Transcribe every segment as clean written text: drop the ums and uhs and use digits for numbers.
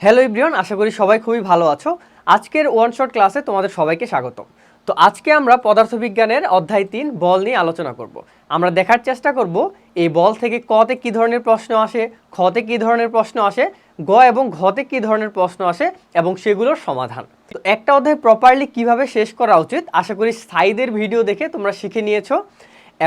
Hello everyone, আশা করি সবাই খুবই ভালো আছো। আজকের ওয়ান শট ক্লাসে তোমাদের সবাইকে স্বাগতম। তো আজকে আমরা পদার্থবিজ্ঞানের অধ্যায় 3 বল নিয়ে আলোচনা করব। আমরা দেখার চেষ্টা করব এই বল থেকে কতে কী ধরনের প্রশ্ন আসে, খতে কী ধরনের প্রশ্ন আসে, গ এবং ঘতে কী ধরনের প্রশ্ন আসে এবং সেগুলোর সমাধান। তো একটা অধ্যায় প্রপারলি কিভাবে শেষ করা উচিত আশা করি সাইদের ভিডিও দেখে তোমরা শিখে নিয়েছো,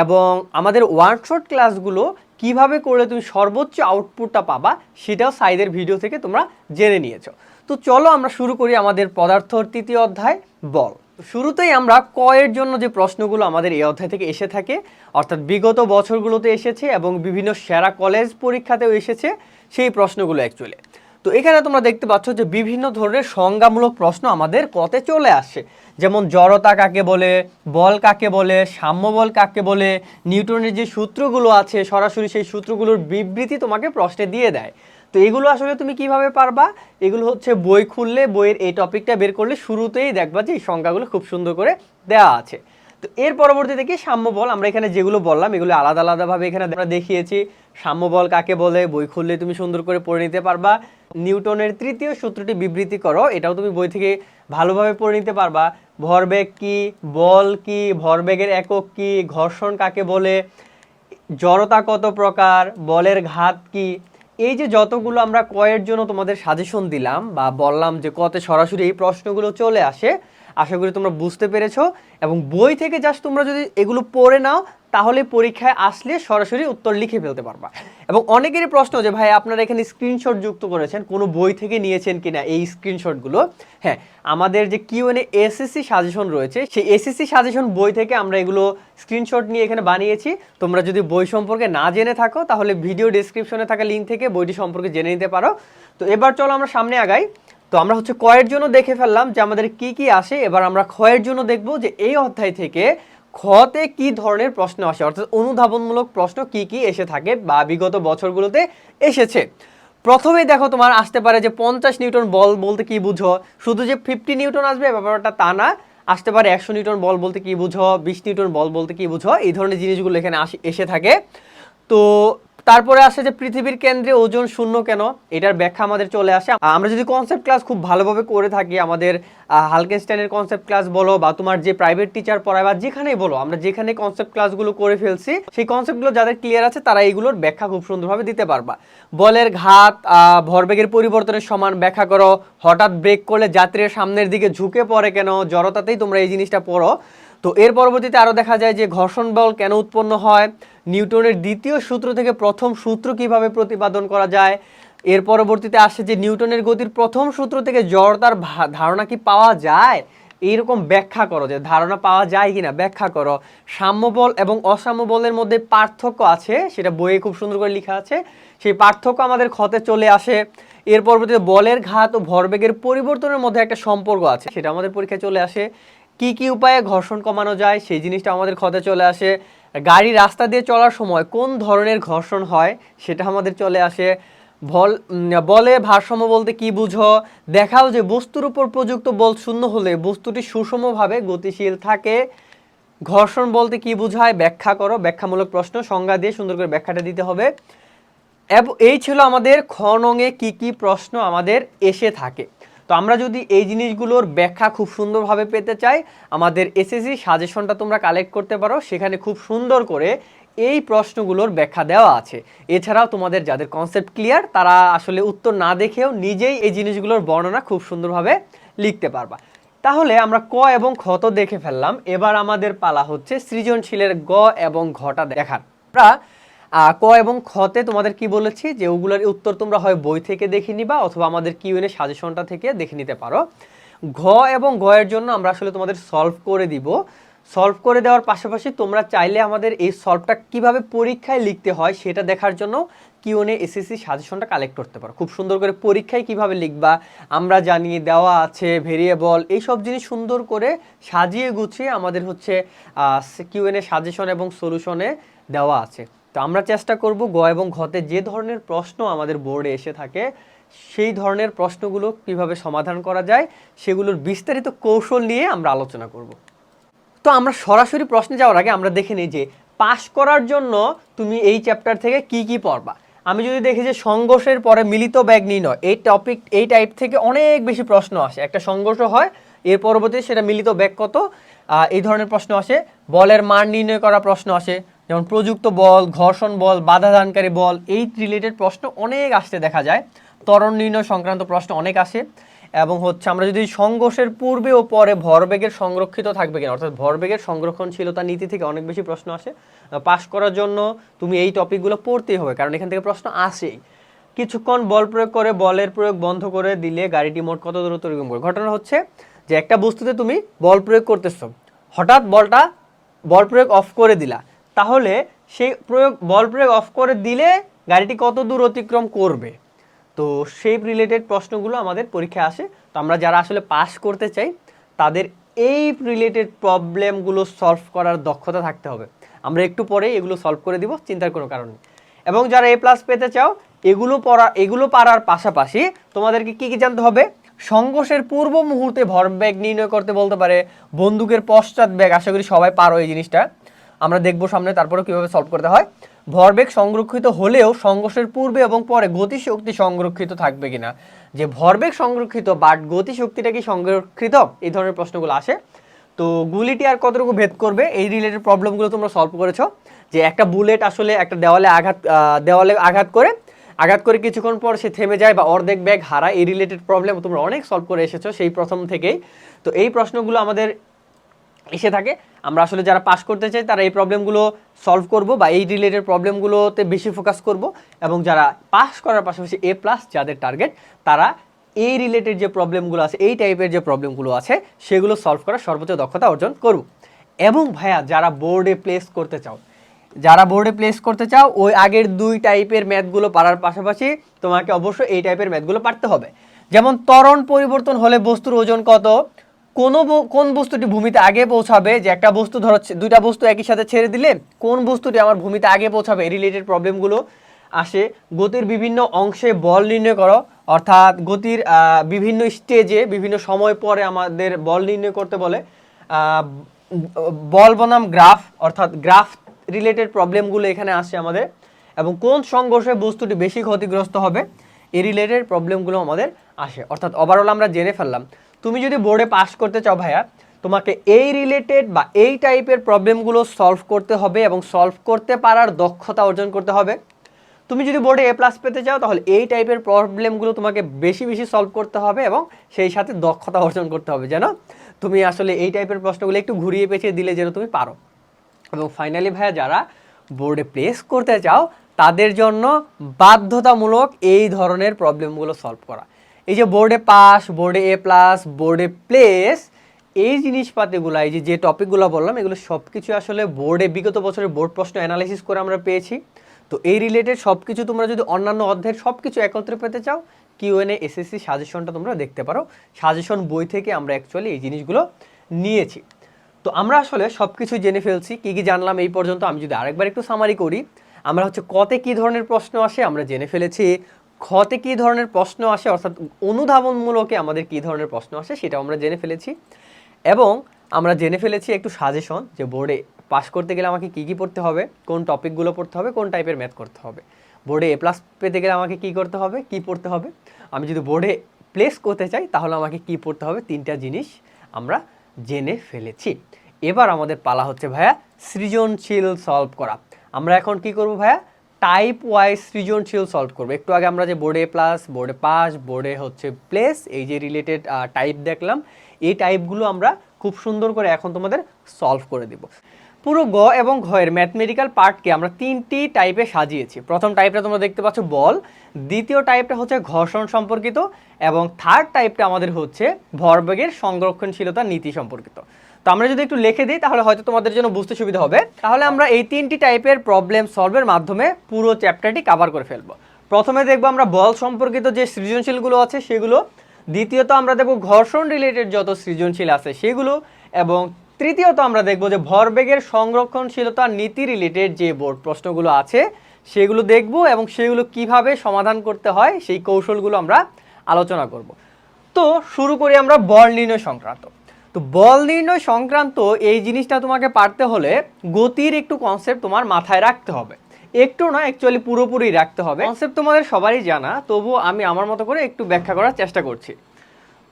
এবং আমাদের ওয়ান শট ক্লাসগুলো কিভাবে করলে তুমি সর্বোচ্চ আউটপুটটা পাবা সেটাও সাইদের ভিডিও থেকে তোমরা জেনে নিয়েছো। তো চলো আমরা শুরু করি আমাদের পদার্থর তৃতীয় অধ্যায় বল। শুরুতেই আমরা ক এর জন্য যে প্রশ্নগুলো আমাদের এই অধ্যায় থেকে এসে থাকে, অর্থাৎ বিগত বছরগুলোতে এসেছে এবং বিভিন্ন সেরা কলেজ পরীক্ষাতেও এসেছে সেই প্রশ্নগুলো অ্যাকচুয়ালি। তো এখানে তোমরা দেখতে পাচ্ছ যে বিভিন্ন ধরনের সংজ্ঞামূলক প্রশ্ন আমাদের কতে চলে আসছে, যেমন জড়তা কাকে বলে, বল কাকে বলে, সাম্য বল কাকে বলে, নিউটনের যে সূত্রগুলো আছে সরাসরি সেই সূত্রগুলোর বিবৃতি তোমাকে প্রশ্নে দিয়ে দেয়। তো এগুলো আসলে তুমি কিভাবে পারবা? এগুলো হচ্ছে বই খুললে বইয়ের এই টপিকটা বের করলে শুরুতেই দেখবা যে এই সংজ্ঞাগুলো খুব সুন্দর করে দেওয়া আছে। তো এর পরবর্তীতে কি সাম্য বল, আমরা এখানে যেগুলো বললাম এগুলো আলাদা আলাদাভাবে এখানে আমরা দেখিয়েছি। সাম্য বল কাকে বলে বই খুললে তুমি সুন্দর করে পড়ে নিতে পারবা। নিউটনের তৃতীয় সূত্রটি বিবৃতি করো, এটাও তুমি বই থেকে ভালোভাবে পড়ে নিতে পারবা। ভরবেগ কি, বল কি, ভরবেগের একক কি, ঘর্ষণ কাকে বলে, জড়তা কত প্রকার, বলের ঘাত কি, এই যে যতগুলো আমরা কয়ের জন্য তোমাদের সাজেশন দিলাম বা বললাম যে কতে সরাসরি এই প্রশ্নগুলো চলে আসে, আশা করি তোমরা বুঝতে পেরেছো। এবং বই থেকে জাস্ট তোমরা যদি এগুলো পড়ে নাও তাহলে পরীক্ষায় আসলে সরাসরি উত্তর লিখে ফেলতে পারবা। এবং অনেকেরই প্রশ্ন যে ভাই আপনারা এখানে স্ক্রিনশট যুক্ত করেছেন, কোনো বই থেকে নিয়েছেন কিনা এই স্ক্রিনশটগুলো। হ্যাঁ, আমাদের যে কিউএনএ এসএসসি সাজেশন রয়েছে সেই এসএসসি সাজেশন বই থেকে আমরা এগুলো স্ক্রিনশট নিয়ে এখানে বানিয়েছি। তোমরা যদি বই সম্পর্কে না জেনে থাকো তাহলে ভিডিও ডেসক্রিপশনে থাকা লিঙ্ক থেকে বইটি সম্পর্কে জেনে নিতে পারো। তো এবার চলো আমরা সামনে আগাই। তো আমরা হচ্ছে কয়ের জন্য দেখে ফেললাম যে আমাদের কি কি আসে, এবার আমরা ক্ষয়ের জন্য দেখব যে এই অধ্যায় থেকে খতে কি ধরনের প্রশ্ন আসে, অর্থাৎ অনুধাবনমূলক প্রশ্ন কি কি এসে থাকে বা বিগত বছরগুলোতে এসেছে। প্রথমেই দেখো তোমার আসতে পারে যে 50 নিউটন বল বলতে কি বুঝো, শুধু যে 50 নিউটন আসবে ব্যাপারটা তা না, আসতে পারে 100 নিউটন বল বলতে কি বুঝো, 20 নিউটন বল বলতে কি বুঝো, এই ধরনের জিনিসগুলো এখানে এসে থাকে। তো তারপরে আসে যে পৃথিবীর কেন্দ্রে ওজন শূন্য কেন, এটার ব্যাখ্যা আমাদের চলে আসে। আমরা যদি কনসেপ্ট ক্লাস খুব ভালোভাবে করে থাকি, আমাদের হালকেনস্টাইনের কনসেপ্ট ক্লাস বলো বা তোমার যে প্রাইভেট টিচার পড়ায় বা যেখানেই বলো, আমরা যেখানে কনসেপ্ট ক্লাসগুলো করে ফেলছি সেই কনসেপ্টগুলো যাদের ক্লিয়ার আছে তারা এইগুলোর ব্যাখ্যা খুব সুন্দরভাবে দিতে পারবা। বলের ঘাত, ভরবেগের পরিবর্তনের সমান ব্যাখ্যা করো, হঠাৎ ব্রেক করলে যাত্রীর সামনের দিকে ঝুঁকে পড়ে কেন, জড়তাতেই তোমরা এই জিনিসটা পড়ো। তো এর পরবর্তীতে আরও দেখা যায় যে ঘর্ষণ বল কেন উৎপন্ন হয়, নিউটনের দ্বিতীয় সূত্র থেকে প্রথম সূত্র কিভাবে প্রতিপাদন করা যায়। এর পরবর্তীতে আসে যে নিউটনের গতির প্রথম সূত্র থেকে জড়তার ধারণা কি পাওয়া যায়, এইরকম ব্যাখ্যা করো, যে ধারণা পাওয়া যায় কিনা ব্যাখ্যা করো। সাম্য বল এবং অসাম্য বলের মধ্যে পার্থক্য আছে, সেটা বইয়ে খুব সুন্দর করে লেখা আছে, সেই পার্থক্য আমাদের ক্ষতে চলে আসে। এর পরবর্তীতে বলের ঘাত ও ভরবেগের পরিবর্তনের মধ্যে একটা সম্পর্ক আছে, সেটা আমাদের পরীক্ষায় চলে আসে। কি কি উপায়ে ঘর্ষণ কমানো যায় সেই জিনিসটা আমাদের ক্ষতে চলে আসে। গাড়ি রাস্তা দিয়ে চলার সময় কোন ধরনের ঘর্ষণ হয় সেটা আমাদের চলে আসে। বলে ভারসাম্য বলতে কি বুঝো, দেখাও যে বস্তুর উপর প্রযুক্ত বল শূন্য হলে বস্তুটি সুষমভাবে গতিশীল থাকে। ঘর্ষণ বলতে কি বোঝায় ব্যাখ্যা করো, ব্যাখ্যামূলক প্রশ্ন, সংজ্ঞা দিয়ে সুন্দর করে ব্যাখ্যাটা দিতে হবে। এবং এই ছিল আমাদের খ নঙে কি কি প্রশ্ন আমাদের এসে থাকে। তো আমরা যদি এই জিনিসগুলোর ব্যাখ্যা খুব সুন্দরভাবে পেতে চাই, আমাদের এসএসসি সাজেশনটা তোমরা কালেক্ট করতে পারো, সেখানে খুব সুন্দর করে এই প্রশ্নগুলোর ব্যাখ্যা দেওয়া আছে। এছাড়াও তোমাদের যাদের কনসেপ্ট ক্লিয়ার তারা আসলে উত্তর না দেখেও নিজেই এই জিনিসগুলোর বর্ণনা খুব সুন্দরভাবে লিখতে পারবা। তাহলে আমরা ক এবং খ তো দেখে ফেললাম, এবার আমাদের পালা হচ্ছে সৃজনশীলের গ এবং ঘটা দেখার। আমরা ক এবং খতে তোমাদের কি বলেছি যে ওগুলোর উত্তর তোমরা হয় বই থেকে দেখে নিবা অথবা আমাদের কিউএনএ সাজেশনটা থেকে দেখে নিতে পারো। ঘ এবং গ এর জন্য আমরা আসলে তোমাদের সলভ করে দিব। সলভ করে দেওয়ার পাশাপাশি তোমরা চাইলে আমাদের এই সলভটা কিভাবে পরীক্ষায় লিখতে হয় সেটা দেখার জন্য কিউএনএ এসএসসি সাজেশনটা কালেক্ট করতে পারো। খুব সুন্দর করে পরীক্ষায় কিভাবে লিখবা আমরা জানিয়ে দেওয়া আছে, ভেরিয়েবল এইসব জিনিস সুন্দর করে সাজিয়ে গুছিয়ে আমাদের হচ্ছে কিউএনএ সাজেশন এবং সলিউশনে দেওয়া আছে। তো আমরা চেষ্টা করব গ এবং ঘতে যে ধরনের প্রশ্ন আমাদের বোর্ডে এসে থাকে সেই ধরনের প্রশ্নগুলো কিভাবে সমাধান করা যায় সেগুলোর বিস্তারিত কৌশল নিয়ে আমরা আলোচনা করব। তো আমরা সরাসরি প্রশ্নে যাওয়ার আগে আমরা দেখে নিই যে পাস করার জন্য তুমি এই চ্যাপ্টার থেকে কি কি পড়বা। আমি যদি দেখি যে সংঘর্ষের পরে মিলিত বেগ নির্ণয়, এই টাইপ থেকে অনেক বেশি প্রশ্ন আসে। একটা সংঘর্ষ হয়, এর পরবর্তী সেটা মিলিত বেগ কত, এই ধরনের প্রশ্ন আসে। বলের মান নির্ণয় করা প্রশ্ন আসে, যেমন প্রযুক্ত বল, ঘর্ষণ বল, বাধা দানকারী বল, এই রিলেটেড প্রশ্ন অনেক আসতে দেখা যায়। ত্বরণ নির্ণয় সংক্রান্ত প্রশ্ন অনেক আসে। এবং হচ্ছে আমরা যদি সংঘর্ষের পূর্বে ও পরে ভরবেগের সংরক্ষিত থাকবে কিনা, অর্থাৎ ভরবেগের সংরক্ষণশীলতা নীতি থেকে অনেক বেশি প্রশ্ন আসে। পাস করার জন্য তুমি এই টপিকগুলো পড়তেই হবে, কারণ এখান থেকে প্রশ্ন আসেই। কিছুক্ষণ বল প্রয়োগ করে বলের প্রয়োগ বন্ধ করে দিলে গাড়িটি মোট কত দূরত্ব অতিক্রম করে। ঘটনা হচ্ছে যে একটা বস্তুতে তুমি বল প্রয়োগ করতেছো, হঠাৎ বল প্রয়োগ অফ করে দিলা, তাহলে সেই বল প্রয়োগ অফ করে দিলে গাড়িটি কত দূর অতিক্রম করবে। তো সেই রিলেটেড প্রশ্নগুলো আমাদের পরীক্ষায় আসে। তো আমরা যারা আসলে পাস করতে চাই তাদের এই রিলেটেড প্রবলেমগুলো সলভ করার দক্ষতা থাকতে হবে। আমরা একটু পরেই এগুলো সলভ করে দিব, চিন্তার কোনো কারণ নেই। এবং যারা A+ পেতে চাও, এগুলো পারার পাশাপাশি তোমাদেরকে কি জানতে হবে, সংঘর্ষের পূর্ব মুহূর্তে ভরবেগ নির্ণয় করতে বলতে পারে, বন্দুকের পশ্চাৎ বেগ, আশা করি সবাই পারো এই জিনিসটা, আমরা দেখবো সামনে, তারপরে কিভাবে সলভ করতে হয়। ভরবেগ সংরক্ষিত হলেও সংঘর্ষের পূর্বে এবং পরে গতিশক্তি সংরক্ষিত থাকবে কিনা, যে ভরবেগ সংরক্ষিত বাট গতিশক্তিটা কি সংরক্ষিত, এই ধরনের প্রশ্নগুলো আসে। তো গুলিটি আর কতটুকু ভেদ করবে, এই রিলেটেড প্রবলেমগুলো তোমরা সলভ করেছো। যে একটা বুলেট আসলে একটা দেওয়ালে আঘাত করে কিছুক্ষণ পর সে থেমে যায় বা অর্ধেক ব্যাগ হারায়, এই রিলেটেড প্রবলেম তোমরা অনেক সলভ করে এসেছো সেই প্রথম থেকেই। তো এই প্রশ্নগুলো আমাদের এসে থাকে। আমরা আসলে যারা পাস করতে চাই তারা এই প্রবলেমগুলো সলভ করব বা এই রিলেটেড প্রবলেমগুলোতে বেশি ফোকাস করব, এবং যারা পাস করার পাশাপাশি A+ যাদের টার্গেট, তারা এই রিলেটেড যে প্রবলেমগুলো আছে, এই টাইপের যে প্রবলেমগুলো আছে, সেগুলো সলভ করার সর্বোচ্চ দক্ষতা অর্জন করব। এবং ভাইয়া যারা বোর্ডে প্লেস করতে চাও, ওই আগের 2 টাইপের ম্যাথগুলো পারার পাশাপাশি তোমাকে অবশ্যই এই টাইপের ম্যাথগুলো পারতে হবে। যেমন ত্বরণ পরিবর্তন হলে বস্তুর ওজন কত, কোন বস্তুটি ভূমিতে আগে পৌঁছাবে, যে একটা বস্তু ধরো 2টা বস্তু একই সাথে ছেড়ে দিলে কোন বস্তুটি আমার ভূমিতে আগে পৌঁছাবে, এই রিলেটেড প্রবলেমগুলো আসে। গতির বিভিন্ন অংশে বল নির্ণয় করো, অর্থাৎ গতির বিভিন্ন স্টেজে বিভিন্ন সময় পরে আমাদের বল নির্ণয় করতে বলে। বল বনাম গ্রাফ, অর্থাৎ গ্রাফ রিলেটেড প্রবলেমগুলো এখানে আসে আমাদের। এবং কোন সংঘর্ষে বস্তুটি বেশি ক্ষতিগ্রস্ত হবে, এই রিলেটেড প্রবলেমগুলো আমাদের আসে। অর্থাৎ ওভারঅল আমরা জেনে ফেললাম, তুমি যদি বোর্ডে পাস করতে চাও ভাইয়া, তোমাকে এই রিলেটেড বা এই টাইপের প্রবলেমগুলো সলভ করতে হবে এবং সলভ করতে পারার দক্ষতা অর্জন করতে হবে। তুমি যদি বোর্ডে A+ পেতে চাও, তাহলে এই টাইপের প্রবলেমগুলো তোমাকে বেশি বেশি সলভ করতে হবে এবং সেই সাথে দক্ষতা অর্জন করতে হবে, যেন তুমি আসলে এই টাইপের প্রশ্নগুলো একটু ঘুরিয়ে পেঁচিয়ে দিলে যেন তুমি পারো। এবং ফাইনালি ভাইয়া যারা বোর্ডে প্লেস করতে চাও, তাদের জন্য বাধ্যতামূলক এই ধরনের প্রবলেমগুলো সলভ করা। এই যে বোর্ডে পাস, বোর্ডে A+, বোর্ডে প্লেস, এই জিনিসপাতিগুলো, এই যে টপিকগুলো বললাম, এগুলো সব কিছু আসলে বোর্ডে বিগত বছরের বোর্ড প্রশ্ন অ্যানালাইসিস করে আমরা পেয়েছি। তো এই রিলেটেড সব কিছু তোমরা যদি অন্যান্য অধ্যায়ের সব কিছু একত্রে পেতে চাও, Q&A SSC সাজেশনটা তোমরা দেখতে পারো। সাজেশন বই থেকে আমরা অ্যাকচুয়ালি এই জিনিসগুলো নিয়েছি। তো আমরা আসলে সব কিছু জেনে ফেলছি, কী কী জানলাম এই পর্যন্ত। আমি যদি আরেকবার একটু সামারি করি, আমরা হচ্ছে কতে কী ধরনের প্রশ্ন আসে আমরা জেনে ফেলেছি, খতে কী ধরনের প্রশ্ন আসে, অর্থাৎ অনুধাবনমূলকে আমাদের কী ধরনের প্রশ্ন আসে সেটাও আমরা জেনে ফেলেছি। এবং আমরা জেনে ফেলেছি একটু সাজেশন, যে বোর্ডে পাস করতে গেলে আমাকে কী কী পড়তে হবে, কোন টপিকগুলো পড়তে হবে, কোন টাইপের ম্যাথ করতে হবে। বোর্ডে A+ পেতে গেলে আমাকে কী করতে হবে, কী পড়তে হবে। আমি যদি বোর্ডে প্লেস করতে চাই, তাহলে আমাকে কী পড়তে হবে, 3টা জিনিস আমরা জেনে ফেলেছি। এবার আমাদের পালা হচ্ছে ভাইয়া সৃজনশীল সলভ করা। আমরা এখন কি করব ভাইয়া, টাইপ ওয়াইজ সৃজনশীল সলভ করবো। একটু আগে আমরা যে বোর্ডে A+, বোর্ডে পাস, বোর্ডে হচ্ছে প্লেস, এই যে রিলেটেড টাইপ দেখলাম, এই টাইপগুলো আমরা খুব সুন্দর করে এখন তোমাদের সলভ করে দেব। পুরো গ এবং ঘ এর ম্যাথমেটিক্যাল পার্টকে আমরা 3টি টাইপে সাজিয়েছি। প্রথম টাইপটা তোমরা দেখতে পাচ্ছ বল, দ্বিতীয় টাইপটা হচ্ছে ঘর্ষণ সম্পর্কিত, এবং থার্ড টাইপটা আমাদের হচ্ছে ভরবেগের সংরক্ষণশীলতা নীতি সম্পর্কিত। তো আমরা যদি একটু লিখে দিই, তাহলে হয়তো তোমাদের জন্য বুঝতে সুবিধা হবে। তাহলে আমরা এই 3টি টাইপের প্রবলেম সলভের মাধ্যমে পুরো চ্যাপ্টারটি কভার করে ফেলবো। প্রথমে দেখবো আমরা বল সম্পর্কিত যে সৃজনশীলগুলো আছে সেগুলো, দ্বিতীয়ত আমরা দেখব ঘর্ষণ রিলেটেড যত সৃজনশীল আছে সেগুলো, এবং তৃতীয়ত আমরা দেখব যে ভরবেগের সংরক্ষণশীলতা নীতি রিলেটেড যে বোর্ড প্রশ্নগুলো আছে সেগুলো দেখব, এবং সেগুলো কিভাবে সমাধান করতে হয় সেই কৌশলগুলো আমরা আলোচনা করব। তো শুরু করি আমরা বল নির্ণয় সংক্রান্ত। তো বল নির্ণয় সংক্রান্ত এই জিনিসটা তোমাকে পারতে হলে গতির একটু কনসেপ্ট তোমার মাথায় রাখতে হবে। একটু না, অ্যাকচুয়ালি পুরোপুরি রাখতে হবে। কনসেপ্ট তোমাদের সবারই জানা, তবুও আমি আমার মতো করে একটু ব্যাখ্যা করার চেষ্টা করছি।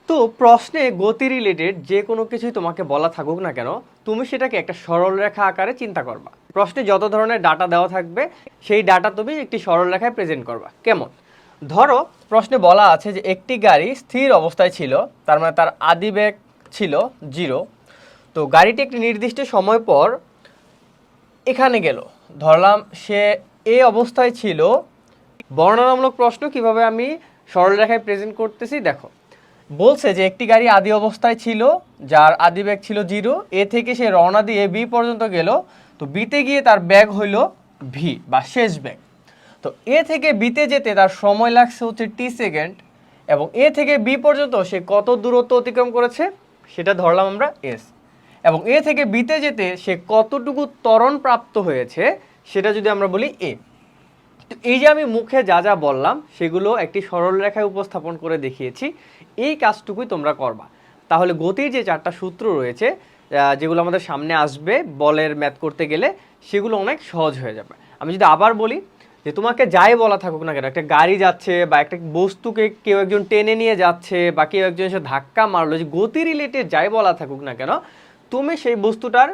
তো প্রশ্নে গতি রিলেটেড যে কোনো কিছুই তোমাকে বলা থাকুক না কেন, তুমি সেটাকে একটা সরলরেখা আকারে চিন্তা করবা। প্রশ্নে যত ধরনের ডাটা দেওয়া থাকবে সেই ডাটা তুমি একটি সরলরেখায় প্রেজেন্ট করবা। কেমন? ধরো প্রশ্নে বলা আছে যে একটি গাড়ি স্থির অবস্থায় ছিল, তার মানে তার আদি বেগ ছিল 0। তো গাড়িটি একটি নির্দিষ্ট সময় পর এখানে গেল, ধরলাম সে এই অবস্থায় ছিল। বর্ণনামূলক প্রশ্ন কিভাবে আমি সরলরেখায় প্রেজেন্ট করতেছি দেখো। বলছে যে একটি গাড়ি আদি অবস্থায় ছিল, যার আদি বেগ ছিল 0। এ থেকে সে রওনা দিয়ে বি পর্যন্ত গেল। তো বিতে গিয়ে তার বেগ হইল ভি বা শেষ বেগ। তো এ থেকে বিতে যেতে তার সময় লাগছে হচ্ছে টি সেকেন্ড, এবং এ থেকে বি পর্যন্ত সে কত দূরত্ব অতিক্রম করেছে সেটা ধরলাম আমরা এস। এবং এ থেকে বিতে যেতে সে কতটুকু ত্বরণ প্রাপ্ত হয়েছে সেটা যদি আমরা বলি এ। তো এই যে আমি মুখে যা যা বললাম সেগুলো একটি সরল রেখায় উপস্থাপন করে দেখিয়েছি। এই কাজটুকুই তোমরা করবা। তাহলে গতির যে 4টা সূত্র রয়েছে যেগুলো আমাদের সামনে আসবে বলের ম্যাথ করতে গেলে, সেগুলো অনেক সহজ হয়ে যাবে। আমি যদি আবার বলি যে তোমাকে যাই বলা থাকুক না কেন, একটা গাড়ি যাচ্ছে বা একটা বস্তুকে কেউ একজন টেনে নিয়ে যাচ্ছে বা কেউ একজন এসে ধাক্কা মারলো, যে গতি রিলেটেড যাই বলা থাকুক না কেন, তুমি সেই বস্তুটার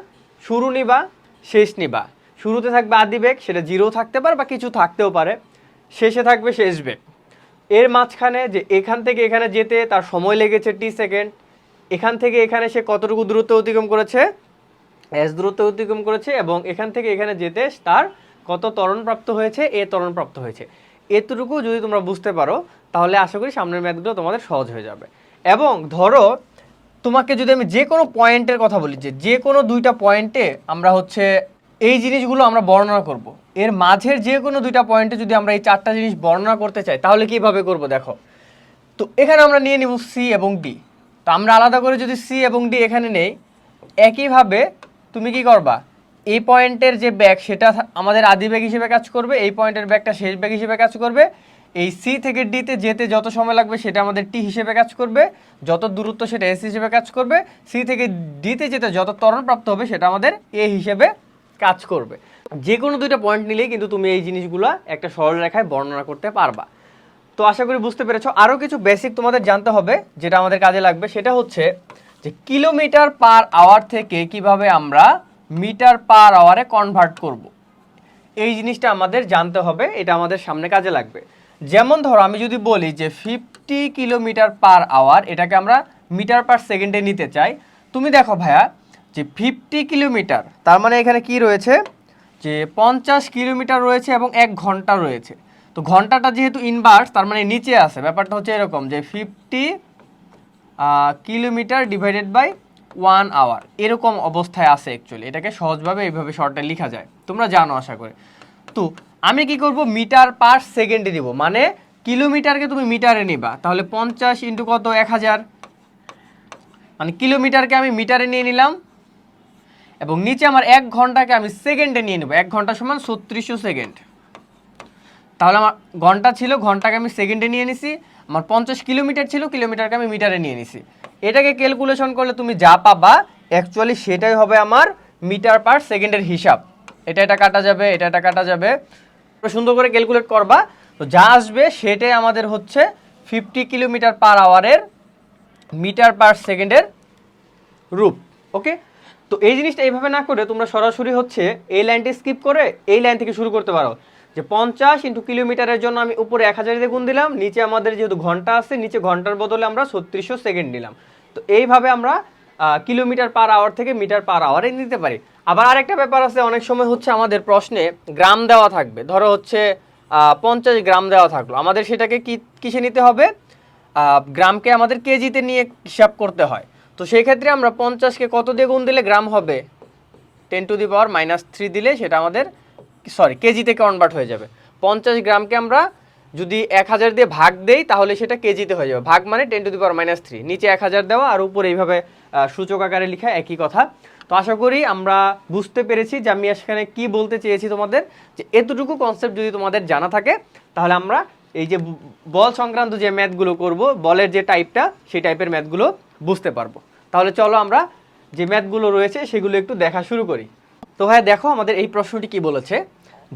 শুরু নিবা, শেষ নিবা। শুরুতে থাকবে আদি বেগ, সেটা 0 থাকতে পারে বা কিছু থাকতেও পারে। শেষে থাকবে শেষ বেগ। এর মাঝখানে যে এখান থেকে এখানে যেতে তার সময় লেগেছে টি সেকেন্ড। এখান থেকে এখানে সে কতটুকু দূরত্ব অতিক্রম করেছে, এস দূরত্ব অতিক্রম করেছে। এবং এখান থেকে এখানে যেতে তার কত ত্বরণ প্রাপ্ত হয়েছে, এ ত্বরণ প্রাপ্ত হয়েছে। এতটুকু যদি তোমরা বুঝতে পারো তাহলে আশা করি সামনের ম্যাথগুলো তোমাদের সহজ হয়ে যাবে। এবং ধরো তোমাকে যদি আমি যে কোনো পয়েন্টের কথা বলি, যে কোনো 2টা পয়েন্টে আমরা হচ্ছে এই জিনিসগুলো আমরা বর্ণনা করব। এর মাঝের যে কোনো 2টা পয়েন্টে যদি আমরা এই 4টা জিনিস বর্ণনা করতে চাই তাহলে কিভাবে করব দেখো। তো এখানে আমরা নিয়ে নিব সি এবং ডি। তো আমরা আলাদা করে যদি সি এবং ডি এখানে নেই, একইভাবে তুমি কি করবা, এই পয়েন্টের যে ব্যাগ সেটা আমাদের আদি ব্যাগ হিসেবে কাজ করবে, এই পয়েন্টের ব্যাগটা শেষ ব্যাগ হিসেবে কাজ করবে। এই সি থেকে ডিতে যেতে যত সময় লাগবে সেটা আমাদের টি হিসেবে কাজ করবে, যত দূরত্ব সেটা এস হিসেবে কাজ করবে। সি থেকে ডিতে যেতে যত ত্বরণ প্রাপ্ত হবে সেটা আমাদের এ হিসেবে কাজ করবে। যে কোনো 2টা পয়েন্ট নিলেই কিন্তু তুমি এই জিনিসগুলো একটা সরল রেখায় বর্ণনা করতে পারবা। তো আশা করি বুঝতে পেরেছো। আরও কিছু বেসিক তোমাদের জানতে হবে যেটা আমাদের কাজে লাগবে, সেটা হচ্ছে যে কিলোমিটার পার আওয়ার থেকে কিভাবে আমরা মিটার পার আওয়ারে কনভার্ট করব। এই জিনিসটা আমাদের জানতে হবে, এটা আমাদের সামনে কাজে লাগবে। যেমন ধরো আমি যদি বলি যে 50 কিলোমিটার পার আওয়ার, এটাকে আমরা মিটার পার সেকেন্ডে নিতে চাই। তুমি দেখো ভাইয়া যে 50 কিলোমিটার তার মানে এখানে কি রয়েছে, যে 50 কিলোমিটার রয়েছে এবং 1 ঘন্টা রয়েছে। তো ঘন্টাটা যেহেতু ইনভার্স তার মানে নিচে আছে, ব্যাপারটা হচ্ছে এরকম যে 50 কিলোমিটার ডিভাইডেড বাই 1 আওয়ার, এরকম অবস্থায় আছে অ্যাকচুয়ালি। এটাকে সহজভাবে এইভাবে শর্টে লেখা যায়, তোমরা জানো আশা করে। তো আমি কি করব, মিটার পার সেকেন্ডে নিব, মানে কিলোমিটারকে তুমি মিটারে নিবা, তাহলে 50 ইন্টু কত 1000, মানে কিলোমিটারকে আমি মিটারে নিয়ে নিলাম। এবং নিচে আমার 1 ঘন্টাকে আমি সেকেন্ডে নিয়ে নেব, 1 ঘন্টা সমান 3600 সেকেন্ড। তাহলে আমার ঘন্টা ছিল, ঘন্টাকে আমি সেকেন্ডে নিয়ে নিছি। আমার 50 কিলোমিটার ছিল, কিলোমিটারকে আমি মিটারে নিয়ে নিছি। এটাকে ক্যালকুলেশন করলে তুমি যা পাবা অ্যাকচুয়ালি সেটাই হবে আমার মিটার পার সেকেন্ডের হিসাব। এটা কাটা যাবে, এটা কাটা যাবে, সুন্দর করে ক্যালকুলেট করবা। তো যা আসবে সেটাই আমাদের হচ্ছে 50 কিলোমিটার পার আওয়ারের মিটার পার সেকেন্ডের রূপ। ওকে, তো এই জিনিসটা এইভাবে না করে তোমরা সরাসরি হচ্ছে এই লাইনটি স্কিপ করে এই লাইন থেকে শুরু করতে পারো, যে 50 ইন্টু কিলোমিটারের জন্য আমি উপরে 1000 দিয়ে গুণ দিলাম, নিচে আমাদের যেহেতু ঘন্টা আছে নিচে ঘন্টার বদলে আমরা 3600 সেকেন্ড নিলাম। তো এইভাবে আমরা কিলোমিটার পার আওয়ার থেকে মিটার পার আওয়ারে নিতে পারি। আবার আরেকটা ব্যাপার আছে, অনেক সময় হচ্ছে আমাদের প্রশ্নে গ্রাম দেওয়া থাকবে, ধরো হচ্ছে 50 গ্রাম দেওয়া থাকলো, আমাদের সেটাকে কিসে নিতে হবে, গ্রামকে আমাদের কেজিতে নিয়ে হিসাব করতে হয়। তো সেই ক্ষেত্রে আমরা 50কে কত দিয়ে গুণ দিলে গ্রাম হবে, 10 টু দি পাওয়ার -3 দিলে সেটা আমাদের কেজিতে কনভার্ট হয়ে যাবে। 50 গ্রামকে আমরা যদি 1000 দিয়ে ভাগ দেই তাহলে সেটা কেজিতে হয়ে যাবে, ভাগ মানে 10 টু দি পাওয়ার -3, নিচে 1000 দেওয়া আর উপরে এইভাবে সূচক আকারে লেখা, একই কথা। তো আশা করি আমরা বুঝতে পেরেছি যে আমি এখানে কি বলতে চেয়েছি তোমাদের, যে এতটুকু কনসেপ্ট যদি তোমাদের জানা থাকে তাহলে আমরা এই যে বল সংক্রান্ত যে ম্যাথগুলো করব, বলের যে টাইপটা সেই টাইপের ম্যাথগুলো বুঝতে পারবো। তাহলে চলো আমরা যে ম্যাথগুলো রয়েছে সেগুলো একটু দেখা শুরু করি। তো ভাই দেখো আমাদের এই প্রশ্নটি কি বলেছে,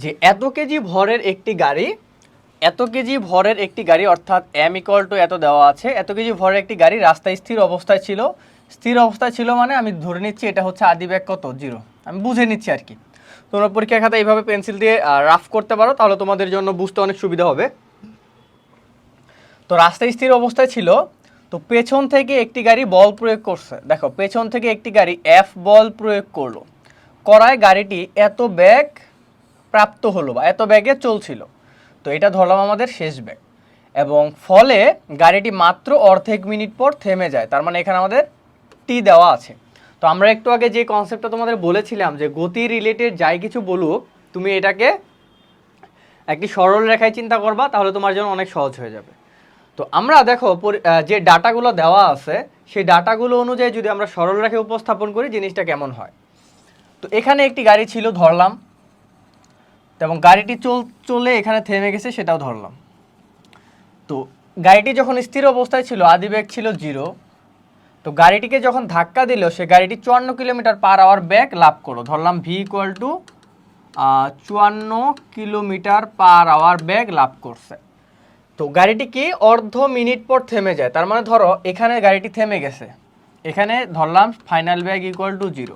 যে এত কেজি ভরের একটি গাড়ি, এত কেজি ভরের একটি গাড়ি অর্থাৎ m ইকুয়াল টু এত দেওয়া আছে, এত কেজি ভরের একটি গাড়ি রাস্তায় স্থির অবস্থায় ছিল। স্থির অবস্থায় ছিল মানে আমি ধরে নিচ্ছি এটা হচ্ছে আদি বেগ কত, 0। আমি বুঝে নিচ্ছি আর কি। তোমরা পরীক্ষার খাতায় এইভাবে পেন্সিল দিয়ে রাফ করতে পারো, তাহলে তোমাদের জন্য বুঝতে অনেক সুবিধা হবে। তো রাস্তায় স্থির অবস্থায় ছিল, তো পেছন থেকে একটি গাড়ি বল প্রয়োগ করছে। দেখো পেছন থেকে একটি গাড়ি F বল প্রয়োগ করলো, করায় গাড়িটি এত বেগ প্রাপ্ত হলো বা এত বেগে চলছিল। তো এটা ধরলাম আমাদের শেষ বেগ, এবং ফলে গাড়িটি মাত্র অর্ধেক মিনিট পর থেমে যায়। তার মানে এখানে আমাদের টি দেওয়া আছে। তো আমরা একটু আগে যে কনসেপ্টটা তোমাদের বলেছিলাম যে গতি রিলেটেড যাই কিছু বলুক, তুমি এটাকে একটি সরল রেখায় চিন্তা করবা, তাহলে তোমার জন্য অনেক সহজ হয়ে যাবে। তো আমরা দেখো যে ডাটাগুলো দেওয়া আছে সেই ডাটাগুলো অনুযায়ী যদি আমরা সরল রেখায় উপস্থাপন করি জিনিসটা কেমন হয়। তো এখানে একটি গাড়ি ছিল ধরলাম, এবং গাড়িটি চলে এখানে থেমে গেছে সেটাও ধরলাম। তো গাড়িটি যখন স্থির অবস্থায় ছিল আদিবেগ ছিল 0। তো গাড়িটিকে যখন ধাক্কা দিল সে গাড়িটি 54 কিলোমিটার পার আওয়ার বেগ লাভ করলো। ধরলাম V equal to 54 kilometre per hour বেগ লাভ করছে। তো গাড়িটি কি অর্ধ মিনিট পর থেমে যায়। তার মানে ধরো এখানে গাড়িটি থেমে গেছে, এখানে ধরলাম ফাইনাল বেগ ইকুয়াল টু 0।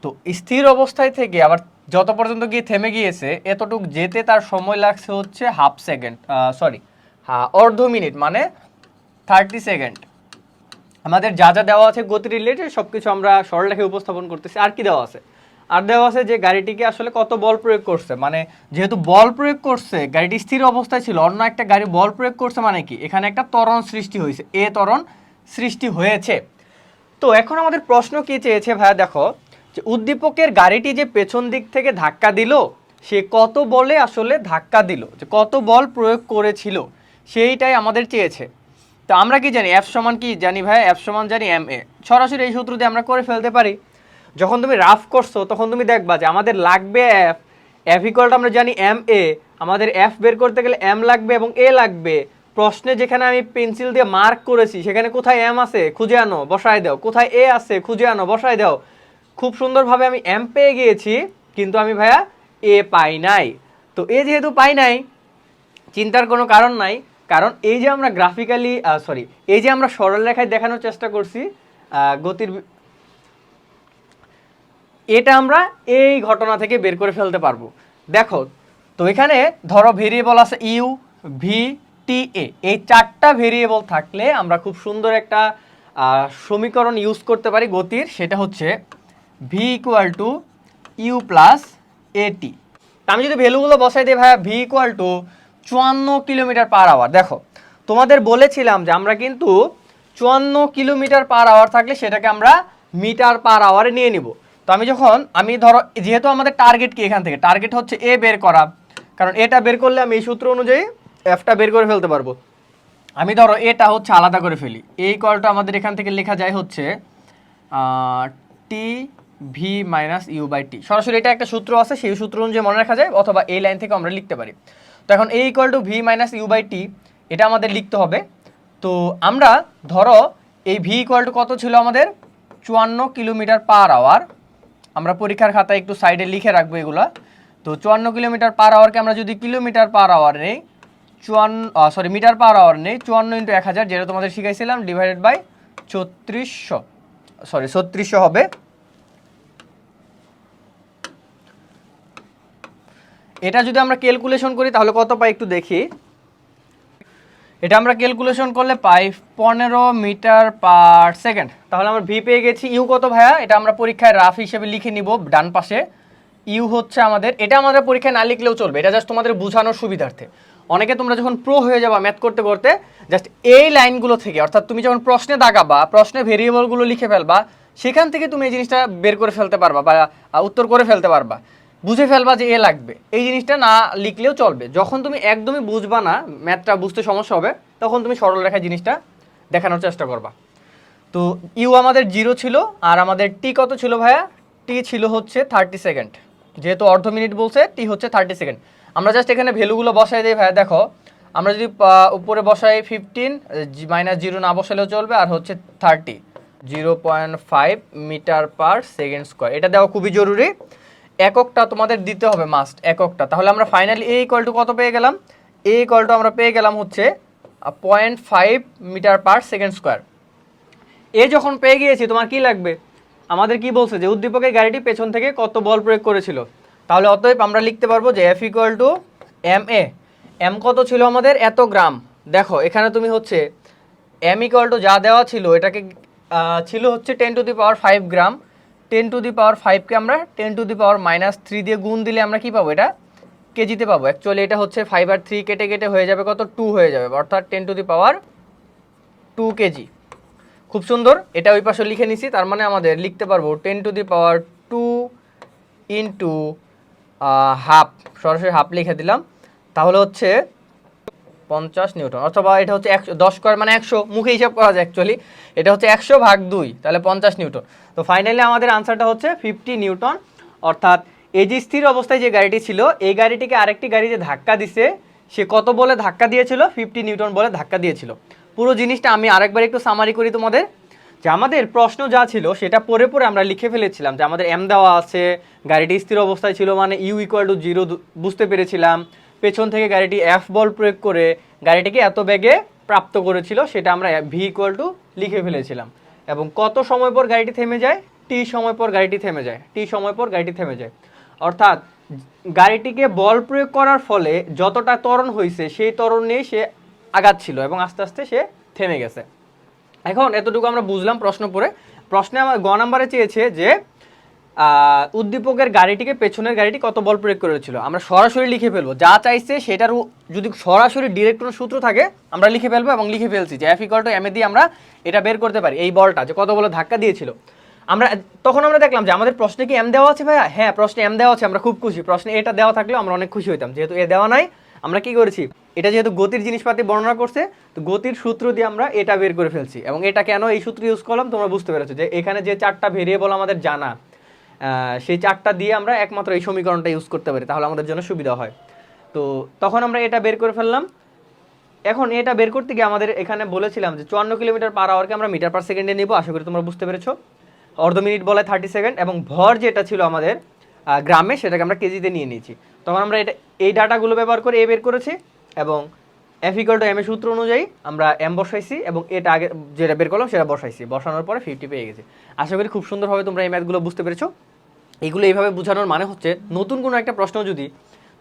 তো স্থির অবস্থায় থেকে আবার যত পর্যন্ত গিয়ে থেমে গিয়েছে এতটুক যেতে তার সময় লাগছে হচ্ছে হাফ সেকেন্ড, অর্ধ মিনিট, মানে 30 সেকেন্ড। আমাদের যা যা দেওয়া আছে গতি রিলেটেড সব কিছু আমরা সরল রেখায় উপস্থাপন করতেছি। আর কি দেওয়া আছে, আর দেওয়া আছে যে গাড়িটিকে আসলে কত বল প্রয়োগ করছে। মানে যেহেতু বল প্রয়োগ করছে, গাড়িটি স্থির অবস্থায় ছিল, অন্য একটা গাড়ি বল প্রয়োগ করছে, মানে কি এখানে একটা ত্বরণ সৃষ্টি হয়েছে, ত্বরণ সৃষ্টি হয়েছে। তো এখন আমাদের প্রশ্ন কি চেয়েছে ভাইয়া, দেখো যে উদ্দীপকের গাড়িটি যে পেছন দিক থেকে ধাক্কা দিল সে কত বলে আসলে ধাক্কা দিল, যে কত বল প্রয়োগ করেছিল সেইটাই আমাদের চেয়েছে। তো আমরা কি জানি, এফ সমান কি জানি ভাই, এফ সমান জানি এম এ। সরাসরি এই সূত্র দিয়ে আমরা করে ফেলতে পারি। যখন তুমি রাফ করছো তখন তুমি দেখবা যে আমাদের লাগবে এফ, এফ ইকুয়ালটা আমরা জানি এম এ। আমাদের এফ বের করতে গেলে এম লাগবে এবং এ লাগবে। প্রশ্নে যেখানে আমি পেন্সিল দিয়ে মার্ক করেছি সেখানে কোথায় এম আছে খুঁজে আনো বসায় দাও, কোথায় এ আছে খুঁজে আনো বসায় দাও। খুব সুন্দরভাবে আমি এম পেয়ে গিয়েছি, কিন্তু আমি ভাইয়া এ পাই নাই। তো এ যেহেতু পাই নাই, চিন্তার কোনো কারণ নাই, কারণ এই যে আমরা গ্রাফিক্যালি এই যে আমরা সরল রেখায় দেখানোর চেষ্টা করছি গতির, এটা আমরা এই ঘটনা থেকে বের করে ফেলতে পারবো। দেখো তো এখানে ধরো ভেরিয়েবল আছে ইউ, ভি, টি, এ। এই 4টা ভেরিয়েবল থাকলে আমরা খুব সুন্দর একটা সমীকরণ ইউজ করতে পারি গতির, সেটা হচ্ছে V equal to U plus AT. আমি যদি ভ্যালুগুলো বসাই দিই ভাইয়া, V equal to 54 kilometre per hour. দেখো তোমাদের বলেছিলাম যে আমরা কিন্তু 54 কিলোমিটার পার আওয়ার থাকলে সেটাকে আমরা মিটার পার আওয়ারে নিয়ে নিব। তো আমি ধরো যেহেতু আমাদের টার্গেট কি, এখান থেকে টার্গেট হচ্ছে এ বের করা, কারণ এটা বের করলে আমি এই সূত্র অনুযায়ী এফটা বের করে ফেলতে পারবো। আমি ধরো এটা হচ্ছে আলাদা করে ফেলি, এই কলটা আমাদের এখান থেকে লেখা যায় হচ্ছে T V minus U by T. সরাসরি এটা একটা সূত্র আছে, সেই সূত্র অনুযায়ী মনে রাখা যায়, অথবা এই লাইন থেকে আমরা লিখতে পারি। তো এখন A equal to V minus U by T, এটা আমাদের লিখতে হবে। তো আমরা ধরো এই ভি ইকুয়াল টু কত ছিল আমাদের, 54 কিলোমিটার পার আওয়ার। আমরা পরীক্ষার খাতায় একটু সাইডে লিখে রাখবো এগুলা। তো 54 কিলোমিটার পার আওয়ারকে আমরা যদি কিলোমিটার পার আওয়ার নেই, মিটার পার আওয়ার নেই, 54 ইন্টু 1000 যেটা তোমাদের শিখাইছিলাম, ডিভাইডেড বাই 3600 হবে। এটা যদি আমরা ক্যালকুলেশন করি তাহলে কত পাই একটু দেখি। এটা আমরা ক্যালকুলেশন করলে পাই 15 মিটার পার সেকেন্ড। তাহলে আমরা ভি পেয়ে গেছি। ইউ কত ভাইয়া, এটা আমরা পরীক্ষায় রাফ হিসেবে লিখে নিব ডান পাশে। ইউ হচ্ছে আমাদের, এটা আমাদের পরীক্ষায় না লিখলেও চলবে, এটা জাস্ট তোমাদের বোঝানোর সুবিধার্থে। অনেকে তোমরা যখন প্রো হয়ে যাবা ম্যাথ করতে করতে, জাস্ট এই লাইনগুলো থেকে, অর্থাৎ তুমি যখন প্রশ্নে দাগাবা, প্রশ্নে ভেরিয়েবলগুলো লিখে ফেলবা, সেখান থেকে তুমি এই জিনিসটা বের করে ফেলতে পারবা বা উত্তর করে ফেলতে পারবা, বুঝে ফেলবা যে এ লাগবে। এই জিনিসটা না লিখলেও চলবে। যখন তুমি একদমই বুঝবা না, ম্যাথটা বুঝতে সমস্যা হবে, তখন তুমি সরল রেখায় জিনিসটা দেখানোর চেষ্টা করবা। তো ইউ আমাদের 0 ছিল, আর আমাদের টি কত ছিল ভাইয়া, টি ছিল হচ্ছে 30 সেকেন্ড। যেহেতু অর্ধ মিনিট বলছে, টি হচ্ছে 30 সেকেন্ড। আমরা জাস্ট এখানে ভ্যালুগুলো বসাই দিই ভাইয়া। দেখো আমরা যদি উপরে বসাই 15 মাইনাস 0 না বসালেও চলবে, আর হচ্ছে 30, 0.5 মিটার পার সেকেন্ড স্কোয়ার। এটা দেওয়া খুবই জরুরি। এককটা তোমাদের দিতে হবে মাস্ট, এককটা। তাহলে আমরা ফাইনালি এ ইকুয়াল টু কত পেয়ে গেলাম? এ ইকুয়াল টু আমরা পেয়ে গেলাম হচ্ছে 0.5 মিটার পার সেকেন্ড স্কোয়ার। এ যখন পেয়ে গিয়েছি তোমার কি লাগবে? আমাদের কি বলছে যে উদ্দীপকের গাড়িটি পেছন থেকে কত বল প্রয়োগ করেছিল। তাহলে অতএব আমরা লিখতে পারবো যে F equal to M A. M কত ছিল আমাদের? এত গ্রাম। দেখো এখানে তুমি হচ্ছে এম ইকুয়াল টু যা দেওয়া ছিল এটাকে ছিল হচ্ছে 10⁵ গ্রাম। 10⁵কে আমরা 10⁻³ দিয়ে গুণ দিলে আমরা কি পাবো? এটা কেজিতে পাবো। অ্যাকচুয়ালি এটা হচ্ছে 5 আর 3 কেটে কেটে হয়ে যাবে কত? 2 হয়ে যাবে, অর্থাৎ 10⁻² কেজি। খুব সুন্দর, এটা ওই পাশে লিখে নিছি। তার মানে আমাদের লিখতে পারবো 10⁻² ইন্টু হাফ, সরাসরি হাফ লিখে দিলাম। তাহলে হচ্ছে 50 নিউটন, অথবা এটা হচ্ছে 10 স্কোয়ার মানে 100, মুখে হিসাব করা যায় অ্যাকচুয়ালি। এটা হচ্ছে 100/2, তাহলে 50 নিউটন। তো ফাইনালি আমাদের আনসারটা হচ্ছে 50 নিউটন। অর্থাৎ এই যে স্থির অবস্থায় যে গাড়িটি ছিল, এই গাড়িটিকে আরেকটি গাড়ি যে ধাক্কা দিছে, সে কত বলে ধাক্কা দিয়েছিল? 50 নিউটন বলে ধাক্কা দিয়েছিল। পুরো জিনিসটা আমি আরেকবার একটু সামারি করি তোমাদের, যে আমাদের প্রশ্ন যা ছিল সেটা পরে পরে আমরা লিখে ফেলেছিলাম যে আমাদের এম দেওয়া আছে, গাড়িটি স্থির অবস্থায় ছিল মানে ইউ ইকুয়াল টু 0 বুঝতে পেরেছিলাম। পেছন থেকে গাড়িটি এফ বল প্রয়োগ করে গাড়িটিকে এত বেগে প্রাপ্ত করেছিল, সেটা আমরা ভি ইকুয়াল টু লিখে ফেলেছিলাম। এবং কত সময় পর গাড়িটি থেমে যায়? টি সময় পর গাড়িটি থেমে যায়, টি সময় পর গাড়িটি থেমে যায়। অর্থাৎ গাড়িটিকে বল প্রয়োগ করার ফলে যতটা ত্বরণ হয়েছে সেই ত্বরণ নিয়ে সে আগাচ্ছিল এবং আস্তে আস্তে সে থেমে গেছে। এখন এতটুকু আমরা বুঝলাম প্রশ্ন পড়ে। প্রশ্নে আমার গ নাম্বারে চেয়েছে যে উদ্দীপকের গাড়িটিকে পেছনের গাড়িটি কত বল প্রয়োগ করেছিল। আমরা সরাসরি লিখে ফেলবো, যা চাইছে সেটার যদি সরাসরি ডিরেক্ট কোনো সূত্র থাকে আমরা লিখে ফেলবো, এবং লিখে ফেলছি যে এফ ইকুয়াল টু এম এ দিয়ে আমরা এটা বের করতে পারি, এই বলটা যে কত বলে ধাক্কা দিয়েছিল। তখন আমরা দেখলাম যে আমাদের প্রশ্নে কি এম দেওয়া আছে ভাইয়া? হ্যাঁ, প্রশ্নে এম দেওয়া আছে, আমরা খুব খুশি। প্রশ্নে এটা দেওয়া থাকলেও আমরা অনেক খুশি হইতাম। যেহেতু এ দেওয়া নাই, আমরা কি করেছি, এটা যেহেতু গতির জিনিসপাতি বর্ণনা করছে, তো গতির সূত্র দিয়ে আমরা এটা বের করে ফেলছি। এবং এটা কেন এই সূত্র ইউজ করলাম তোমরা বুঝতে পেরেছো, যে এখানে যে 4টা ভেরিয়েবল আমাদের জানা, সেই 4টা দিয়ে আমরা একমাত্র এই সমীকরণটা ইউজ করতে পারি, তাহলে আমাদের জন্য সুবিধা হয়। তো তখন আমরা এটা বের করে ফেললাম। এখন এটা বের করতে গিয়ে আমাদের এখানে বলেছিলাম যে 54 কিলোমিটার পার আওয়ারকে আমরা মিটার পার সেকেন্ডে নেব। আশা করি তোমরা বুঝতে পেরেছো। অর্ধ মিনিট বলে 30 সেকেন্ড, এবং ভর যেটা ছিল আমাদের গ্রামে, সেটাকে আমরা কেজিতে নিয়ে নিয়েছি। তখন আমরা এটা এই ডাটাগুলো ব্যবহার করে এ বের করেছি, এবং এফ ইকুয়াল টু এম এর সূত্র অনুযায়ী আমরা এম বসাইছি, এবং এটা আগে যেটা বের করলাম সেটা বসাইছি। বসানোর পরে 50 পেয়ে গেছি। আশা করি খুব সুন্দরভাবে তোমরা এই ম্যাথগুলো বুঝতে পেরেছো। এইগুলো এইভাবে বোঝানোর মানে হচ্ছে নতুন কোনো একটা প্রশ্ন যদি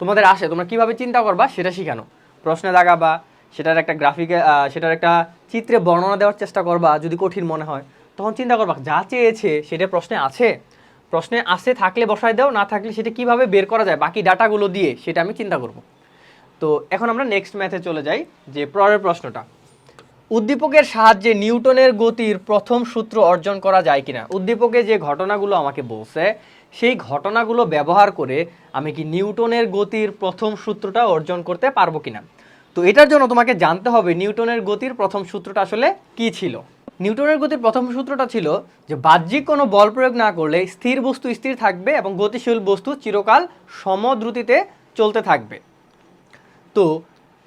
তোমাদের আসে, তোমরা কীভাবে চিন্তা করবা সেটা শেখানো। প্রশ্নে দাগাবা, সেটার একটা গ্রাফিকে, সেটার একটা চিত্রে বর্ণনা দেওয়ার চেষ্টা করবা। যদি কঠিন মনে হয় তখন চিন্তা করবা যা চেয়েছে সেটা প্রশ্নে আছে, প্রশ্নে আসে থাকলে বসায় দাও, না থাকলে সেটা কিভাবে বের করা যায় বাকি ডাটাগুলো দিয়ে, সেটা আমি চিন্তা করব। তো এখন আমরা নেক্সট ম্যাথে চলে যাই, যে পরের প্রশ্নটা, উদ্দীপকের সাহায্যে নিউটনের গতির প্রথম সূত্র অর্জন করা যায় কিনা। উদ্দীপকে যে ঘটনাগুলো আমাকে বলছে সেই ঘটনাগুলো ব্যবহার করে আমি কি নিউটনের গতির প্রথম সূত্রটা অর্জন করতে পারবো কিনা। তো এটার জন্য তোমাকে জানতে হবে নিউটনের গতির প্রথম সূত্রটা আসলে কি ছিল। নিউটনের গতির প্রথম সূত্রটা ছিল যে বাহ্যিক কোনো বল প্রয়োগ না করলে স্থির বস্তু স্থির থাকবে এবং গতিশীল বস্তু চিরকাল সমদ্রুতিতে চলতে থাকবে। তো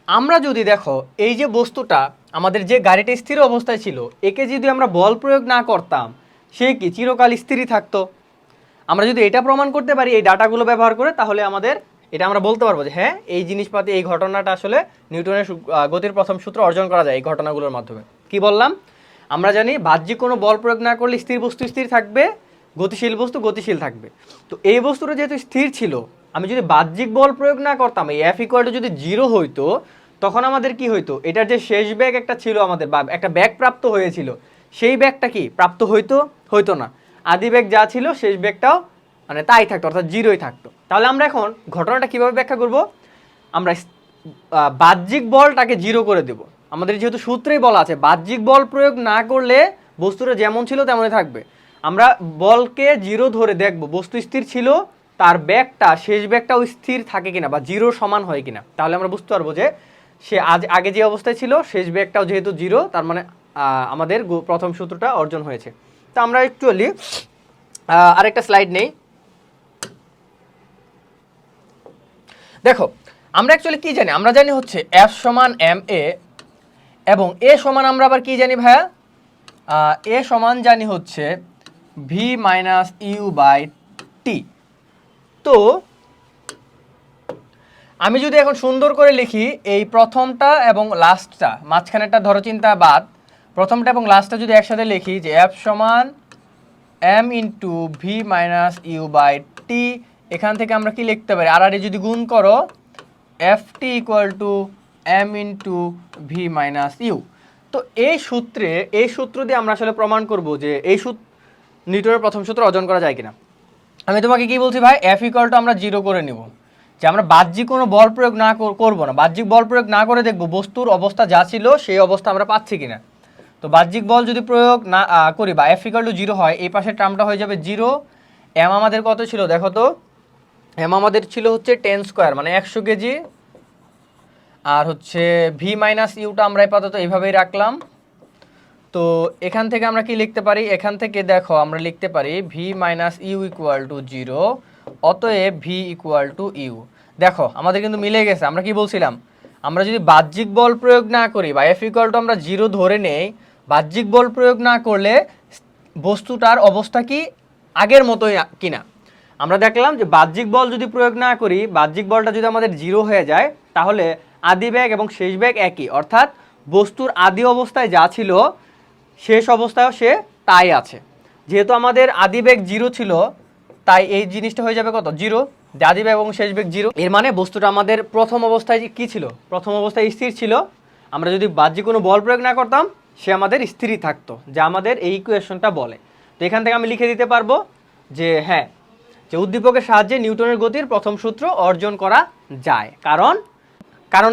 আমরা যদি দেখো এই যে বস্তুটা, আমাদের যে গাড়িটা স্থির অবস্থায় ছিল, একে যদি আমরা বল প্রয়োগ না করতাম, সে কি চিরকাল স্থিরই থাকতো। আমরা যদি এটা প্রমাণ করতে পারি এই ডাটাগুলো ব্যবহার করে, তাহলে আমাদের এটা আমরা বলতে পারবো যে হ্যাঁ, এই জিনিসপাতি, এই ঘটনাটা আসলে নিউটনের গতির প্রথম সূত্র অর্জন করা যায় এই ঘটনাগুলোর মাধ্যমে। কি বললাম? আমরা জানি বাহ্যিক কোনো বল প্রয়োগ না করলে স্থির বস্তু স্থির থাকবে, গতিশীল বস্তু গতিশীল থাকবে। তো এই বস্তুটা যেহেতু স্থির ছিল, আমি যদি বাহ্যিক বল প্রয়োগ না করতাম, এই এফ ইকুয়াল টু যদি 0 হইতো, তখন আমাদের কি হইতো, এটার যে শেষ ব্যাগ একটা ছিল আমাদের, বা একটা ব্যাগ প্রাপ্ত হয়েছিল, সেই ব্যাগটা কি প্রাপ্ত হইতো না। আদি ব্যাগ যা ছিল শেষ ব্যাগটাও মানে তাই থাকতো, অর্থাৎ 0ই থাকতো। তাহলে আমরা এখন ঘটনাটা কিভাবে ব্যাখ্যা করব? আমরা বাহ্যিক বলটাকে 0 করে দেব। আমাদের যেহেতু সূত্রেই বলা আছে বাহ্যিক বল প্রয়োগ না করলে বস্তুটা যেমন ছিল তেমনই থাকবে। আমরা বলকে 0 ধরে দেখব বস্তু স্থির ছিল, তার ব্যাগটা, শেষ ব্যাগটাও স্থির থাকে কিনা বা 0 সমান হয় কিনা। তাহলে আমরা বুঝতে পারবো যে সে আগে যে অবস্থায় ছিল শেষ ব্যাগটাও যেহেতু 0, তার মানে আমাদের প্রথম সূত্রটা অর্জন হয়েছে। তো আমরা অ্যাকচুয়ালি আরেকটা স্লাইড নেই। দেখো আমরা অ্যাকচুয়ালি কি জানি, আমরা জানি হচ্ছে এফ সমান এম এ, এবং এ সমান আমরা আবার কি জানি ভাইয়া, এ সমান জানি হচ্ছে ভি মাইনাস ইউ বাই টি। তো আমি যদি এখন সুন্দর করে লিখি এই প্রথমটা এবং লাস্টটা, মাঝখানেরটা ধরো চিন্তা বাদ, প্রথমটা এবং লাস্টটা যদি একসাথে লিখি যে এফ সমান M into V minus U by T, এখান থেকে আমরা কি লিখতে পারি, আর যদি গুণ করো F T equal to M into V minus U. তো এই সূত্র দিয়ে আমরা আসলে প্রমাণ করব যে এই নিউটনের প্রথম সূত্র অর্জন করা যায় কিনা। আমি তোমাকে কি বলছি ভাই, এফ ইকুয়াল টু আমরা 0 করে নিব, যে আমরা বাহ্যিক কোনো বল প্রয়োগ না করবো না, বাহ্যিক বল প্রয়োগ না করে দেখব বস্তুর অবস্থা যা ছিল সেই অবস্থা আমরা পাচ্ছি কিনা। তো বাহ্যিক বল যদি প্রয়োগ না করি বা এফ ইকুয়াল টু 0 হয়, এই পাশের টার্মটা হয়ে যাবে 0। এম আমাদের কত ছিল দেখো তো, এম আমাদের ছিল হচ্ছে 10 স্কোয়ার মানে 100 কেজি, আর হচ্ছে ভি মাইনাস ইউটা আমরা আপাতত এইভাবেই রাখলাম। তো এখান থেকে আমরা কি লিখতে পারি, এখান থেকে দেখো আমরা লিখতে পারি V minus U equal to 0, অতএব ভি ইকুয়াল টু ইউ। দেখো আমাদের কিন্তু মিলে গেছে। আমরা কি বলছিলাম, আমরা যদি বাহ্যিক বল প্রয়োগ না করি বা এফ ইকুয়াল টু আমরা 0 ধরে নেই, বাহ্যিক বল প্রয়োগ না করলে বস্তুটার অবস্থা কি আগের মতোই কিনা। আমরা দেখলাম যে বাহ্যিক বল যদি প্রয়োগ না করি, বাহ্যিক বলটা যদি আমাদের 0 হয়ে যায়, তাহলে আদি বেগ এবং শেষ বেগ একই, অর্থাৎ বস্তুর আদি অবস্থায় যা ছিল শেষ অবস্থায়ও সে তাই আছে। যেহেতু আমাদের আদি বেগ 0 ছিল, তাই এই জিনিসটা হয়ে যাবে কত, 0, আদি বেগ এবং শেষ বেগ 0। এর মানে বস্তুটা আমাদের প্রথম অবস্থায় কি ছিল, প্রথম অবস্থায় স্থির ছিল। আমরা যদি বাহ্যিক কোনো বল প্রয়োগ না করতাম, সে আমাদের স্থিরই থাকতো, যা আমাদের এই ইকুয়েশনটা বলে। তো এখান থেকে আমি লিখে দিতে পারবো যে হ্যাঁ, যে উদ্দীপকের সাহায্যে নিউটনের গতির প্রথম সূত্র অর্জন করা যায়। কারণ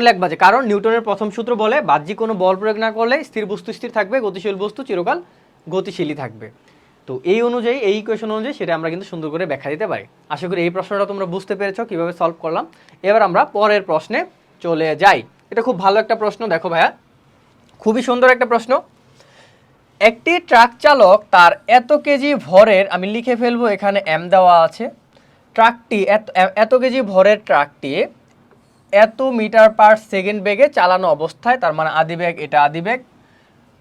লিখবা যে কারণ নিউটনের প্রথম সূত্র বলে বাহ্যিক কোনো বল প্রয়োগ না করলে স্থির বস্তু স্থির থাকবে, গতিশীল বস্তু চিরকাল গতিশীলই থাকবে। তো এই অনুযায়ী, এই ইকুয়েশন অনুযায়ী সেটা আমরা কিন্তু সুন্দর করে ব্যাখ্যা দিতে পারি। আশা করি এই প্রশ্নটা তোমরা বুঝতে পেরেছো কিভাবে সলভ করলাম। এবার আমরা পরের প্রশ্নে চলে যাই। এটা খুব ভালো একটা প্রশ্ন, দেখো ভাইয়া, খুবই সুন্দর একটা প্রশ্ন। একটি ট্রাক চালক তার এত কেজি ভরের, আমি লিখে ফেলবো এখানে এম দেওয়া আছে, ট্রাকটি এত কেজি ভরের ট্রাকটি এত মিটার পার সেকেন্ড বেগে চালানো অবস্থায়, তার মানে আদি বেগ, এটা আদি বেগ,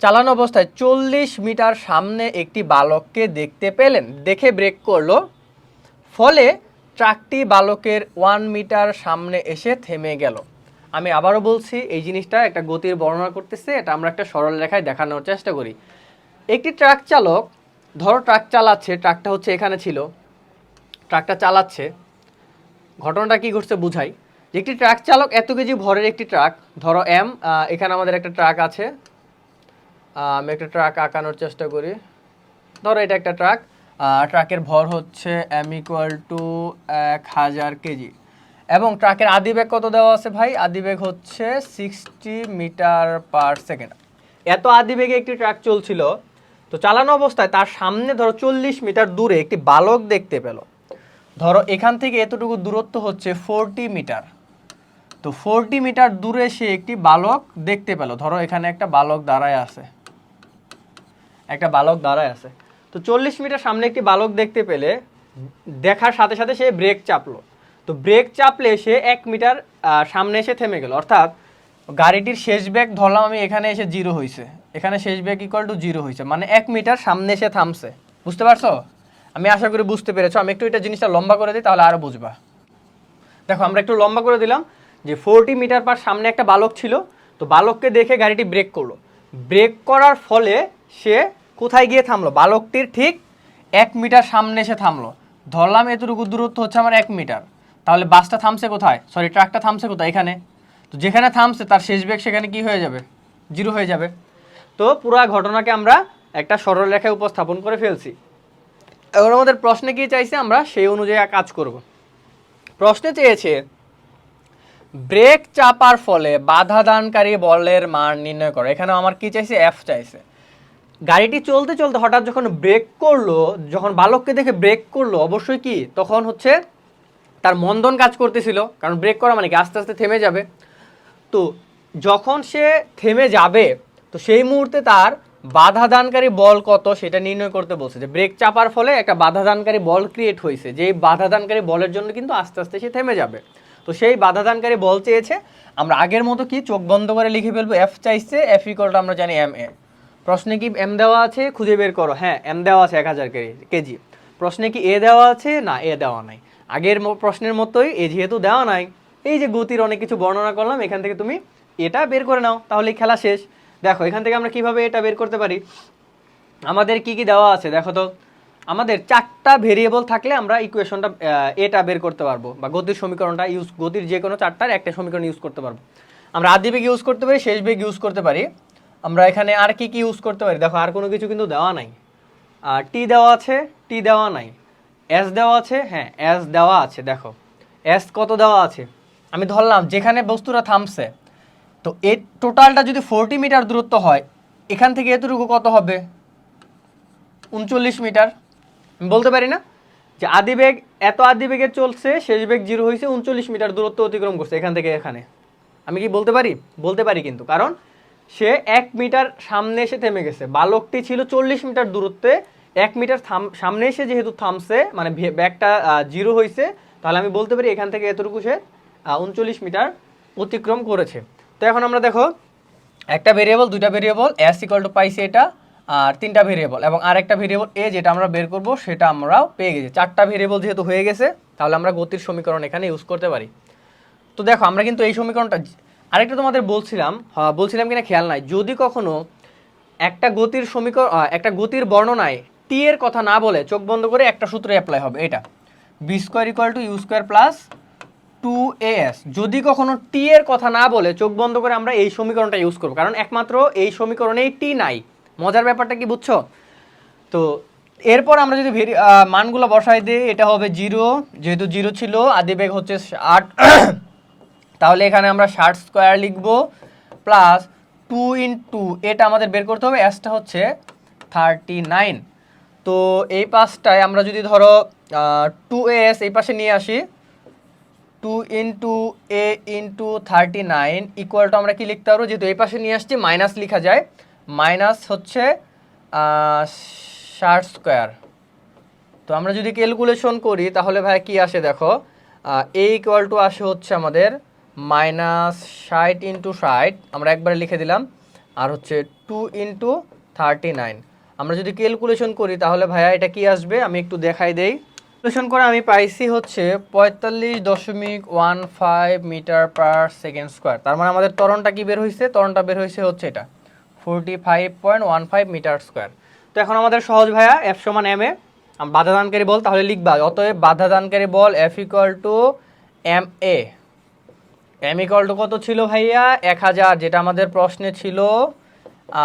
চালানো অবস্থায় 40 মিটার সামনে একটি বালককে দেখতে পেলেন, দেখে ব্রেক করলো, ফলে ট্রাকটি বালকের 1 মিটার সামনে এসে থেমে গেল। আমি আবারও বলছি, এই জিনিসটা একটা গতির বর্ণনা করতেছে, এটা আমরা একটা সরল রেখায় দেখানোর চেষ্টা করি। একটি ট্রাক চালক, ধরো ট্রাক চালাচ্ছে, ট্রাকটা হচ্ছে এখানে ছিল, ট্রাকটা চালাচ্ছে, ঘটনাটা কি ঘটছে বুঝাই। একটি ট্রাক চালক এত কেজি ভরের একটি ট্রাক, ধরো এম, এখানে আমাদের একটা ট্রাক আছে, আমি একটা ট্রাক আঁকানোর চেষ্টা করি, ধরো এটা একটা ট্রাক, ট্রাকের ভর হচ্ছে এম ইকুয়াল টু 1000 কেজি, এবং ট্রাকের আদি বেগ কত দেওয়া আছে ভাই, আদি বেগ হচ্ছে 60 মিটার পার সেকেন্ড। এত আদি বেগে একটি ট্রাক চলছিল, তো চালানো অবস্থায় তার সামনে ধরো 40 মিটার দূরে একটি বালক দেখতে পেল। ধরো এখান থেকে এতটুকু দূরত্ব হচ্ছে 40 মিটার, তো 40 মিটার দূরে সে একটি বালক দেখতে পেল। ধরো এখানে একটা বালক দাঁড়ায় আছে, তো 40 মিটার সামনে একটি বালক দেখতে পেলে, দেখার সাথে সাথে সে ব্রেক চাপলো। তো ব্রেক চাপলে সে 1 মিটার সামনে এসে থেমে গেল, অর্থাৎ গাড়িটির শেষ বেগ ধরলাম আমি, এখানে এসে 0 হয়েছে, এখানে শেষ বেগ ইকুয়াল টু 0 হয়েছে, মানে 1 মিটার সামনে এসে থামছে। বুঝতে পারছো? আমি আশা করি বুঝতে পেরেছো। আমি একটু এটা জিনিসটা লম্বা করে দিই, তাহলে আরো বুঝবা। দেখো আমরা একটু লম্বা করে দিলাম যে 40 মিটার পার সামনে একটা বালক ছিল, তো বালককে দেখে গাড়িটি ব্রেক করলো, ব্রেক করার ফলে সে কোথায় গিয়ে থামলো, বালকটির ঠিক 1 মিটার সামনে এসে থামলো। ধরলাম এতটুকু দূরত্ব হচ্ছে আমার 1 মিটার, তাহলে বাসটা থামছে কোথায়, সরি ট্রাকটা থামছে কোথায়, এখানে। তো যেখানে থামছে তার শেষ বেগ সেখানে কি হয়ে যাবে, 0 হয়ে যাবে। তো পুরো ঘটনাকে আমরা একটা সরল রেখায় উপস্থাপন করে ফেলছি। এখন আমাদের প্রশ্নে কি চাইছে, আমরা সেই অনুযায়ী কাজ করব। প্রশ্নে চেয়েছে ব্রেক চাপার ফলে বাধা দানকারী বলের মান নির্ণয় করো। এখানে আমার কি চাইছে, এফ চাইছে। গাড়িটি চলতে চলতে হঠাৎ যখন ব্রেক করলো, যখন বালককে দেখে ব্রেক করলো, অবশ্যই কি তখন হচ্ছে তার মন্দন কাজ করতেছিল, কারণ ব্রেক করা মানে কি আস্তে আস্তে থেমে যাবে। তো যখন সে থেমে যাবে, তো সেই মুহূর্তে তার বাধা দানকারী বল কত সেটা নির্ণয় করতে বলছে। যে ব্রেক চাপার ফলে একটা বাধা দানকারী বল ক্রিয়েট হয়েছে, যে বাধা দানকারী বলের জন্য কিন্তু আস্তে আস্তে সে থেমে যাবে। তো সেই বাধা দানকারী বল চেয়েছে, আমরা আগের মতো কি চোখ বন্ধ করে লিখে ফেলবো, এফ চাইছে, এফ ইকুয়ালটা আমরা জানি এম এ। প্রশ্নে কি এম দেওয়া আছে, খুঁজে বের করো। হ্যাঁ এম দেওয়া আছে 1000 কেজি। প্রশ্নে কি এ দেওয়া আছে, না এ দেওয়া নাই। আগের প্রশ্নের মতোই এ যেহেতু দেওয়া নাই, এই যে গতির অনেক কিছু বর্ণনা করলাম, এখান থেকে তুমি এটা বের করে নাও, তাহলে খেলা শেষ। দেখো এখান থেকে আমরা কিভাবে এটা বের করতে পারি, আমাদের কি কি দেওয়া আছে দেখো তো। আমাদের 4টা ভেরিয়েবল থাকলে আমরা ইকুয়েশনটা এটা বের করতে পারবো, বা গতির সমীকরণটা গতির যে কোনো 4টার একটা সমীকরণ ইউজ করতে পারবো। আমরা আদি বেগ ইউজ করতে পারি, শেষ বেগ ইউজ করতে পারি। আমরা এখানে আর কি কি ইউজ করতে পারি দেখো, আর কোনো কিছু কিন্তু দেওয়া নাই। টি দেওয়া আছে, টি দেওয়া নাই। এস দেওয়া আছে, হ্যাঁ এস দেওয়া আছে। দেখো এস কত দেওয়া আছে, আমি ধরলাম যেখানে বস্তুটা থামছে, তো এর টোটালটা যদি 40 মিটার দূরত্ব হয়, এখান থেকে এতটুকু কত হবে, 39 মিটার। আমি বলতে পারি না যে আদিবেগ এত আদিবেগে চলছে, শেষ বেগ 0 হয়েছে, 39 মিটার দূরত্ব অতিক্রম করছে এখান থেকে এখানে। আমি কি বলতে পারি? বলতে পারি কিন্তু, কারণ সে 1 মিটার সামনে এসে থেমে গেছে। বালকটি ছিল 40 মিটার দূরত্বে, 1 মিটার সামনে এসে যেহেতু থামছে, মানে ব্যাগটা 0 হয়েছে, তাহলে আমি বলতে পারি এখান থেকে এতটুকু সে 39 মিটার অতিক্রম করেছে। তো এখন আমরা দেখো একটা ভেরিয়েবল, দুইটা ভেরিয়েবল, এস ইকুয়াল টু পাইছি এটা, আর 3টা ভেরিয়েবল এবং আরেকটা ভেরিয়েবল এ যেটা আমরা বের করব সেটা আমরাও পেয়ে গেছি। 4টা ভেরিয়েবল যেহেতু হয়ে গেছে, তাহলে আমরা গতির সমীকরণ এখানে ইউজ করতে পারি। তো দেখো আমরা কিন্তু এই সমীকরণটা আরেকটা তোমাদের বলছিলাম কিনা খেয়াল নাই, যদি কখনো একটা গতির সমীকরণ একটা গতির বর্ণনায় টি এর কথা না বলে চোখ বন্ধ করে একটা সূত্র অ্যাপ্লাই হবে, এটা V square equal to U square plus 2as। যদি কখনো টি এর কথা না বলে চোখ বন্ধ করে আমরা এই সমীকরণটা ইউজ করব, কারণ একমাত্র এই সমীকরণেই টি নাই। মজার ব্যাপারটা কি বুঝছো? তো এরপর আমরা যদি মানগুলো বসাই দিই, এটা হবে 0, যেহেতু 0 ছিল, আদিবেগ হচ্ছে 8, তাহলে এখানে আমরা 60 স্কোয়ার লিখবো, প্লাস 2 ইন্টু এটা আমাদের বের করতে হবে, এসটা হচ্ছে 39। তো এই পাশটায় আমরা যদি ধরো 2as এই পাশে নিয়ে আসি, 2 into A into 39 equal to আমরা কি লিখতে পারবো, যেহেতু এই পাশে নিয়ে আসছি মাইনাস লেখা যায়, মাইনাস হচ্ছে 60 স্কোয়ার। তো আমরা যদি ক্যালকুলেশন করি তাহলে ভাই কি আসে দেখো, এ ইকুয়াল টু আসে হচ্ছে আমাদের -60 ইন্টু 60, আমরা একবারে লিখে দিলাম, আর হচ্ছে 2 ইন্টু 39। আমরা যদি ক্যালকুলেশন করি তাহলে ভাইয়া এটা কি আসবে, আমি একটু দেখাই দেই। ক্যালকুলেশন করে আমি পাইছি হচ্ছে 45.15 মিটার পার সেকেন্ড স্কোয়ার। তার মানে আমাদের ত্বরণটা কি বের হয়েছে, ত্বরণটা বের হয়েছে হচ্ছে এটা 45.15 মিটার স্কোয়ার। তো এখন আমাদের সহজ ভাইয়া, এফ সমান এম এ, বাধাদানকারী বল, তাহলে লিখবা অতএব বাধাদানকারী বল F equal to M A. M equal to কত ছিল ভাইয়া, 1000, যেটা আমাদের প্রশ্নে ছিল,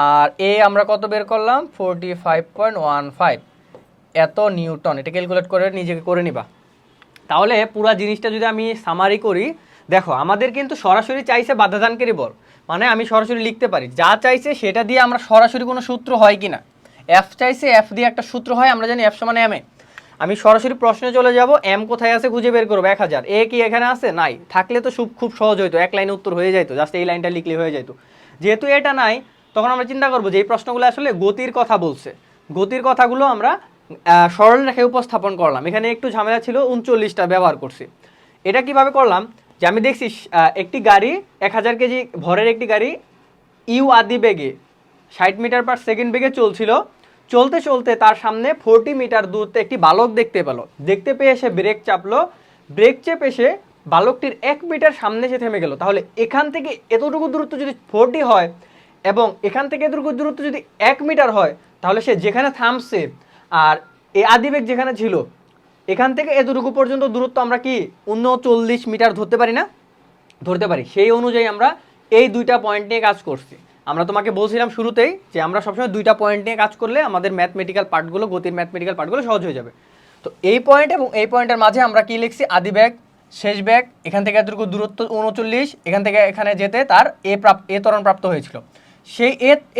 আর এ আমরা কত বের করলাম, 45.15 এত নিউটন। এটা ক্যালকুলেট করে নিজেকে করে নিবা। তাহলে পুরো জিনিসটা যদি আমি সামারি করি, দেখো আমাদের কিন্তু সরাসরি চাইছে বাধাদানকারী বল, মানে আমি সরাসরি লিখতে পারি যা চাইছে সেটা দিয়ে আমরা সরাসরি কোনো সূত্র হয় কিনা, এফ চাইছে এফ দিয়ে একটা সূত্র হয়, আমরা জানি এফ সমান এম এ। আমি সরাসরি প্রশ্নে চলে যাব, এম কোথায় আছে খুঁজে বের করবো, 1000। এ কি এখানে আছে, নাই, থাকলে তো খুব সহজ হইতো, এক লাইনে উত্তর হয়ে যাইতো, জাস্ট এই লাইনটা লিখলে হয়ে যাইতো। যেহেতু এটা নাই, তখন আমরা চিন্তা করবো যে এই প্রশ্নগুলো আসলে গতির কথা বলছে, গতির কথাগুলো আমরা সরল রেখায় উপস্থাপন করলাম। এখানে একটু ঝামেলা ছিল, 39টা ব্যবহার করছি। এটা কিভাবে করলাম, যে আমি দেখছি একটি গাড়ি 1000 কেজি ভরের একটি গাড়ি ইউ আদি বেগে 60 মিটার পার সেকেন্ড বেগে চলছিল, চলতে চলতে তার সামনে 40 মিটার দূরত্বে একটি বালক দেখতে পেলো, দেখতে পেয়ে সে ব্রেক চাপলো, ব্রেক চেপে সে বালকটির 1 মিটার সামনে এসে থেমে গেল। তাহলে এখান থেকে এতটুকু দূরত্ব যদি 40 হয় এবং এখান থেকে এতটুকু দূরত্ব যদি 1 মিটার হয়, তাহলে সে যেখানে থামছে আর এই আদিবেগ যেখানে ছিল, এখান থেকে এতটুকু পর্যন্ত দূরত্ব আমরা কি 39 মিটার ধরতে পারি না? ধরতে পারি। সেই অনুযায়ী আমরা এই দুইটা পয়েন্ট নিয়ে কাজ করছি। আমরা তোমাকে বলছিলাম শুরুতেই যে আমরা সবসময় দুইটা পয়েন্ট নিয়ে কাজ করলে আমাদের ম্যাথমেটিক্যাল পার্টগুলো, গতির ম্যাথমেটিক্যাল পার্টগুলো সহজ হয়ে যাবে। তো এই পয়েন্ট এবং এই পয়েন্টের মাঝে আমরা কি লিখছি, আদি ব্যাগ শেষ ব্যাগ, এখান থেকে এতটুকু দূরত্ব 39, এখান থেকে এখানে যেতে তার এ ত্বরণ প্রাপ্ত হয়েছিল, সেই